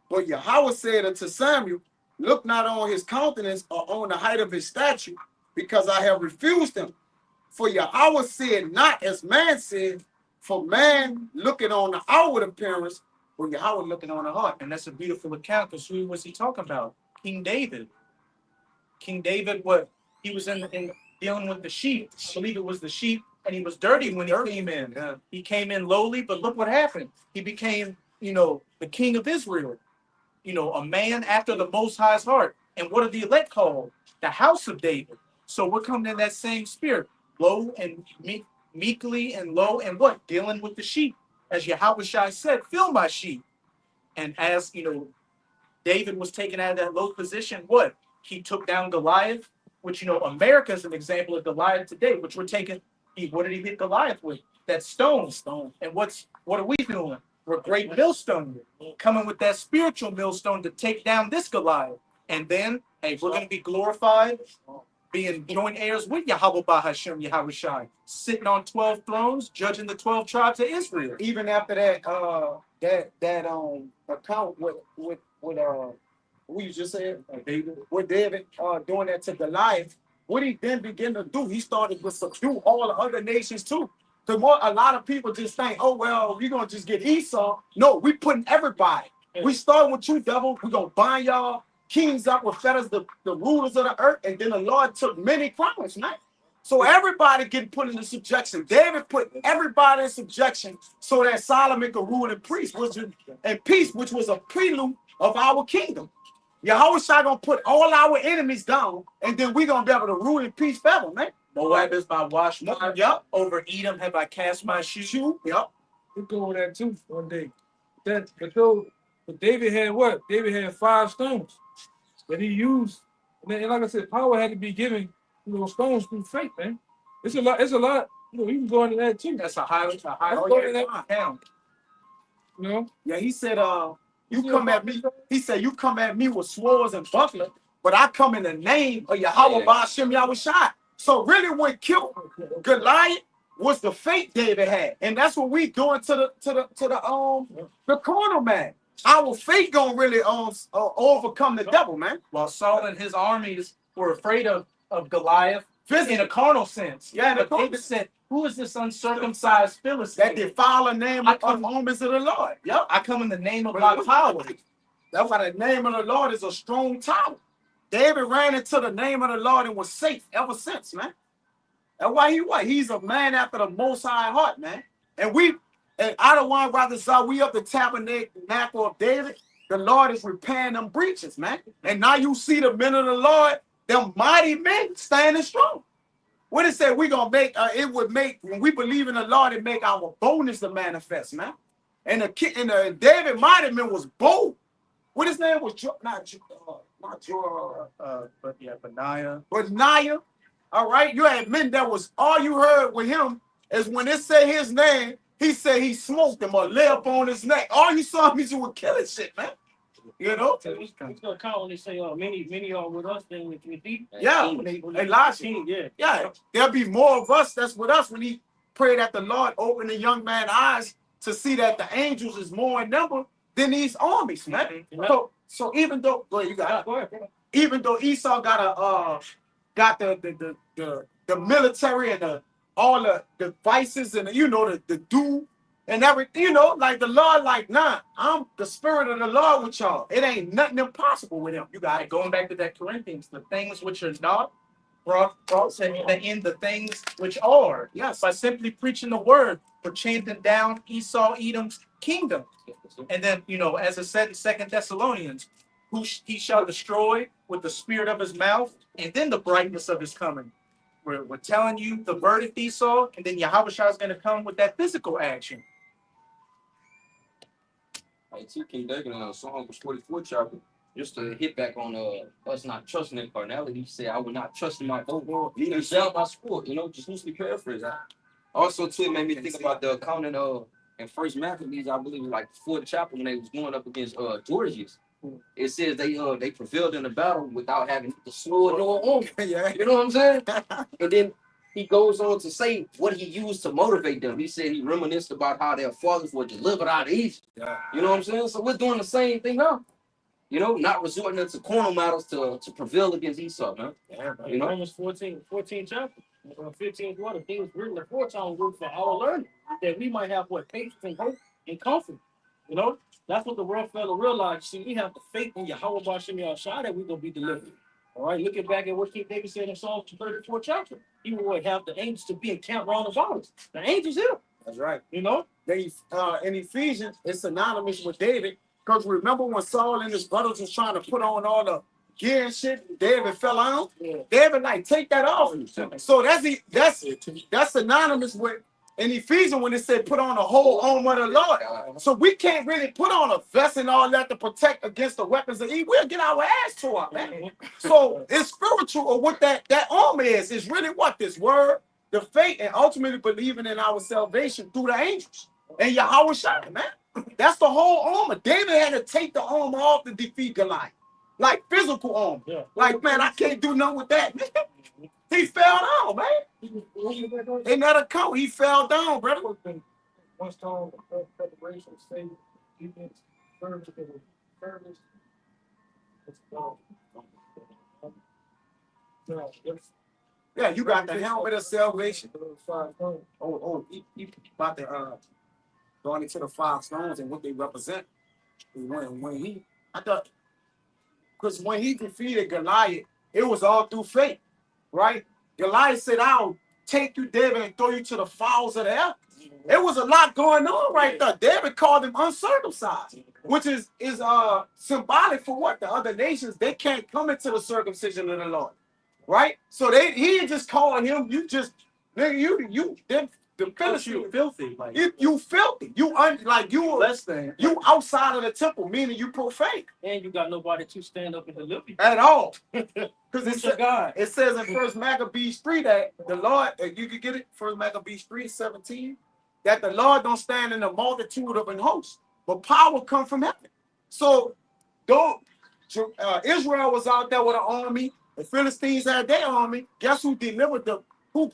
But Yahweh said unto Samuel, look not on his countenance or on the height of his stature, because I have refused him. For Yahweh said not as man said, for man looking on the outward appearance, but Yahweh looking on the heart. And that's a beautiful account because who was he talking about? King David. King David, what? He was in dealing with the sheep. I believe it was the sheep, and he was dirty when he came in. Yeah. He came in lowly, but look what happened. He became, the king of Israel. A man after the Most High's heart. And what are the elect called? The house of David. So we're coming in that same spirit, low and meekly and low and what? Dealing with the sheep. As Yahweh Shai said, fill my sheep. And as, David was taken out of that low position, what? He took down Goliath, which, America is an example of Goliath today, which we're taking. What did he hit Goliath with? That stone. And what are we doing? We're great millstone, coming with that spiritual millstone to take down this Goliath. And then, hey, we're going to be glorified, being joint heirs with Yahweh Bahashem, Yahweh Shai, sitting on 12 thrones, judging the 12 tribes of Israel. Even after that, account with who you just said, David. with David doing that to Goliath, what he then began to do, he started to subdue all the other nations too. The more a lot of people just think, oh well, we're gonna just get Esau. No, we putting everybody. We start with you, devil. We're gonna bind y'all kings up with fetters, the rulers of the earth, and then the Lord took many crowns, man. So everybody getting put into subjection. David put everybody in subjection so that Solomon could rule and peace, which was a prelude of our kingdom. Yahweh Shai gonna put all our enemies down, and then we gonna be able to rule in peace forever, man. Moab is my wash. Yep. Over Edom have I cast my shoe. Yep. We go over that too one day. But David had what? David had 5 stones that he used. And like I said, power had to be given to those stones through faith, man. It's a lot. You know, you can go into that too. That's a high. Let's go into that. Down. You know? Yeah, he said, you come at me. He said, you come at me with swords and buckler, but I come in the name of Yahweh Ba'ashem Yahweh Shai. So really what killed Goliath was the faith David had. And that's what we doing to the carnal man. Our faith gonna really overcome the devil, man. While Saul and his armies were afraid of Goliath in a carnal sense. Yeah, but David said, who is this uncircumcised Philistine? That defile the name of the armies of the Lord. Yep. I come in the name of my power. That's why the name of the Lord is a strong tower. David ran into the name of the Lord and was safe ever since, man. That's why he's a man after the Most High heart, man. And I don't want rather say we up the tabernacle of David. The Lord is repairing them breaches, man. And now you see the men of the Lord, them mighty men standing strong. What it said, we gonna make it would make when we believe in the Lord, it make our boldness to manifest, man. And the David mighty man was bold. What his name was? Benaiah. All right, you had men that was all you heard with him is when it said his name, he said he smoked him or lay up on his neck. All you saw me do was killing shit, man. You know? He's gonna call when they say, many are with us than with thee. Yeah, Elijah. Yeah, there'll be more of us that's with us when he prayed that the Lord open the young man's eyes to see that the angels is more in number than these armies, man. So even though even though Esau got the military and all the devices and the do and everything, like the Lord, like, nah, I'm the spirit of the Lord with y'all. It ain't nothing impossible with him. You got it. Going back to that Corinthians, the things which are not brought in the things which are. Yes. By simply preaching the word, for chanting down Esau, Edom's kingdom. And then, as it said in 2 Thessalonians, who he shall destroy with the spirit of his mouth, and then the brightness of his coming. We're telling you the verdict, Esau, and then Yahweh Shai is going to come with that physical action. King David in Psalm 44 chapter, just to hit back on us not trusting in carnality, he said, I will not trust in my bow, neither shall my sport, just loosely paraphrase. Also, too, it made me think about the account in First Maccabees, I believe, like 4th chapter, when they was going up against Georgius. It says they prevailed in the battle without having the sword or armor. Yeah. You know what I'm saying? And then he goes on to say what he used to motivate them. He said he reminisced about how their fathers were delivered out of Egypt. Yeah. You know what I'm saying? So we're doing the same thing now. Not resorting to carnal matters to prevail against Esau, man. Yeah, Romans 14 chapter, 15th one, things written aforetime were for our learning, that we might have patience and hope and comfort. That's what the world failed to realize. See, we have the faith in Yahweh Ba'ashem Yahweh Shai that we're going to be delivered. All right, looking back at what King David said in Psalm 34 chapter, he will have the angels to be encamped round about us. The angels here. That's right. They in Ephesians, it's synonymous with David. Because remember when Saul and his brothers was trying to put on all the gear and shit, David fell out. Yeah. David, take that off. So that's synonymous with in Ephesians when it said put on the whole armor of the Lord. So we can't really put on a vest and all that to protect against the weapons of evil. We'll get our ass tore up, man. So it's spiritual, or what that armor is really what? This word, the faith, and ultimately believing in our salvation through the angels. And Yahweh Shai, man. That's the whole armor. David had to take the armor off to defeat Goliath. Like physical armor. Yeah. Like, man, I can't do nothing with that. He fell down, man. In that account, he fell down, brother. One stone of preparation, say, even firm to the firmness. Yeah, you got the helmet of salvation. He about to going into the 5 stones and what they represent. I thought, because when he defeated Goliath, it was all through faith, right? Goliath said, "I'll take you, David, and throw you to the fowls of the air." It was a lot going on right there. David called him uncircumcised, which is symbolic for what? The other nations, they can't come into the circumcision of the Lord, right? So he just calling him, you just, nigga, the Philistine, filthy. Like, you filthy. You less than. you outside of the temple, meaning you profane And you got nobody to stand up and deliver you. at all. Because Who's your God? it says in First Maccabees 3 that the Lord, you could get it, First Maccabees 3:17, that the Lord don't stand in the multitude of an host, but power come from heaven. So, though Israel was out there with an army, the Philistines had their army. Guess who delivered the?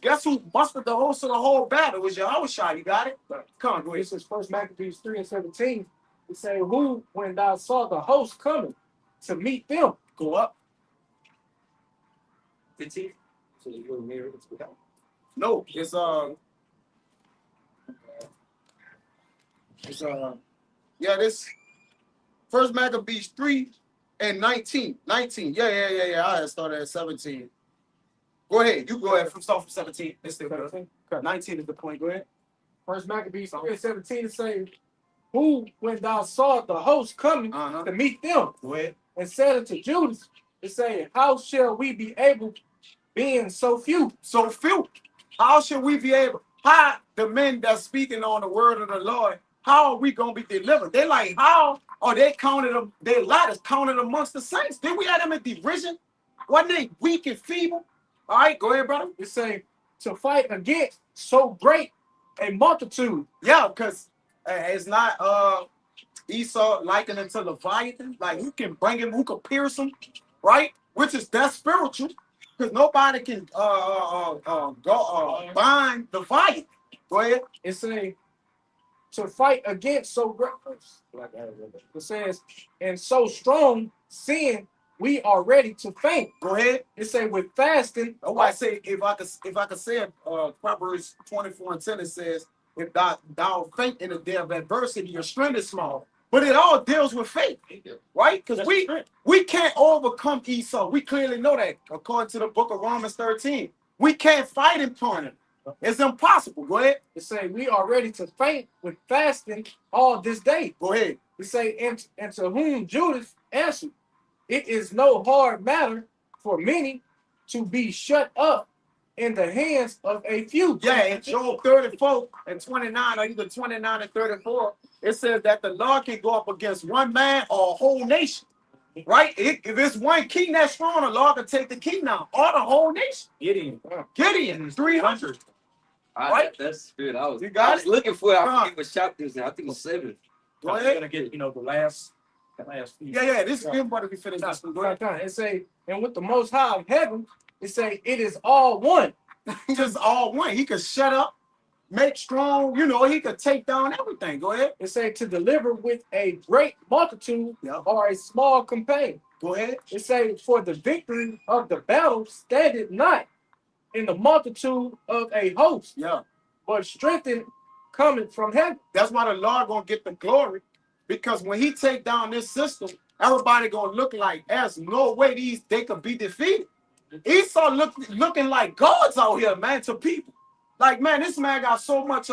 Guess who mustered the host of the whole battle? It was Yahushua. You got it? Come on, go ahead. This is First Maccabees 3:17. It say, "Who, when thou saw the host coming to meet them, Go up. 15. So you go near it. No, yeah, this First Maccabees 3:19. 19. Yeah. I had started at 17. Go ahead. You go ahead start from 17. It's still good. 19 is the point. Go ahead. First Maccabees 3:17 is saying, "Who, when thou saw the host coming Uh-huh. to meet them, Go ahead. and said unto Judas, it's saying, how shall we be able, being so few?" So few. How should we be able? How the men that's speaking on the word of the Lord, how are we gonna be delivered? They like, how are they counted them? Their ladders counted amongst the saints. Did we have them in derision? Wasn't they weak and feeble? All right, go ahead, brother. It say, to fight against so great a multitude. Yeah, because it's not Esau likened unto Leviathan. Like, who can bring him, who can pierce him, right? Which is that's spiritual, because nobody can bind the Leviathan. Go ahead. It say, to fight against so great. It says, and so strong sin, we are ready to faint. Go ahead. It say, with fasting. Oh, I say if I could say it, Proverbs 24:10, it says, if thou faint in the day of adversity, your strength is small. But it all deals with faith, right? Because we can't overcome Esau. We clearly know that according to the book of Romans 13. We can't fight him, turn him. It's impossible. Go ahead. It say, we are ready to faint with fasting all this day. Go ahead. It say, and to whom Judas answered, it is no hard matter for many to be shut up in the hands of a few. Yeah, in Job 34:29, or either 29 and 34, it says that the Lord can go up against one man or a whole nation. Right? If it's one king that's strong, the Lord can take the king down, or the whole nation. Gideon, 300. Right? That's good. I was You looking for it. I Come on. think it was chapters now. I think it was 7. Go I'm ahead. gonna get the last few. Yeah, this is him, but if you finish this one, go ahead. It say, and with the Most High of heaven, it say, it is all one. Just all one. He could shut up, make strong, he could take down everything. Go ahead. It say, to deliver with a great multitude Yeah. or a small companion. Go ahead. It say, for the victory of the battle standeth not in the multitude of a host, Yeah. but strengthened coming from heaven. That's why the Lord gonna get the glory, because when he take down this system, everybody gonna look like there's no way they could be defeated. Esau looking like gods out here, man, to people. Like, man, this man got so much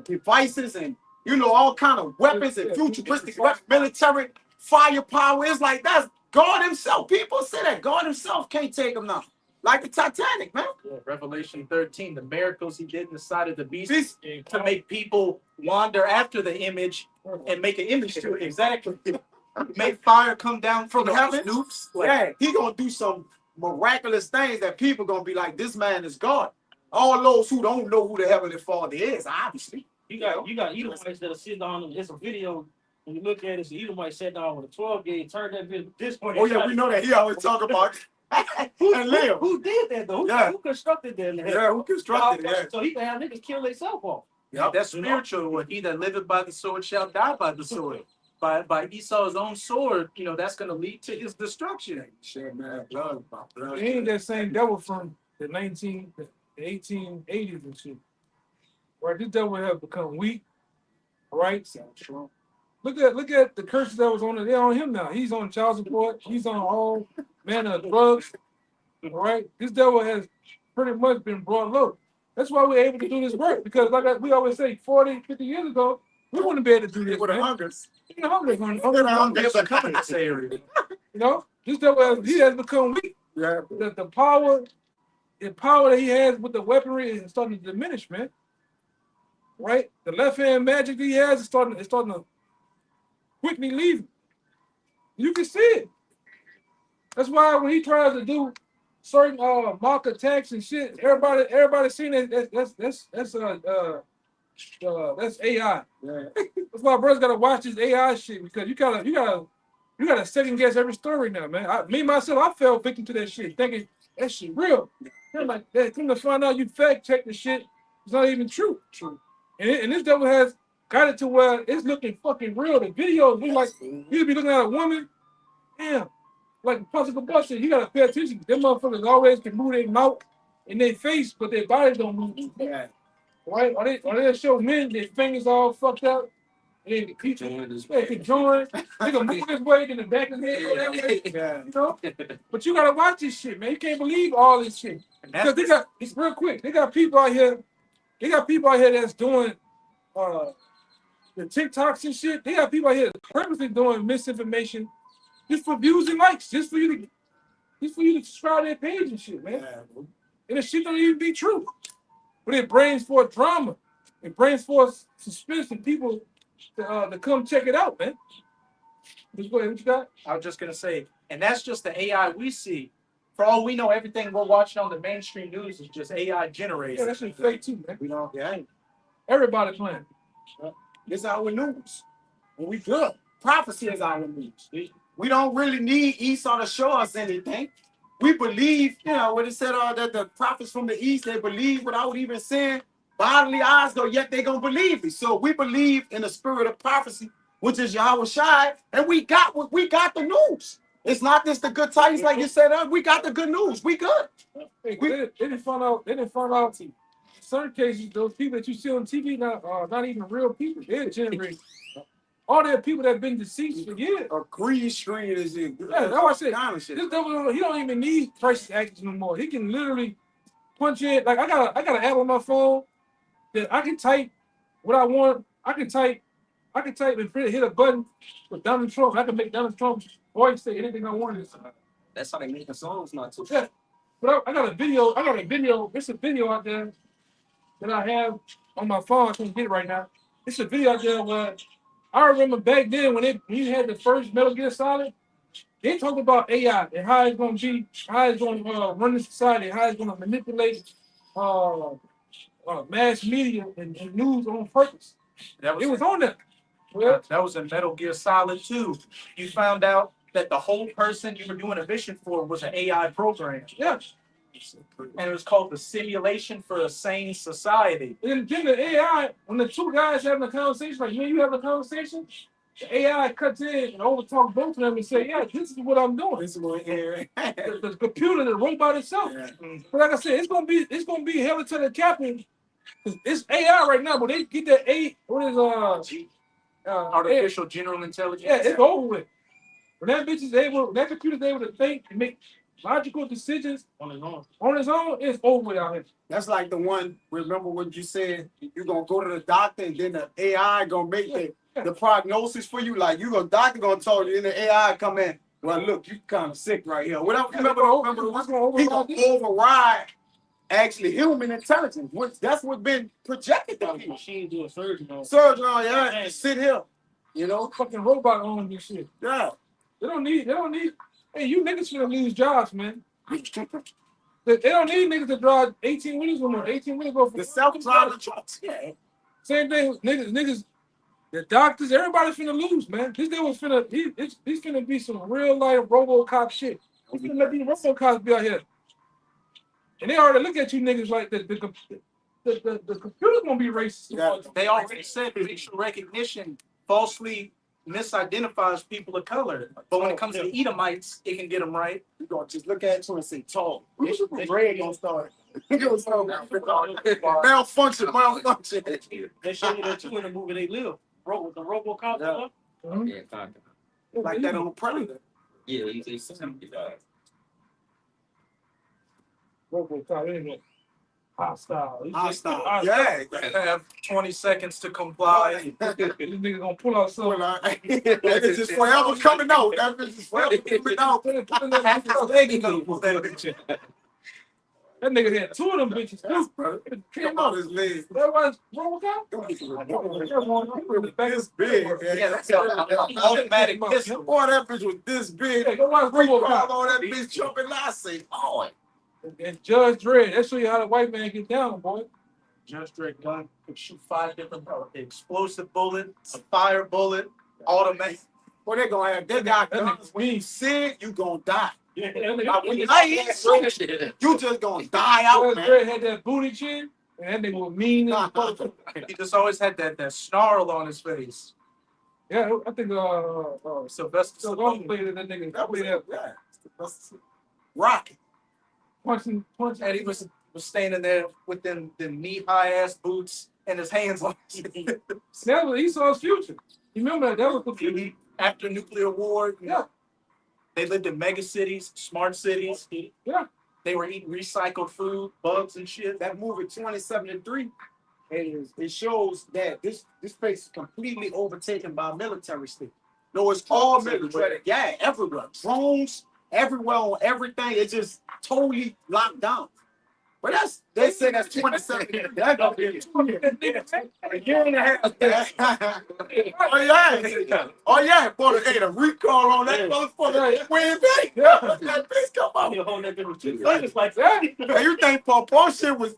devices and all kind of weapons and futuristic military firepower. It's like that's God himself. People say that God himself can't take him now. Like the Titanic, man. Yeah, Revelation 13, the miracles he did in the side of the beast This- to make people wander after the image and make an image to it. Exactly. Make fire come down from heaven. Oops. Yeah, he gonna do some miraculous things that people gonna be like, this man is God. All those who don't know who the Heavenly Father is, obviously. You got Edomites that'll sit down. It's a video. When you look at it, it's Edomite sat down with a 12 gauge, turned that video this point. Oh yeah, we know that. He always talk about and live. Who did that though? Yeah. Who constructed that? Yeah, who constructed it? Yeah. So he can have niggas kill themselves off. Yep. That's spiritual. He that liveth by the sword shall die by the sword. by Esau's own sword, you know, that's going to lead to his destruction. Shit, man, blood, blood. It ain't that same devil from the 1880s and shit. Right, this devil has become weak. Right, look at the curses that was on it. They're on him now. He's on child support. He's on all manner of drugs. All right, this devil has pretty much been brought low. That's why we're able to do this work, because we always say 40, 50 years ago, we wouldn't be able to do this. With the Man. hungers. You know, hungry. There's a coming in this area. You know, this devil has become weak. Yeah. The power that he has with the weaponry is starting to diminish, man. Right? The left hand magic he has is starting to quickly leave him. You can see it. That's why when he tries to do certain mock attacks and shit, everybody seen it. That's AI. Yeah. That's why brothers gotta watch this AI shit, because you gotta second guess every story now, man. Me myself, I fell victim to that shit, thinking that shit real. I'm like, that come to find out you fact check the shit, it's not even true. And this devil has got it to where it's looking fucking real. The videos look like you'd be looking at a woman, damn, like possible busted. You gotta pay attention. Them motherfuckers always can move their mouth and their face, but their bodies don't move. Yeah. Right? Or they show men their fingers all fucked up. They can join. They can move this way, then the back of his head, whatever. Yeah. You know? But you gotta watch this shit, man. You can't believe all this shit. Because it's real quick. They got people out here that's doing the TikToks and shit. They got people out here purposely doing misinformation just for views and likes, just for you to subscribe to their page and shit, man. Yeah. And the shit don't even be true. But it brings forth drama. It brings forth suspense and people to come check it out, man. Just go ahead, what you got? I was just gonna say, and that's just the AI we see. For all we know, everything we're watching on the mainstream news is just AI generated. Yeah, that shit fake too, man. We don't. Yeah. Everybody playing. It's our news. And we good. Prophecy is our news. We don't really need Esau to show us anything. We believe, you know, what it said that the prophets from the east, they believe without even seeing bodily eyes, though, yet they gonna believe it. So we believe in the spirit of prophecy, which is Yahweh Shai, and we got the news. It's not just the good tidings, like you said. We got the good news. We good. They didn't find out. In certain cases, those people that you see on TV are not even real people. They're generated. All their people that have been deceased for years. A green screen is in. Yeah, that's what I said. Kind of shit. This devil, he don't even need crisis actors no more. He can literally punch in. Like I got an app on my phone that I can type what I want. I can type and hit a button with Donald Trump. I can make Donald Trump's voice say anything I want. That's how they make the songs, not too. Yeah. But I got a video. It's a video out there that I have on my phone. I can't get it right now. It's a video out there where I remember back then when you had the first Metal Gear Solid, they talked about AI and how it's going to run the society, how it's going to manipulate mass media and news on purpose. It was on there. Well, That was in Metal Gear Solid 2. You found out that the whole person you were doing a mission for was an AI program. yeah. And it was called the Simulation for a Sane Society. And then the AI, when the two guys having a conversation, like me and you having a conversation, the AI cuts in and overtalk both of them and say, yeah, this is what I'm doing. This is what here. The computer, the robot itself. Yeah. But like I said, it's gonna be hell to the captain. It's AI right now, but they get that Artificial General Intelligence. yeah, it's over with. When that computer's able to think and make logical decisions On his own. on its own, it's over with out here. That's like the one, remember when you said you're going to go to the doctor and then the AI going to make the prognosis for you? Like, doctor going to tell you, and the AI come in, well, look, you kind of sick right here. Whatever. Remember What's gonna he going to override actually human intelligence. That's what's been projected to you. Machine do a surgery on. Surgeon, yeah, sit here. You know? fucking robot on this shit. Yeah. They don't need. Hey, you niggas finna lose jobs, man. They don't need niggas to drive 18 wheelers no more. 18 wheelers go for The self-driving trucks. Yeah. same thing. Niggas. The doctors, everybody's finna lose, man. This guy was finna. He's finna be some real life RoboCop shit. He's finna let these RoboCops be out here, and they already look at you niggas like the computer's gonna be racist. Yeah. They already said facial recognition falsely misidentifies people of color. But when it comes to Edomites, it can get them right. You gonna just look at you and say tall. Red gonna start. You gonna start Malfunction. They show you that too in the movie They Live. With the RoboCop stuff. Yeah, kind of. Like that on Predator. Yeah, he's RoboCop, anyway. Hostile. Hostile. Yeah. Have 20 seconds to comply. This nigga gonna pull out something. That bitch is forever coming out. That bitch is forever coming out. That nigga had two of them bitches. Came out his legs. That was RoboCop. This big. Yeah, that's an automatic pistol. Boy, that bitch was this big. Hey, go watch RoboCop. All that bitch jumping. I say, oh. And Judge Dredd. That show you how the white man get down, boy. Judge Dredd gun could shoot 5 different explosive bullet, a fire bullet, automatic. Boy, they gonna have that guy That guns. nigga When you see it, you gonna die. Yeah, that Like, nigga. when you just gonna die out, Judge man. Dredd had that booty chin, and that nigga was mean. He just always had that snarl on his face. Yeah, I think Sylvester so Stallone. played that nigga. That was Played that yeah. Rocky. punching. And he was standing there with them knee-high ass boots and his hands on his That was, he saw his future. You remember that? That was the future. After nuclear war, Yeah. they lived in mega cities, smart cities. Yeah. They were eating recycled food, bugs and shit. that movie 2073. It shows that this place is completely overtaken by military state. No, it's all military. Yeah, everywhere. Drones, everywhere on everything. It's just totally locked down. But they say that's 2073. That gonna be a year and a half. Oh yeah, boy, hey, the recall on that motherfucker. Win back. That bitch come out. You hold that bitch with 2 seconds like that. Hey, you think Paul shit was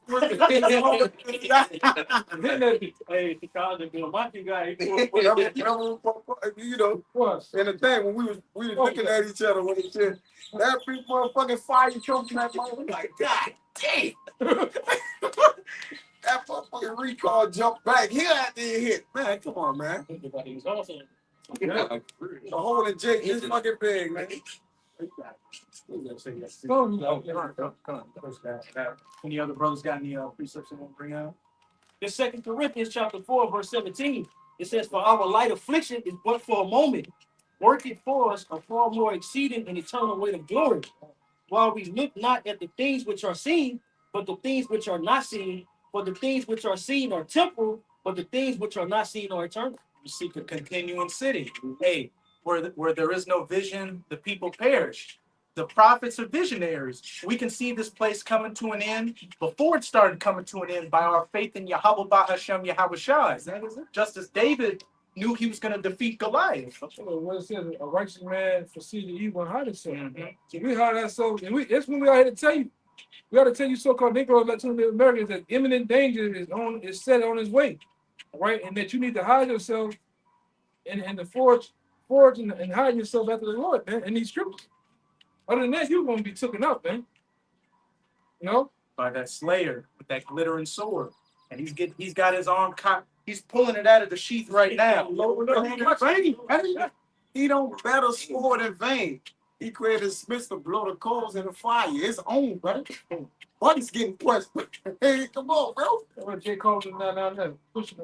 Hey, because if you're a monkey guy, you know, What? and the thing when we was looking at each other when it said that big motherfucking fire choking that motherfucker, like God damn. That motherfucking recall jumped back here after it hit. Man, come on, man. everybody was awesome. The hole in Jake is fucking big, man. Any other brothers got any precepts they want to bring out? In 2 Corinthians chapter 4, verse 17, it says, "For our light affliction is but for a moment, working for us a far more exceeding and eternal weight of glory, while we look not at the things which are seen, but the things which are not seen. For the things which are seen are temporal, but the things which are not seen are eternal." You seek a continuing city. Hey, where there is no vision, the people perish. The prophets are visionaries. We can see this place coming to an end before it started coming to an end by our faith in Yahweh Bahashem Yahweh Shai. Just as David knew he was going to defeat Goliath. What it says, a righteous man foresee the evil and hide himself. Mhm. So we hide ourselves, and that's when we are here to tell you. We ought to tell you so-called Negroes, Latino Americans, that imminent danger is set on its way, all right? And that you need to hide yourself and the forge and hide yourself after the Lord, man, in these scriptures. Other than that, you're going to be taken up, man. You know? By that slayer with that glittering sword. And he's got his arm cocked. He's pulling it out of the sheath right now. He don't battle sword in vain. He created smiths to blow the coals in the fire. His own, brother. Buddy's getting pushed. Hey, come on, bro. What J. Cole did now. Push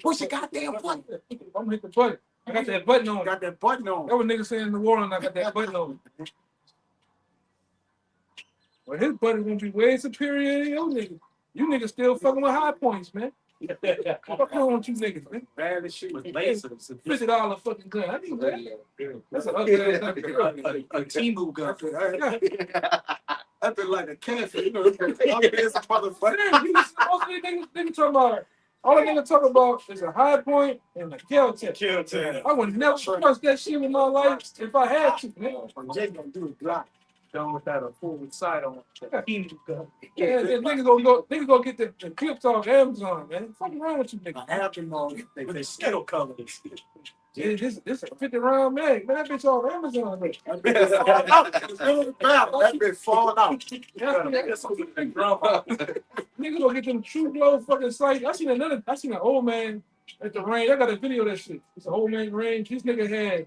Push the goddamn button. I'm going to hit the button. I got that button on. Got that button on. That was nigga saying in the war, and I got that button on. Well, his button gonna be way superior than your nigga. You niggas still fucking with high points, man. What's wrong with you niggas, man? Bad as shit. With lasers. $50 fucking gun. I think that's an ugly ass gun. A Timu gun. I've been like a cancer, you know. I'm being some motherfucker. Most of these niggas talking about, all the niggas talk about is a high point and a kill tip. I would never trust that shit in my life if I had to, man. Jake gonna do it block. Done with that a forward side on the Timu gun. Yeah, niggas gonna get the clips off Amazon, man. What's wrong with you niggas? I have been on. With the Skittle colors. This a 50 round mag, man. That bitch off Amazon, man. That bitch falling out. It's really bad. That bitch falling out. Niggas gonna get them true glow fucking sights. I seen an old man at the range. I got a video of that shit. It's a whole main range. This nigga had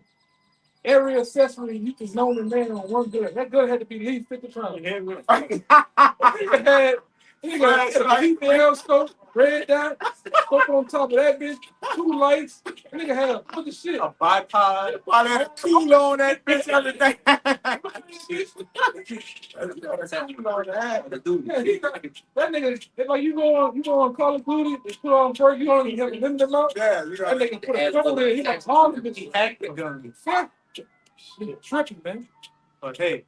every accessory you can know the man on one gun. That gun had to be at least 50 pounds. Nigga had a PPL scope, red dot, scope on top of that bitch, 2 lights. Nigga had a bunch of shit. A bipod. While they had a cooler on that bitch, everything. That nigga, it's like you go on Call of Duty, they put on perk, you don't even have to limit them up. Yeah, you That know. nigga put a gun there, he like all the bitches. Active gun. Fuck. Nigga tripping, man. But hey,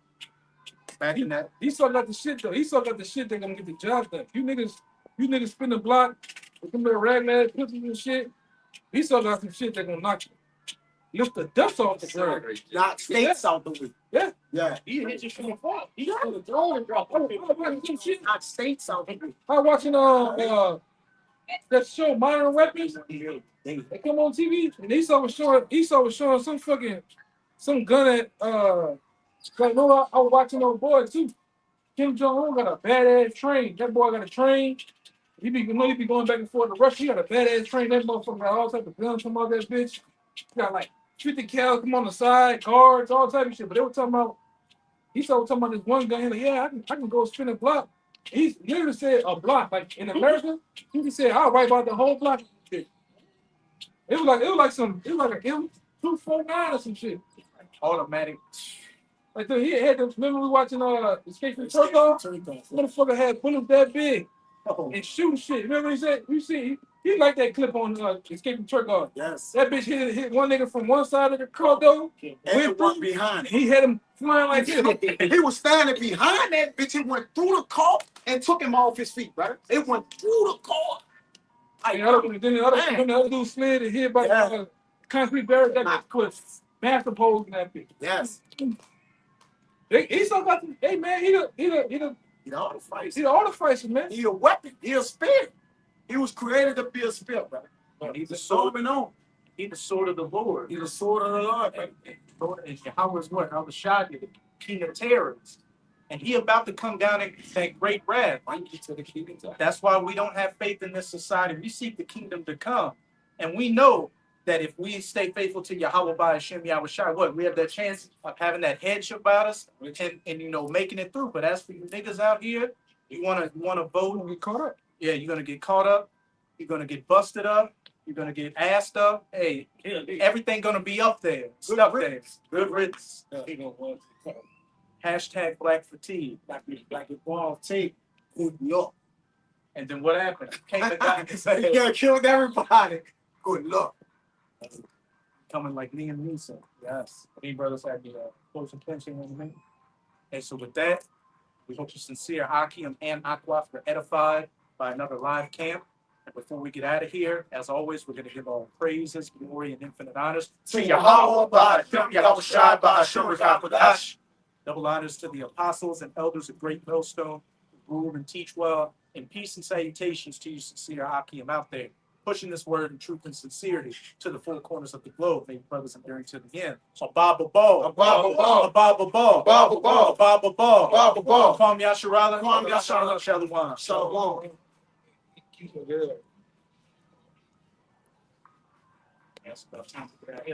back in that. He still got the shit though. He still got the shit that gonna get the job done. You niggas spin the block with them little raglan pistols and shit. He still got some shit that gonna knock you. Lift the dust off the ground. Knock states out the way. Yeah. Yeah. He hit you from afar. He just put a drone and drop it. Knock states out. I was watching that show Modern Weapons. They come on TV and Esau was showing some gun at like no, I was watching those boys too. Kim Jong-un got a badass train. That boy got a train. He be going back and forth to Russia. He got a badass train. That motherfucker got all type of guns from out that bitch. He got like 50 cal come on the side, guards, all type of shit. But they were talking about talking about this one gun. He's like, yeah, I can go spin a block. He literally said a block. Like in America, he just said, I'll wipe out the whole block. It was like an M249 or some shit. Automatic. Like he had them. Remember we watching Escape from Turco? Motherfucker had bullets that big and shooting shit. Remember he said he liked that clip on Escape from Turco. Yes. That bitch hit one nigga from one side of the car though. And one behind. He had him flying like this. He was standing behind that bitch. It went through the car and took him off his feet, right? It went through the car. Then the other dude slid and hit by the concrete barrier. That bitch put massive holes in that bitch. Yes. He still got the, hey man, he the artificer, man. He a weapon. He a spirit. He was created to be a spirit, brother. He's the So sword. we know. He's the sword of the Lord. He's the sword of the Lord. And Yahweh's what? Al-Shadi, the king of terrors. And he about to come down in that great wrath. That's why we don't have faith in this society. We seek the kingdom to come. And we know that if we stay faithful to Yahweh by Hashem Yahushua, what? We have that chance of having that headship about us and making it through. But as for you niggas out here, you wanna vote, Get caught up. yeah, you're gonna get caught up, you're gonna get busted up, you're gonna get assed up. Hey, everything gonna be up there. Stuff there. Good riddance. Hashtag black fatigue. Like a ball tape. Good luck. And then what happened? Came the guy and He said, killed everybody. Good luck. coming like Liam Neeson. Yes. These brothers had the close attention on me. And so with that, we hope you sincere Akim and Aquaf were edified by another live camp. And before we get out of here, as always, we're going to give all praises, glory, and infinite honors To Yahweh by Hashem Yahushua by Hashem Rakakodash. double honors to the apostles and elders of Great Millstone who rule and teach well, and peace and salutations to you, sincere Akim out there, pushing this word in truth and sincerity to the four corners of the globe. May brothers enduring to the end. Ababa Ball. Ababa Ball. Ababa Ball. Ababa Ball. Ababa Ball. Ababa Ball. Kwam Yasharala. Kwam Yasharala. Shalom. Shalom. Yes, about time for that.